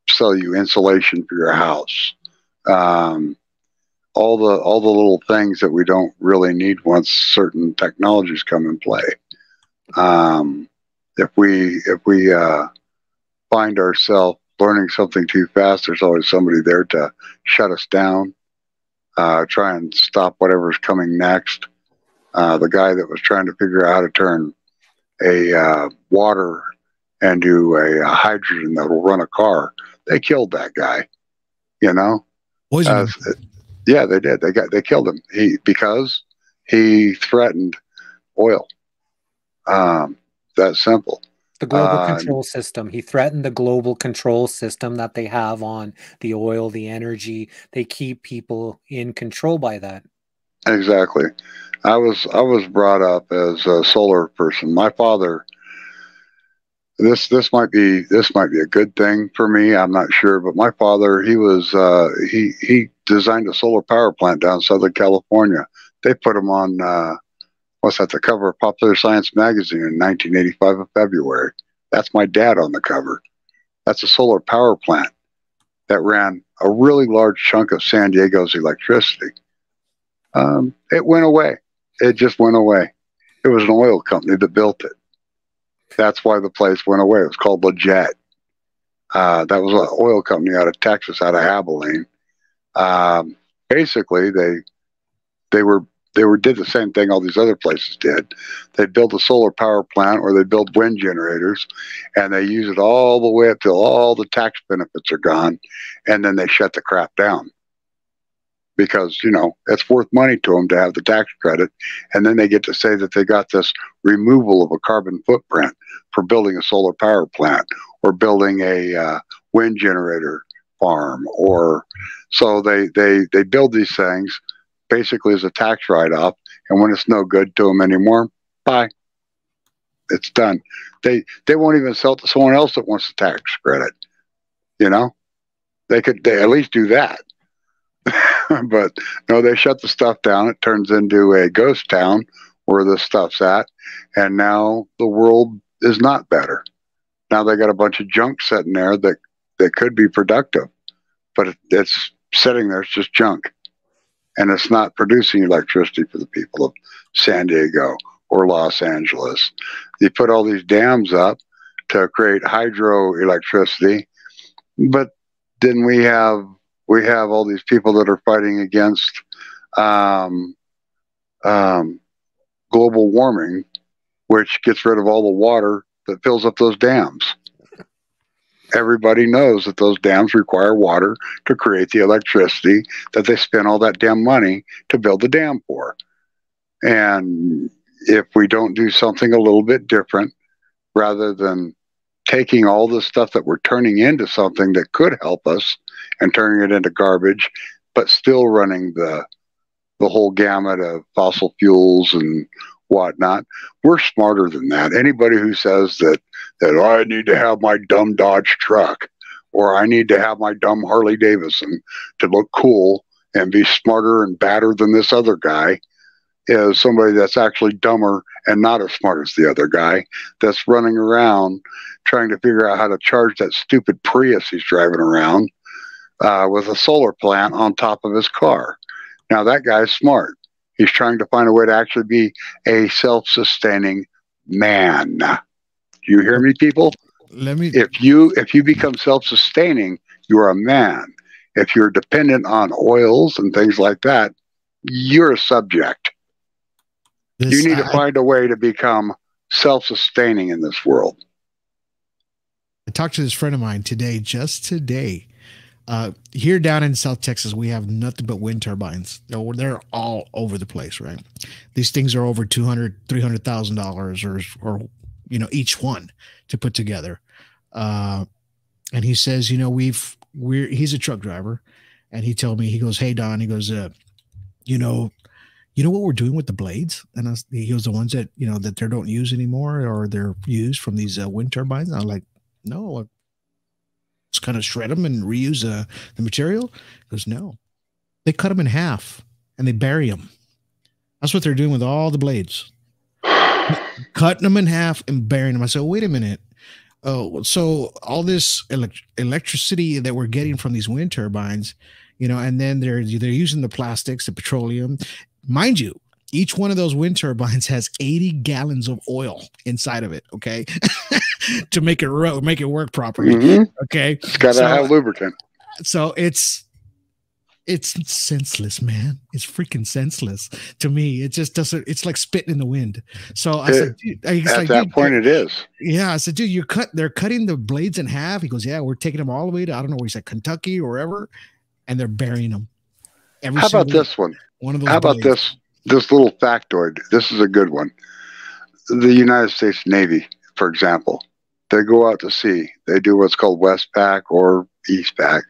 sell you insulation for your house, all the little things that we don't really need once certain technologies come in play. If we find ourselves learning something too fast, there's always somebody there to shut us down. Try and stop whatever's coming next. The guy that was trying to figure out how to turn a water into a hydrogen that will run a car, they killed that guy. You know, yeah, they did. They killed him. Because he threatened oil. That simple. The global control system. He threatened the global control system that they have on the oil, the energy. They keep people in control by that. Exactly. I was brought up as a solar person. My father. This might be a good thing for me. I'm not sure, but my father, he designed a solar power plant down in Southern California. They put him on the cover of Popular Science magazine in 1985 of February. That's my dad on the cover. That's a solar power plant that ran a really large chunk of San Diego's electricity. It went away. It just went away. It was an oil company that built it. That's why the place went away. It was called Bitchute. That was an oil company out of Texas, out of Abilene. Basically, they did the same thing all these other places did. They build a solar power plant or they build wind generators, and they use it all the way up till all the tax benefits are gone, and then they shut the crap down. Because, you know, it's worth money to them to have the tax credit, and then they get to say that they got this removal of a carbon footprint for building a solar power plant or building a wind generator farm, or so they build these things basically as a tax write-off, and when it's no good to them anymore, bye, it's done. They won't even sell it to someone else that wants the tax credit. You know, they at least do that. But no, they shut the stuff down. It turns into a ghost town where the stuff's at, and now the world is not better. Now they got a bunch of junk sitting there that could be productive, but it's sitting there. It's just junk, and it's not producing electricity for the people of San Diego or Los Angeles. You put all these dams up to create hydroelectricity, but then we have all these people that are fighting against global warming, which gets rid of all the water that fills up those dams. Everybody knows that those dams require water to create the electricity that they spend all that damn money to build the dam for. And if we don't do something a little bit different, rather than taking all the stuff that we're turning into something that could help us and turning it into garbage, but still running the whole gamut of fossil fuels and whatnot, we're smarter than that. Anybody who says that I need to have my dumb Dodge truck, or I need to have my dumb Harley Davidson to look cool and be smarter and badder than this other guy, is somebody that's actually dumber and not as smart as the other guy, that's running around trying to figure out how to charge that stupid Prius he's driving around with a solar plant on top of his car. Now that guy's smart. He's trying to find a way to actually be a self-sustaining man. Do you hear me, people? If you become self-sustaining, you're a man. If you're dependent on oils and things like that, you're a subject. You need to find a way to become self-sustaining in this world. I talked to this friend of mine today, just today. Here down in South Texas, we have nothing but wind turbines. They're all over the place, right? These things are over $200,000-$300,000 or each one to put together. And he says, he's a truck driver, and he told me, he goes, "Hey Don," he goes, you know what we're doing with the blades? And he goes, the ones that that they don't use anymore, or they're used from these wind turbines. And I'm like, no. Just kind of shred them and reuse the material? He goes, no. They cut them in half and they bury them. That's what they're doing with all the blades. Cutting them in half and burying them. I said, wait a minute. Oh, so all this electricity that we're getting from these wind turbines, and then they're using the plastics, the petroleum. Mind you, each one of those wind turbines has 80 gallons of oil inside of it, okay? To make it work properly. Mm-hmm. Okay. It's got to have lubricant. So it's senseless, man. It's freaking senseless to me. It just doesn't, it's like spitting in the wind. So I said, dude, at that point it is. Yeah. I said, dude, they're cutting the blades in half. He goes, yeah, we're taking them all the way to, I don't know where he said, Kentucky or wherever, and they're burying them. How about this one? One of those. How about blades. This little factoid? This is a good one. The United States Navy, for example, they go out to sea. They do what's called West Pack or East Pack.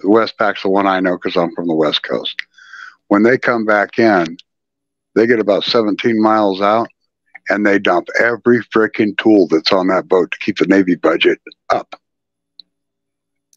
The West Pack's the one I know because I'm from the West Coast. When they come back in, they get about 17 miles out, and they dump every freaking tool that's on that boat to keep the Navy budget up.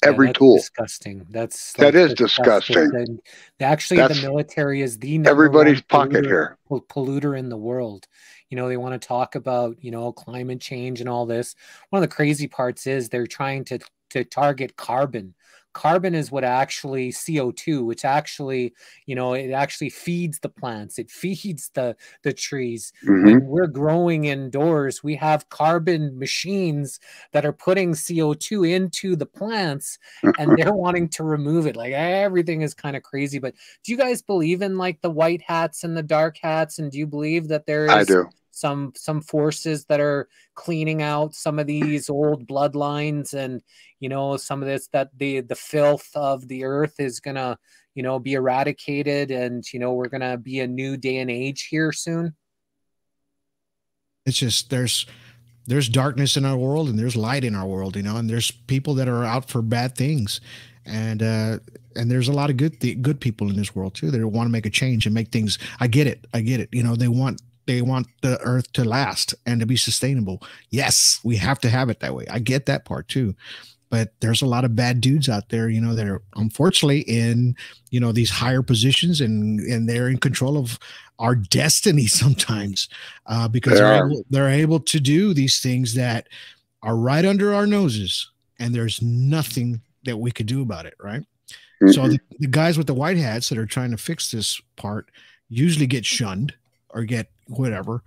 Every tool. Disgusting. That is disgusting. Actually, the military is the number everybody's one pocket here. Polluter in the world. They want to talk about climate change and all this. One of the crazy parts is they're trying to target carbon. Carbon is what actually CO2, which actually, it actually feeds the plants. It feeds the trees. Mm-hmm. When we're growing indoors, we have carbon machines that are putting CO2 into the plants, and they're wanting to remove it. Like, everything is kind of crazy. But do you guys believe in like the white hats and the dark hats? And do you believe that there is I do. some forces that are cleaning out some of these old bloodlines, and some of this, that the filth of the earth is gonna be eradicated, and we're gonna be a new day and age here soon? It's just there's darkness in our world and there's light in our world, and there's people that are out for bad things, And there's a lot of good people in this world too that want to make a change and make things. I get it. You know, they want the earth to last and to be sustainable. Yes, we have to have it that way. I get that part too. But there's a lot of bad dudes out there, you know, that are unfortunately in, you know, these higher positions, and they're in control of our destiny sometimes, because they're able to do these things that are right under our noses, and there's nothing that we could do about it, right? Mm-hmm. So the guys with the white hats that are trying to fix this part usually get shunned or get whatever,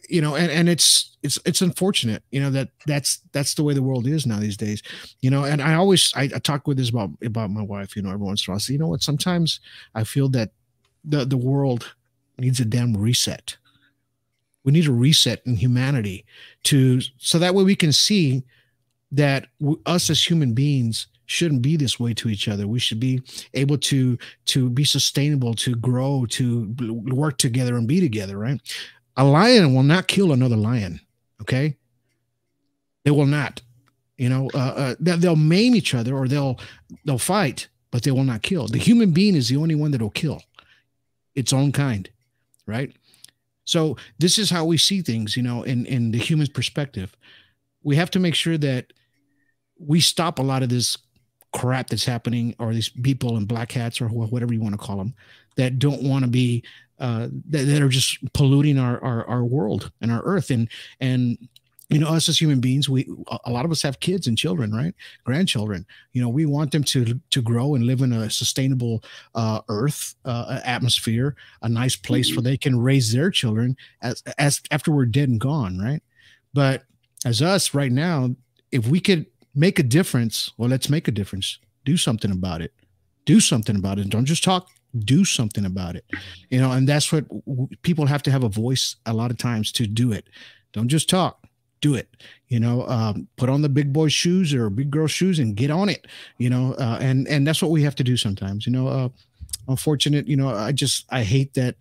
you know, and it's unfortunate, you know, that's the way the world is now these days, you know. And I talk with this about my wife, you know, every once in a while. I say, you know what, sometimes I feel that the world needs a damn reset. We need a reset in humanity so that way we can see that us as human beings shouldn't be this way to each other. We should be able to be sustainable, to grow, to work together and be together, right? A lion will not kill another lion, okay? They will not. You know, they'll maim each other, or they'll fight, but they will not kill. The human being is the only one that will kill its own kind, right? So this is how we see things, you know, in the human perspective. We have to make sure that we stop a lot of this crap that's happening, or these people in black hats, or whatever you want to call them, that don't want to be that are just polluting our world and our earth. And you know, us as human beings, a lot of us have kids and children, right? Grandchildren. You know, we want them to grow and live in a sustainable earth atmosphere, a nice place where they can raise their children as after we're dead and gone, right? But as us right now, if we could make a difference, well, let's make a difference. Do something about it. Do something about it. Don't just talk. Do something about it. You know, and that's what people have to have a voice a lot of times to do it. Don't just talk. Do it. You know, put on the big boy shoes or big girl shoes and get on it. You know, and that's what we have to do sometimes. You know, unfortunate. You know, I hate that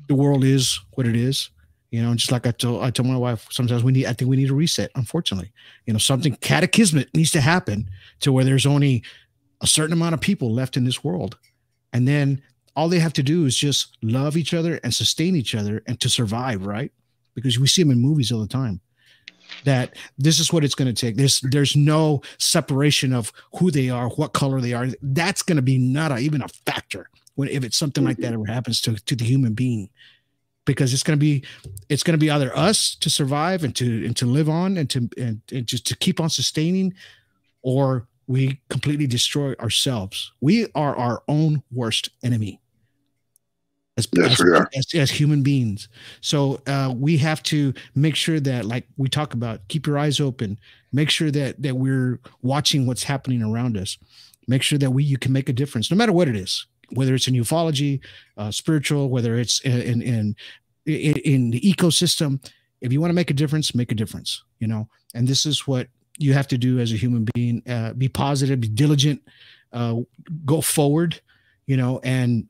the world is what it is. You know, just like I told my wife, sometimes I think we need a reset, unfortunately. You know, something cataclysmic needs to happen to where there's only a certain amount of people left in this world. And then all they have to do is just love each other and sustain each other and to survive, right? Because we see them in movies all the time, that this is what it's going to take. There's no separation of who they are, what color they are. That's going to be not even a factor if it's something like that ever happens to the human being. Because it's going to be either us to survive and to live on and just to keep on sustaining, or we completely destroy ourselves. We are our own worst enemy as human beings. So we have to make sure that, like we talk about, keep your eyes open, make sure that we're watching what's happening around us, make sure that you can make a difference, no matter what it is. Whether it's in ufology, spiritual, whether it's in the ecosystem. If you want to make a difference, you know. And this is what you have to do as a human being. Be positive, be diligent, go forward, you know, and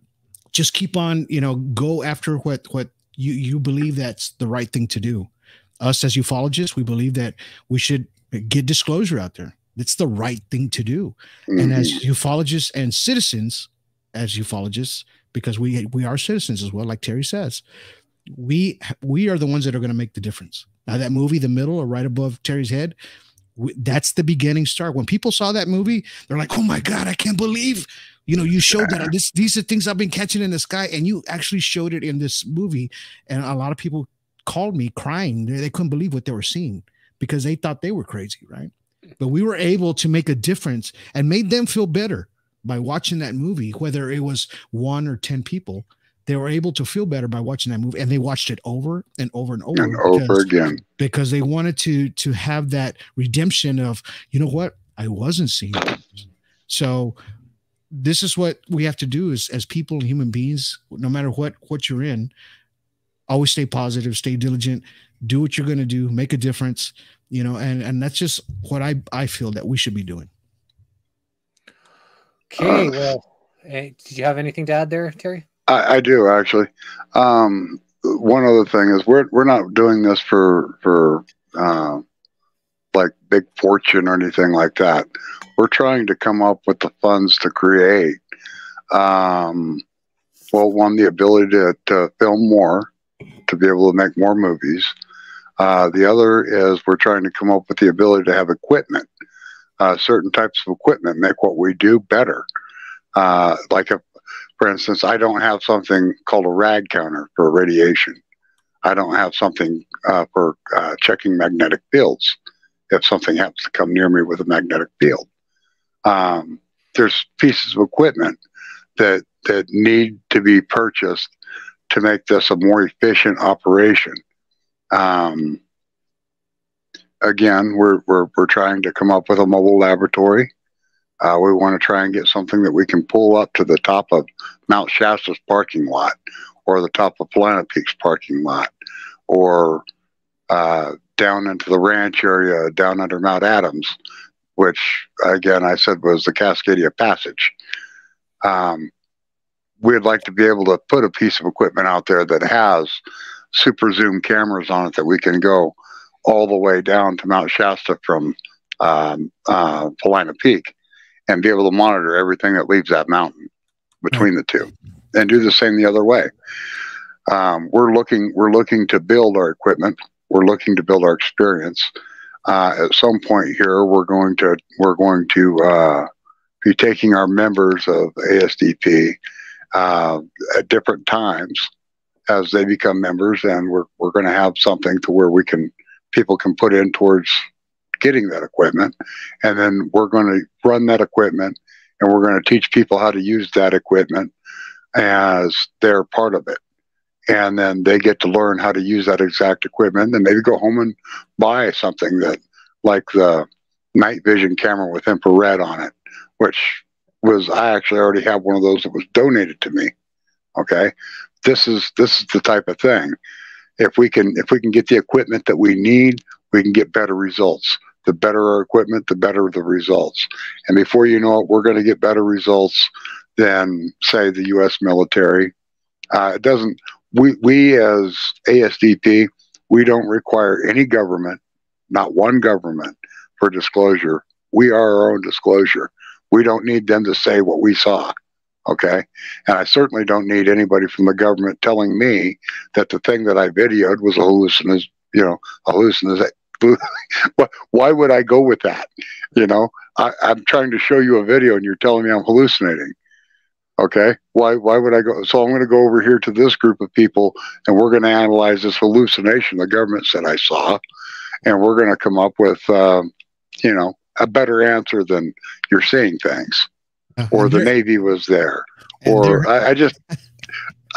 just keep on, you know, go after what you believe that's the right thing to do. Us as ufologists, we believe that we should get disclosure out there. It's the right thing to do. Mm-hmm. And as ufologists and citizens, as ufologists, because we are citizens as well, like Terry says, we are the ones that are going to make the difference. Now that movie, The Middle, or right above Terry's head, that's the beginning start. When people saw that movie, they're like, oh my God, I can't believe, you know, you showed that. These are things I've been catching in the sky, and you actually showed it in this movie. And a lot of people called me crying. They couldn't believe what they were seeing because they thought they were crazy, right? But we were able to make a difference and made them feel better by watching that movie. Whether it was 1 or 10 people, they were able to feel better by watching that movie, and they watched it over and over and over, over again, because they wanted to have that redemption of, you know what, I wasn't seeing it. So this is what we have to do as people and human beings, no matter what you're in. Always stay positive, stay diligent, do what you're going to do, make a difference, you know, and that's just what I feel that we should be doing. Okay, well, did you have anything to add there, Terry? I do, actually. One other thing is we're not doing this for like like big fortune or anything like that. We're trying to come up with the funds to create, one, the ability to film more, to be able to make more movies. The other is we're trying to come up with the ability to have equipment, certain types of equipment make what we do better. For instance, I don't have something called a rag counter for radiation. I don't have something for checking magnetic fields if something happens to come near me with a magnetic field. There's pieces of equipment that need to be purchased to make this a more efficient operation. Again, we're trying to come up with a mobile laboratory. We want to try and get something that we can pull up to the top of Mount Shasta's parking lot, or the top of Planet Peak's parking lot, or down into the ranch area down under Mount Adams, which, again, I said was the Cascadia Passage. We'd like to be able to put a piece of equipment out there that has super zoom cameras on it that we can go all the way down to Mount Shasta from Paulina Peak and be able to monitor everything that leaves that mountain between the two, and do the same the other way. We're looking to build our equipment. We're looking to build our experience. At some point here, we're going to be taking our members of ASDP at different times as they become members, and we're going to have something to where people can put in towards getting that equipment, and then we're going to run that equipment, and we're going to teach people how to use that equipment as they're part of it. And then they get to learn how to use that exact equipment, and maybe go home and buy something that, like the night vision camera with infrared on it, which I actually already have one of those that was donated to me. Okay. This is the type of thing. If we can get the equipment that we need, we can get better results. The better our equipment, the better the results. And before you know it, we're going to get better results than, say, the U.S. military. We as ASDP, we don't require any government, not one government, for disclosure. We are our own disclosure. We don't need them to say what we saw. Okay. And I certainly don't need anybody from the government telling me that the thing that I videoed was a hallucination. Why would I go with that? I'm trying to show you a video and you're telling me I'm hallucinating. Okay. Why would I go? So I'm going to go over here to this group of people, and we're going to analyze this hallucination the government said I saw, and we're going to come up with, a better answer than you're seeing things, or the Navy was there, or I just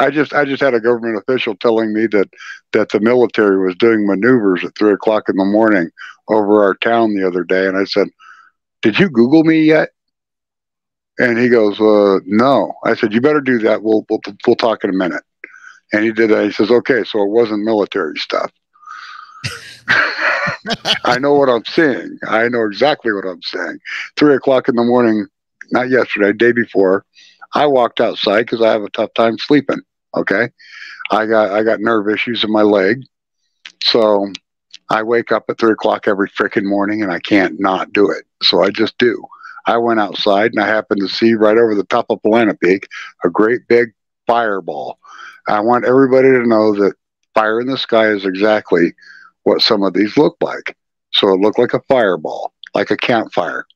had a government official telling me that the military was doing maneuvers at 3 o'clock in the morning over our town the other day. And I said, "Did you Google me yet?" And he goes, "No." I said, "You better do that. We'll talk in a minute." And he did that. He says, "Okay, so it wasn't military stuff." I know what I'm seeing. I know exactly what I'm saying. 3 o'clock in the morning, not yesterday, day before, I walked outside because I have a tough time sleeping. Okay. I got nerve issues in my leg. So I wake up at 3 o'clock every freaking morning, and I can't not do it. So I just do. I went outside, and I happened to see right over the top of Paulina Peak a great big fireball. I want everybody to know that fire in the sky is exactly what some of these look like. So it looked like a fireball, like a campfire.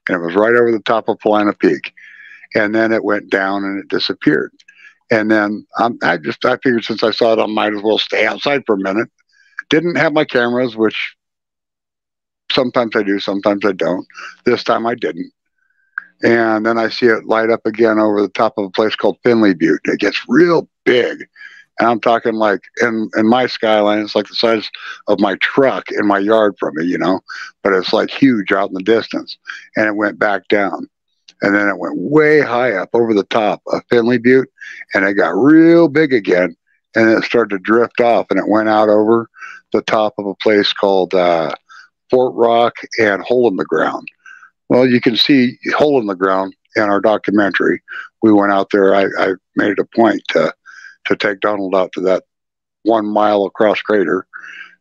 And it was right over the top of Paulina Peak. And then it went down and it disappeared. And then I figured since I saw it, I might as well stay outside for a minute. Didn't have my cameras, which sometimes I do, sometimes I don't. This time I didn't. And then I see it light up again over the top of a place called Finley Butte. It gets real big. And I'm talking like in my skyline, it's like the size of my truck in my yard from me, but it's like huge out in the distance. And it went back down. And then it went way high up over the top of Finley Butte, and it got real big again. And it started to drift off, and it went out over the top of a place called Fort Rock and Hole in the Ground. Well, you can see Hole in the Ground in our documentary. We went out there. I made it a point to take Donald out to that 1 mile across crater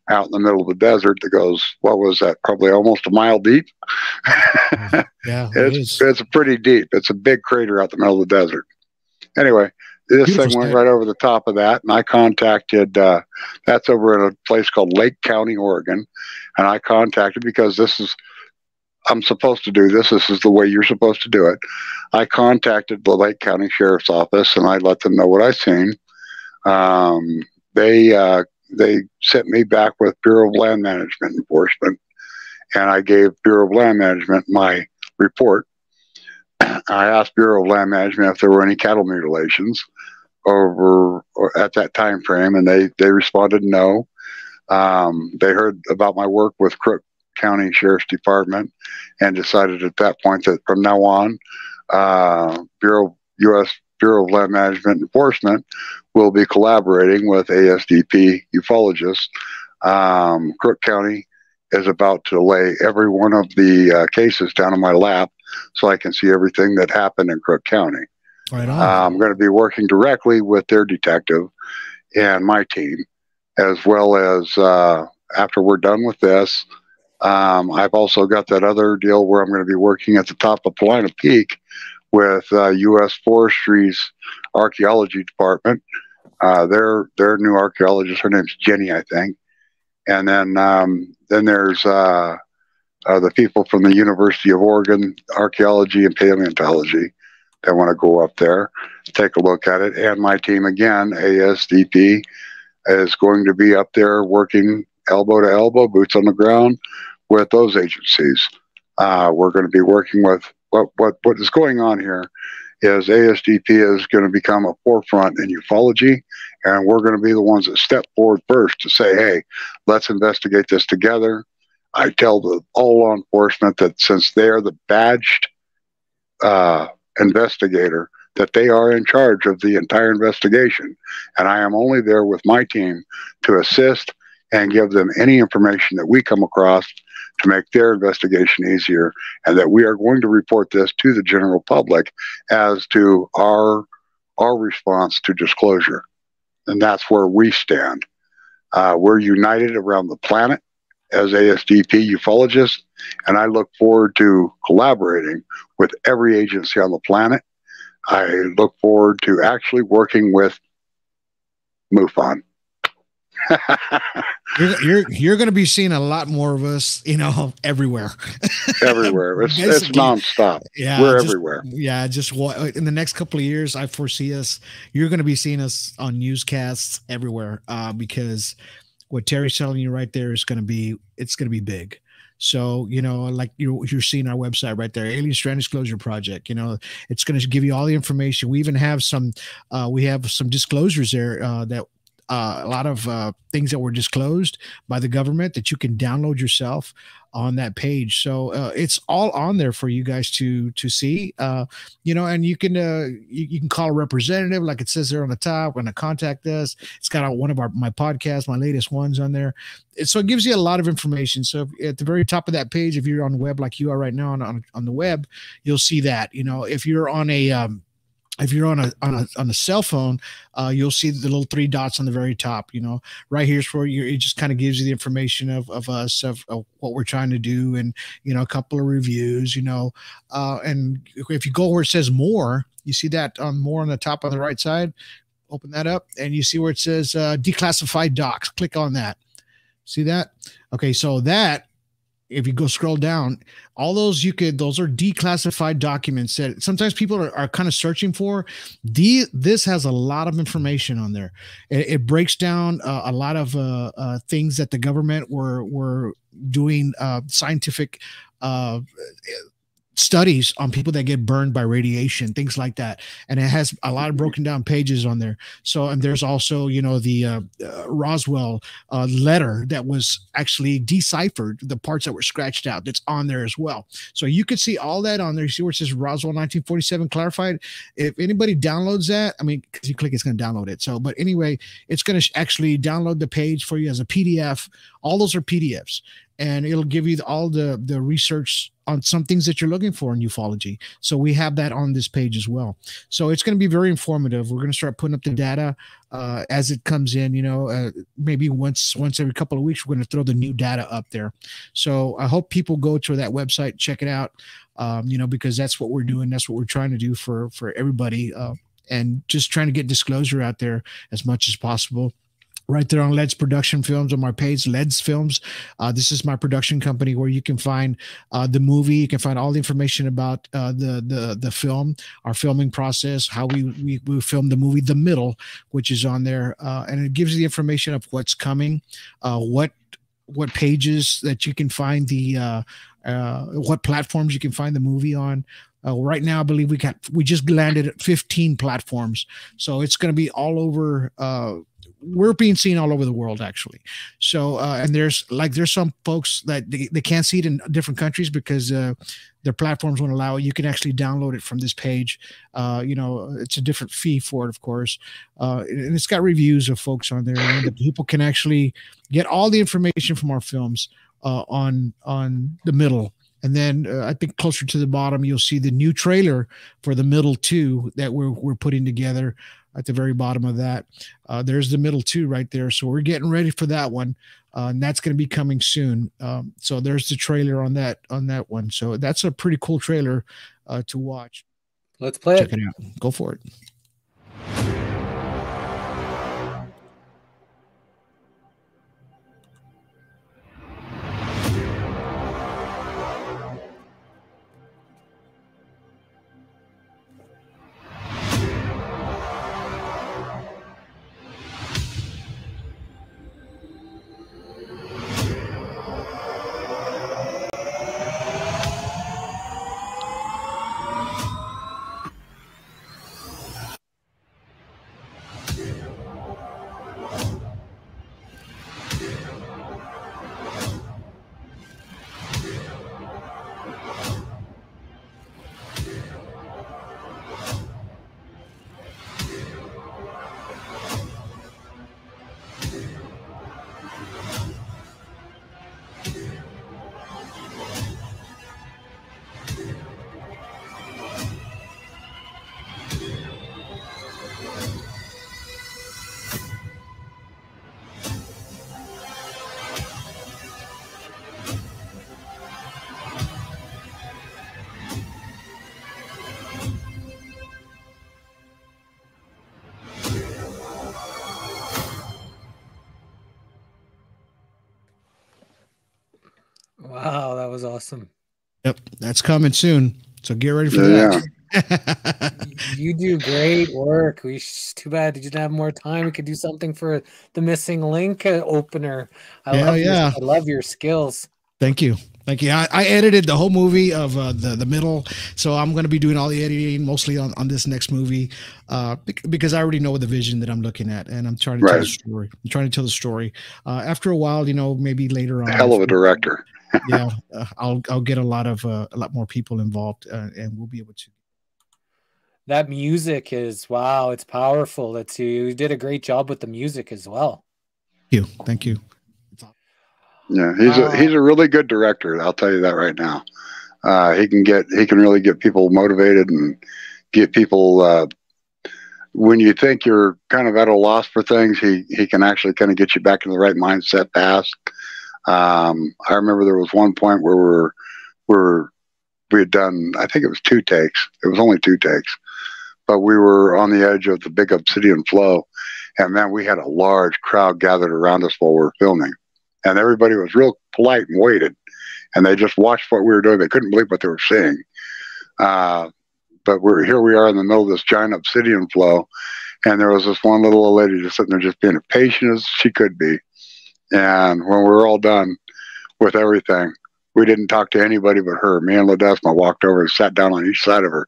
out in the middle of the desert that goes, what was that? Probably almost a mile deep. Yeah, it's pretty deep. It's a big crater out in the middle of the desert. Anyway, this Beautiful thing went state. right over the top of that, and I contacted. That's over in a place called Lake County, Oregon, and I contacted because I'm supposed to do this. This is the way you're supposed to do it. I contacted the Lake County Sheriff's Office, and I let them know what I seen. They sent me back with Bureau of Land Management enforcement, and I gave Bureau of Land Management my report. I asked Bureau of Land Management if there were any cattle mutilations over or at that time frame, and they responded no. They heard about my work with Crook County Sheriff's Department and decided at that point that from now on, U.S. Bureau of Land Management Enforcement will be collaborating with ASDP ufologists. Crook County is about to lay every one of the cases down in my lap so I can see everything that happened in Crook County. Right on. I'm going to be working directly with their detective and my team, as well as after we're done with this, I've also got that other deal where I'm going to be working at the top of Paulina Peak with U.S. Forestry's archaeology department. Their new archaeologist, her name's Jenny, I think. And then there's the people from the University of Oregon Archaeology and Paleontology that want to go up there, take a look at it. And my team again, ASDP, is going to be up there working elbow to elbow, boots on the ground with those agencies. We're going to be working with what is going on here is ASDP is going to become a forefront in ufology, and we're going to be the ones that step forward first to say, hey, let's investigate this together. I tell all law enforcement that since they are the badged investigator, that they are in charge of the entire investigation, and I am only there with my team to assist and give them any information that we come across to make their investigation easier, and that we are going to report this to the general public as to our response to disclosure. And that's where we stand. We're united around the planet as ASDP ufologists, and I look forward to collaborating with every agency on the planet. I look forward to actually working with MUFON. You're going to be seeing a lot more of us, everywhere. Everywhere. It's nonstop. Yeah, we're everywhere. Yeah, just in the next couple of years, I foresee you're going to be seeing us on newscasts everywhere, because what Terry's telling you right there it's going to be big. So, like you're seeing our website right there, Alien Strand Disclosure Project, it's going to give you all the information. We even have some disclosures there that a lot of things that were disclosed by the government that you can download yourself on that page. So it's all on there for you guys to see, and you can call a representative, like it says there on the top, when to contact us. It's got one of my podcasts, my latest ones on there. So it gives you a lot of information. So at the very top of that page, if you're on the web like you are right now on the web, you'll see that. If you're on a cell phone, you'll see the little three dots on the very top. Right here's where it just kind of gives you the information of us, of what we're trying to do, and a couple of reviews. And if you go where it says more, you see that more on the top on the right side. Open that up, and you see where it says declassified docs. Click on that. See that? Okay, so that. If you go scroll down, all those those are declassified documents that sometimes people are kind of searching for. This has a lot of information on there. It breaks down a lot of things that the government were doing, scientific studies on people that get burned by radiation, things like that. And it has a lot of broken down pages on there. So, and there's also, the Roswell letter that was actually deciphered, the parts that were scratched out, that's on there as well. So you could see all that on there. You see where it says Roswell 1947 clarified. If anybody downloads that, because you click, it's going to download it. So, but anyway, it's going to actually download the page for you as a PDF all those are PDFs, and it'll give you all the research on some things that you're looking for in ufology. So we have that on this page as well. So it's going to be very informative. We're going to start putting up the data as it comes in, maybe once every couple of weeks, we're going to throw the new data up there. So I hope people go to that website, check it out, because that's what we're doing. That's what we're trying to do for everybody, and just trying to get disclosure out there as much as possible. Right there on Led's Production Films on my page, Led's Films. This is my production company where you can find the movie. You can find all the information about the film, our filming process, how we filmed the movie, The Middle, which is on there, and it gives you the information of what's coming, what pages that you can find what platforms you can find the movie on. Right now, I believe we just landed at 15 platforms, so it's going to be all over. We're being seen all over the world, actually. So, and there's some folks that they can't see it in different countries because their platforms won't allow it. You can actually download it from this page. It's a different fee for it, of course. And it's got reviews of folks on there, and the people can actually get all the information from our films on The Middle. And then I think closer to the bottom, you'll see the new trailer for The Middle 2 that we're putting together. At the very bottom of that, there's The Middle 2 right there. So we're getting ready for that one, and that's going to be coming soon. So there's the trailer on that one. So that's a pretty cool trailer to watch. Let's play Check it out. Go for it. Wow, that was awesome. Yep, that's coming soon. So get ready for that. You do great work. Too bad you didn't have more time. We could do something for the Missing Link opener. I love your skills. Thank you. I edited the whole movie of the Middle, so I'm going to be doing all the editing mostly on this next movie because I already know the vision that I'm looking at, and I'm trying to tell the story. I'm trying to tell the story. After a while, maybe later on. Hell of a director. Yeah, I'll get a lot more people involved, and we'll be able to. That music is wow! It's powerful. You did a great job with the music as well. Thank you. Yeah, he's a really good director. I'll tell you that right now. He can really get people motivated and get people. When you think you're kind of at a loss for things, he can actually kind of get you back in the right mindset fast. I remember there was one point where we had done, I think it was 2 takes. It was only 2 takes, but we were on the edge of the big obsidian flow, and then we had a large crowd gathered around us while we were filming, and everybody was real polite and waited, and they just watched what we were doing. They couldn't believe what they were seeing. But we are in the middle of this giant obsidian flow, and there was this one little old lady just sitting there just being as patient as she could be. And when we were all done with everything, we didn't talk to anybody but her. Me and Ledesma walked over and sat down on each side of her,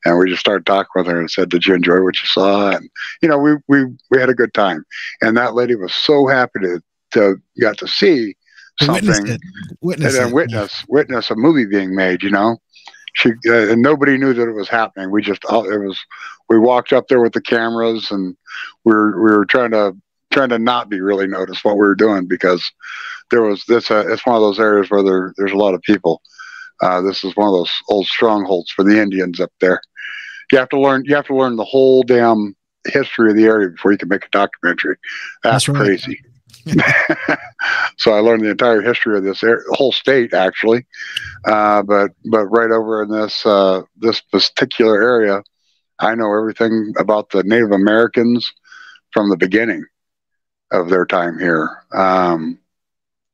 and we just started talking with her and said, "Did you enjoy what you saw?" And we had a good time. And that lady was so happy to got to see something, witness a movie being made. She and nobody knew that it was happening. We walked up there with the cameras, and we were trying to trying to not be really noticed what we were doing, because there was this. It's one of those areas where there's a lot of people. This is one of those old strongholds for the Indians up there. You have to learn the whole damn history of the area before you can make a documentary. That's right. Crazy. So I learned the entire history of this whole state, actually. But right over in this particular area, I know everything about the Native Americans from the beginning of their time here. And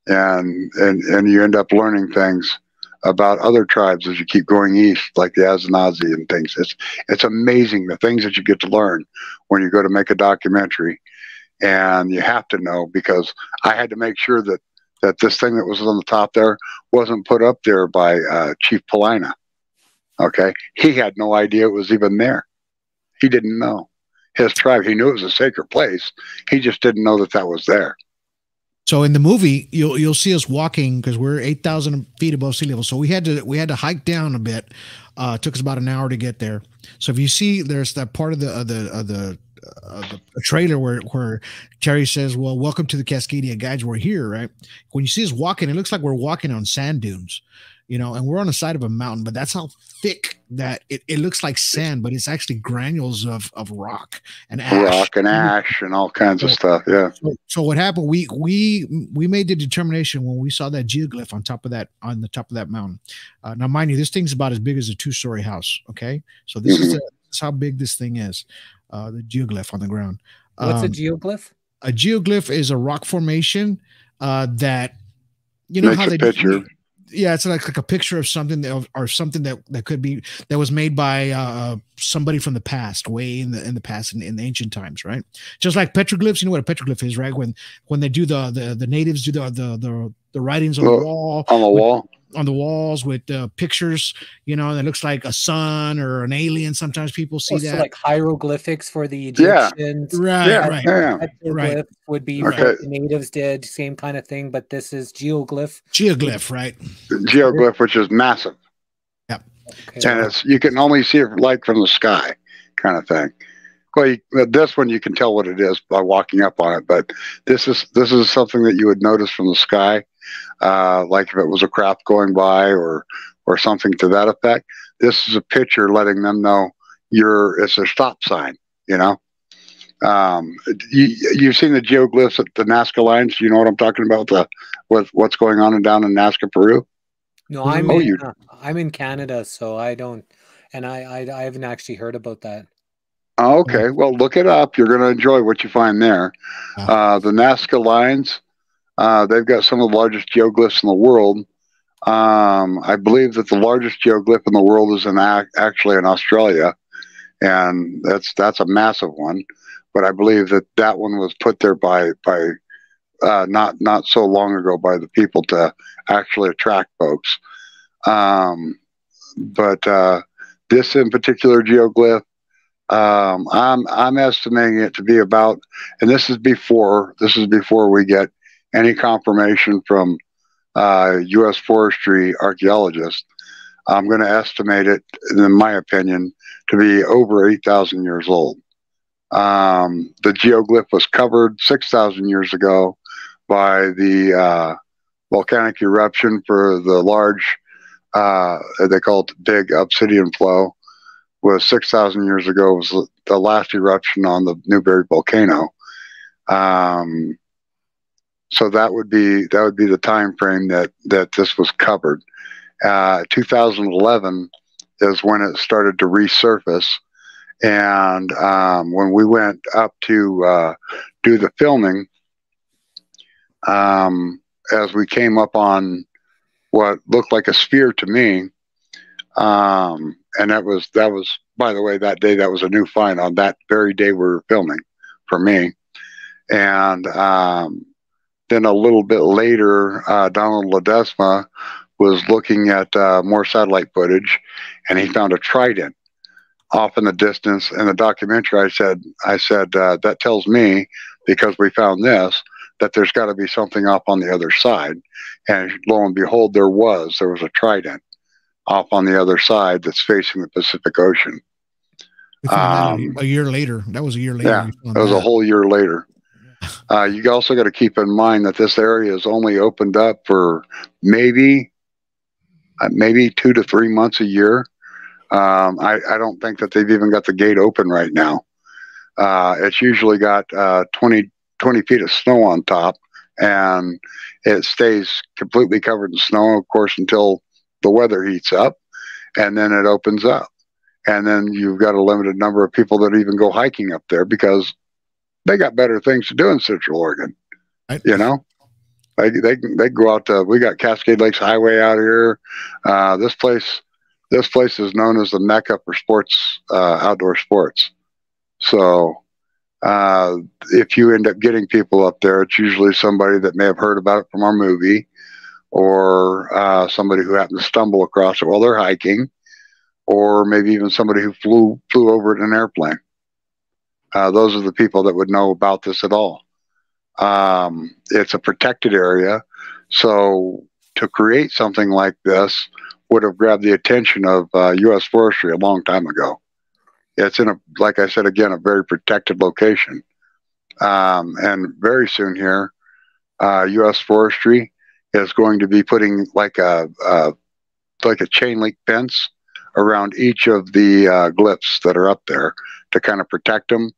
you end up learning things about other tribes as you keep going east, like the Azenazi and things. It's amazing the things that you get to learn when you go to make a documentary. And you have to know, because I had to make sure that this thing that was on the top there wasn't put up there by Chief Polina. Okay, he had no idea it was even there. He didn't know. His tribe, he knew it was a sacred place. He just didn't know that was there. So in the movie, you'll see us walking, because we're 8,000 feet above sea level. So we had to hike down a bit. It took us about an hour to get there. So if you see, there's that part of the trailer where Terry says, "Well, welcome to the Cascadia Guides. We're here." Right? When you see us walking, it looks like we're walking on sand dunes, and we're on the side of a mountain. But that's how thick that it looks like sand, but it's actually granules of rock and ash, and all kinds of stuff. Yeah. So what happened? We made the determination when we saw that geoglyph on the top of that mountain. Now, mind you, this thing's about as big as a 2-story house. Okay, so this is how big this thing is. The geoglyph on the ground. What's a geoglyph? A geoglyph is a rock formation that how they picture. Yeah, it's like a picture of something or something that could be that was made by somebody from the past, way in the past in the ancient times, right? Just like petroglyphs. You know what a petroglyph is, right? When they do the natives do the writings on the wall. On the walls with pictures, and it looks like a sun or an alien. Sometimes people see that, like hieroglyphics for the Egyptians. Yeah. Right. Would be what the natives did, same kind of thing, but this is geoglyph. Geoglyph, right? Geoglyph, which is massive. Yep. Okay. And you can only see it like from the sky, kind of thing. Well, this one you can tell what it is by walking up on it, but this is something that you would notice from the sky. Like if it was a craft going by or something to that effect. This is a picture letting them know it's a stop sign. You've seen the geoglyphs at the Nazca lines. You know what I'm talking about with what's going on down in Nazca, Peru? No, I'm in Canada, so I don't, and I haven't actually heard about that. Oh, okay, well, look it up. You're going to enjoy what you find there. The Nazca lines. They've got some of the largest geoglyphs in the world. I believe that the largest geoglyph in the world is actually in Australia, and that's a massive one. But I believe that one was put there by not so long ago by the people to actually attract folks. But this in particular geoglyph, I'm estimating it to be about, and this is before we get any confirmation from U.S. forestry archaeologists. I'm going to estimate it, in my opinion, to be over 8,000 years old. The geoglyph was covered 6,000 years ago by the volcanic eruption for the large, they call it the big obsidian flow, was 6,000 years ago. It was the last eruption on the Newberry volcano. So that would be the time frame that this was covered. 2011 is when it started to resurface, and when we went up to do the filming, as we came up on what looked like a sphere to me, and that was by the way, that day that was a new find on that very day we were filming for me, and then a little bit later, Donald Ledesma was looking at more satellite footage, and he found a trident off in the distance. In the documentary, I said that tells me, because we found this, that there's got to be something off on the other side. And lo and behold, there was a trident off on the other side that's facing the Pacific Ocean. A year later. That was a year later. Yeah, that was a whole year later. You also got to keep in mind that this area is only opened up for maybe 2 to 3 months a year. I don't think that they've even got the gate open right now. It's usually got 20 feet of snow on top, and it stays completely covered in snow, of course, until the weather heats up, and then it opens up. And then you've got a limited number of people that even go hiking up there because they got better things to do in Central Oregon. You know, they go out to, we got Cascade Lakes Highway out here. This place is known as the Mecca for sports, outdoor sports. So if you end up getting people up there, it's usually somebody that may have heard about it from our movie, or somebody who happened to stumble across it while they're hiking, or maybe even somebody who flew over it in an airplane. Those are the people that would know about this at all. It's a protected area, so to create something like this would have grabbed the attention of U.S. Forestry a long time ago. It's in like I said again, a very protected location. And very soon here, U.S. Forestry is going to be putting like a chain link fence around each of the glyphs that are up there to kind of protect them.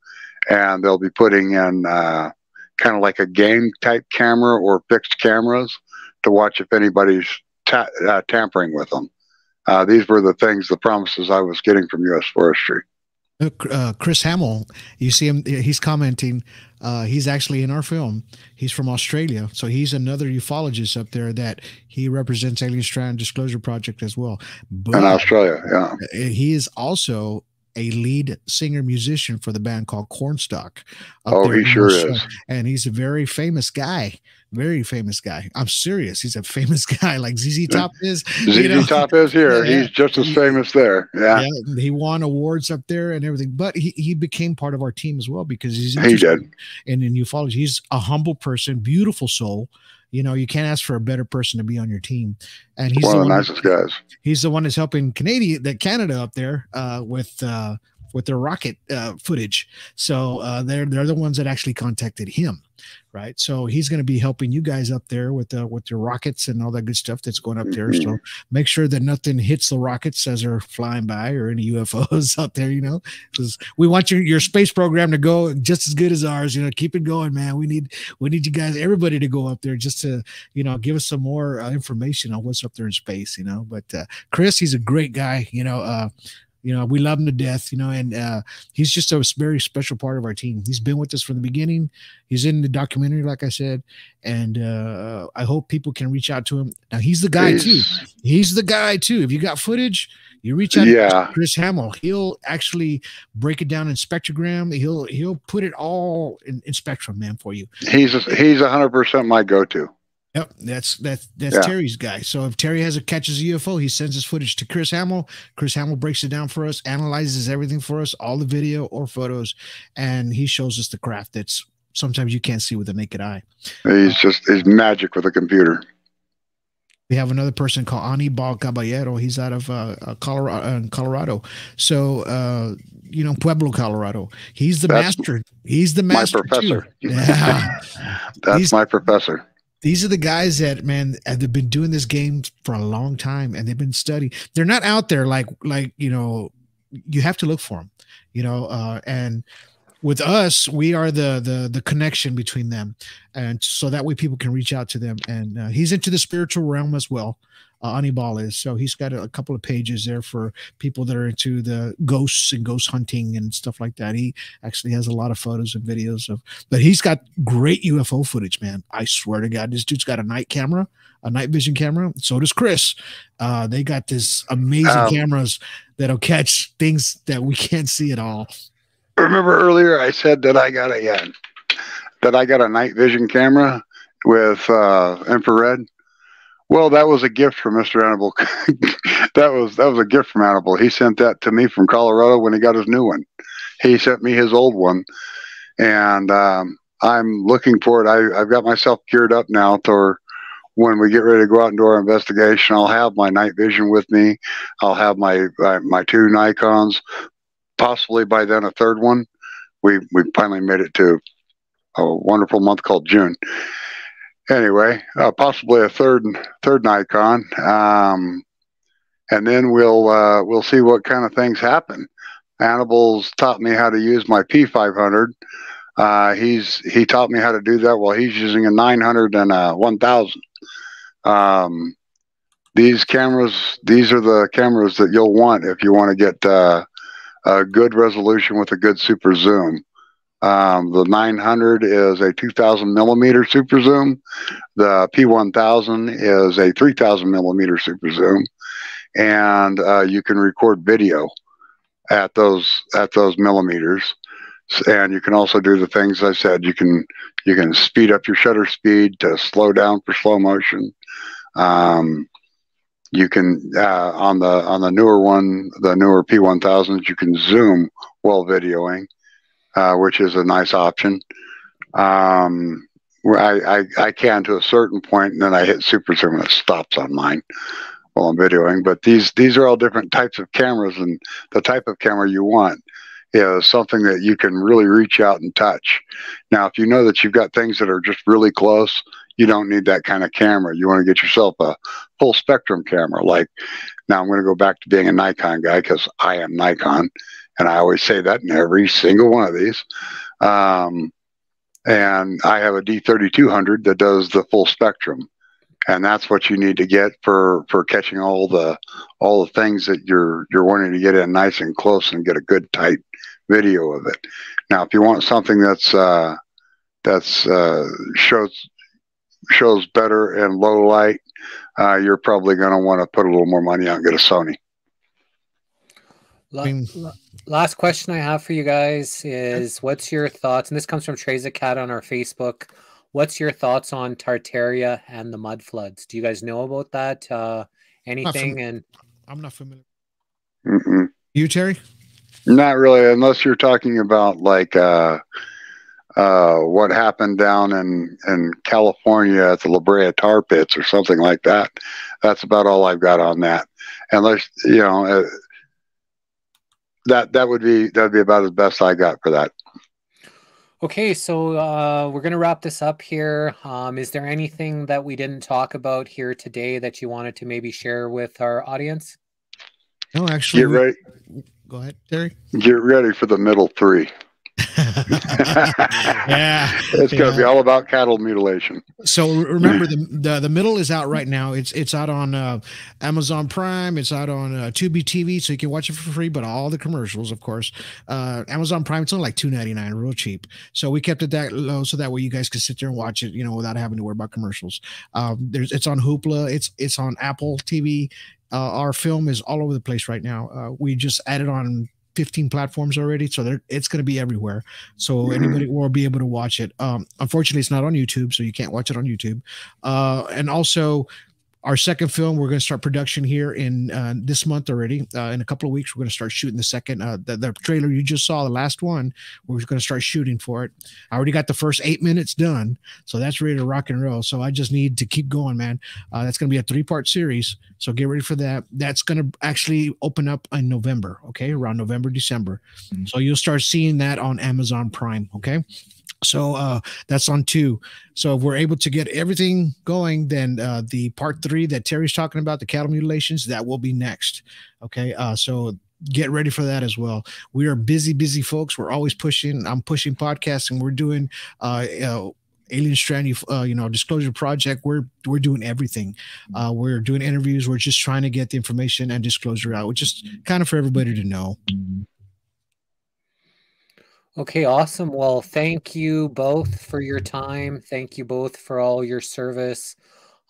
And they'll be putting in kind of like a game type camera or fixed cameras to watch if anybody's tampering with them. These were the promises I was getting from U.S. Forestry. Chris Hamill, you see him, he's commenting, he's actually in our film. He's from Australia. So he's another ufologist up there that he represents Alien Strand Disclosure Project as well. But in Australia, yeah. He is also a lead singer musician for the band called Cornstalk. Oh, he sure is. And he's a very famous guy. Very famous guy. I'm serious. He's a famous guy, like ZZ Top is. ZZ Top is here. Yeah, he's just as famous there. Yeah. He won awards up there and everything. But he became part of our team as well because he's he did. And in ufology, he's a humble person, beautiful soul. You know, you can't ask for a better person to be on your team. And he's one of the nicest guys. He's the one that's helping Canada up there with their rocket footage. So they're the ones that actually contacted him. Right. So he's going to be helping you guys up there with your rockets and all that good stuff that's going up there. So make sure that nothing hits the rockets as they're flying by or any UFOs out there, you know, because we want your space program to go just as good as ours. You know, keep it going, man. We need you guys, everybody to go up there just to, you know, give us some more information on what's up there in space, you know. But Chris, he's a great guy, you know, we love him to death, you know, and he's just a very special part of our team. He's been with us from the beginning. He's in the documentary, like I said, and I hope people can reach out to him. Now, he's the guy, too. He's the guy, too. If you got footage, you reach out to Chris Hamill. He'll actually break it down in spectrogram. He'll put it all in spectrum, man, for you. He's 100% my go-to. Yep, that's Terry's guy. So if Terry catches a UFO, he sends his footage to Chris Hamill. Chris Hamill breaks it down for us, analyzes everything for us, all the video or photos, and he shows us the craft that's sometimes you can't see with the naked eye. He's magic with a computer. We have another person called Anibal Caballero. He's out of Colorado. So you know, Pueblo, Colorado. He's the master. He's the master. My professor. Too. Yeah. That's my professor. These are the guys that, man, they've been doing this game for a long time and they've been studying. They're not out there like, you know, you have to look for them, you know, and with us, we are the connection between them. And so that way people can reach out to them. And he's into the spiritual realm as well. Anibal is. So he's got a couple of pages there for people that are into the ghosts and ghost hunting and stuff like that. He actually has a lot of photos and videos but he's got great UFO footage, man. I swear to God, this dude's got a night vision camera. So does Chris. They got this amazing cameras that'll catch things that we can't see at all. Remember earlier I said that I got a night vision camera with infrared. Well, that was a gift from Mr. Annibal. that was a gift from Annibal. He sent that to me from Colorado when he got his new one. He sent me his old one, and I'm looking for it. I've got myself geared up now to when we get ready to go out and do our investigation. I'll have my night vision with me. I'll have my two Nikons, possibly by then a third one. We finally made it to wonderful month called June. Anyway, possibly a third Nikon, and then we'll see what kind of things happen. Hannibal's taught me how to use my P500. He taught me how to do that while he's using a 900 and a 1000. These are the cameras that you'll want if you want to get a good resolution with a good super zoom. The 900 is a 2000 millimeter super zoom. The P1000 is a 3000 millimeter super zoom, and you can record video at those millimeters. And you can also do the things I said. You can speed up your shutter speed to slow down for slow motion. You can on the newer one, the newer P1000s, you can zoom while videoing, which is a nice option. I can to a certain point, and then I hit super zoom and it stops on mine while I'm videoing. But these are all different types of cameras, and the type of camera you want is something that you can really reach out and touch. Now, if you know that you've got things that are just really close, you don't need that kind of camera. You want to get yourself a full spectrum camera. Like, now I'm going to go back to being a Nikon guy because I am Nikon, and I always say that in every single one of these. And I have a D3200 that does the full spectrum, and that's what you need to get for catching all the things that you're wanting to get in nice and close and get a good tight video of it. Now, if you want something that's shows better in low light, you're probably going to want to put a little more money out and get a Sony. Last question I have for you guys is, what's your thoughts? And this comes from Trazacat on our Facebook. What's your thoughts on Tartaria and the mud floods? Do you guys know about that? Anything? I'm not familiar. Mm-mm. You, Terry? Not really, unless you're talking about like what happened down in California at the La Brea tar pits or something like that. That's about all I've got on that. Unless, you know, that'd be about as best I got for that. Okay, so we're going to wrap this up here. Is there anything that we didn't talk about here today that you wanted to maybe share with our audience? No, actually. Get ready. Go ahead, Terry. Get ready for the middle three. Yeah, it's going to be all about cattle mutilation. So remember, the middle is out right now. It's out on Amazon Prime. It's out on Tubi TV, so you can watch it for free. But all the commercials, of course, Amazon Prime, it's only like $2.99, real cheap. So we kept it that low so that way you guys can sit there and watch it, you know, without having to worry about commercials. It's on Hoopla. It's on Apple TV. Our film is all over the place right now. We just added on 15 platforms already, so it's going to be everywhere, so anybody will be able to watch it. Unfortunately, it's not on YouTube, so you can't watch it on YouTube. And also, our second film, we're going to start production here in this month already. In a couple of weeks, we're going to start shooting the second. The trailer you just saw, the last one, we're going to start shooting for it. I already got the first 8 minutes done, so that's ready to rock and roll. So I just need to keep going, man. That's going to be a 3-part series, so get ready for that. That's going to actually open up in November, okay, around November, December. So you'll start seeing that on Amazon Prime, okay? So that's on 2. So if we're able to get everything going, then the part 3 that Terry's talking about, the cattle mutilations, that will be next. Okay. So get ready for that as well. We are busy folks. We're always pushing. I'm pushing podcasts, and we're doing Alien Strand, Disclosure Project. We're doing everything. We're doing interviews. We're just trying to get the information and disclosure out, which is kind of for everybody to know. Okay, awesome. Well, thank you both for your time. Thank you both for all your service.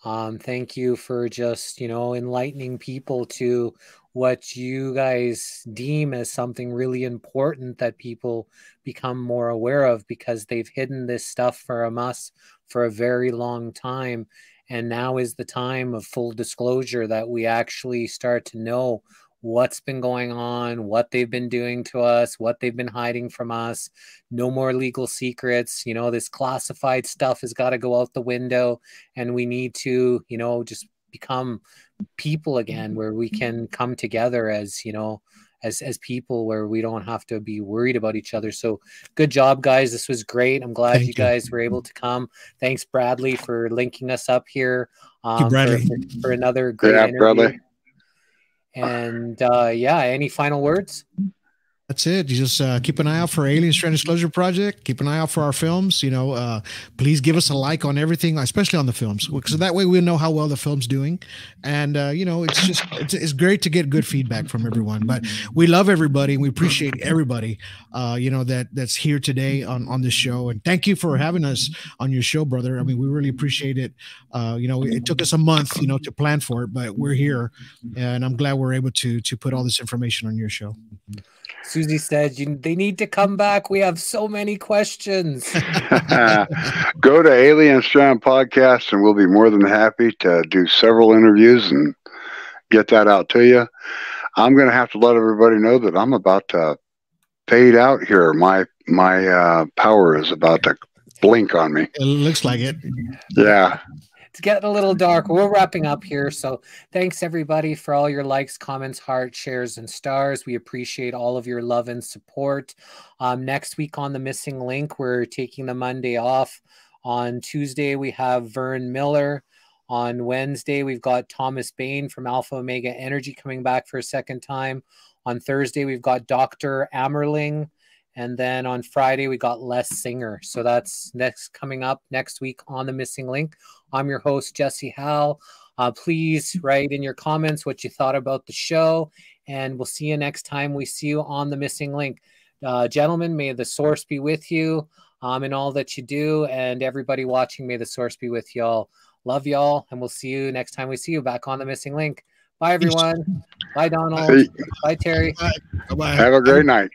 Thank you for just, enlightening people to what you guys deem as something really important that people become more aware of, because they've hidden this stuff from us for a very long time. And now is the time of full disclosure that we actually start to know what's been going on, what they've been doing to us, what they've been hiding from us. No more legal secrets. This classified stuff has got to go out the window, and we need to, just become people again, where we can come together as, as people, where we don't have to be worried about each other. So good job, guys. This was great. I'm glad you guys were able to come. Thanks, Bradley, for linking us up here for another great interview. Bradley. And yeah, any final words? That's it. You just keep an eye out for Alien Strand Disclosure Project. Keep an eye out for our films. You know, please give us a like on everything, especially on the films, so that way we'll know how well the film's doing. And you know, it's great to get good feedback from everyone. But we love everybody, and we appreciate everybody. You know, that's here today on this show. And thank you for having us on your show, brother. I mean, we really appreciate it. You know, it took us a month, you know, to plan for it, but we're here, and I'm glad we're able to put all this information on your show. Susie said they need to come back. We have so many questions. Go to Alien Strand Podcast, and we'll be more than happy to do several interviews and get that out to you. I'm going to have to let everybody know that I'm about to fade out here. My power is about to blink on me. It looks like it. Yeah. It's getting a little dark. We're wrapping up here. So thanks, everybody, for all your likes, comments, hearts, shares, and stars. We appreciate all of your love and support. Next week on The Missing Link, we're taking the Monday off. On Tuesday, we have Vern Miller. On Wednesday, we've got Thomas Bain from Alpha Omega Energy coming back for a second time. On Thursday, we've got Dr. Ammerling. And then on Friday, we got Les Singer. So that's coming up next week on The Missing Link. I'm your host, Jesse Howell. Please write in your comments what you thought about the show. And we'll see you next time we see you on The Missing Link. Gentlemen, may the source be with you in all that you do. And everybody watching, may the source be with y'all. Love y'all. And we'll see you next time we see you back on The Missing Link. Bye, everyone. Bye, Donald. Bye, Terry. Bye. Have a great night.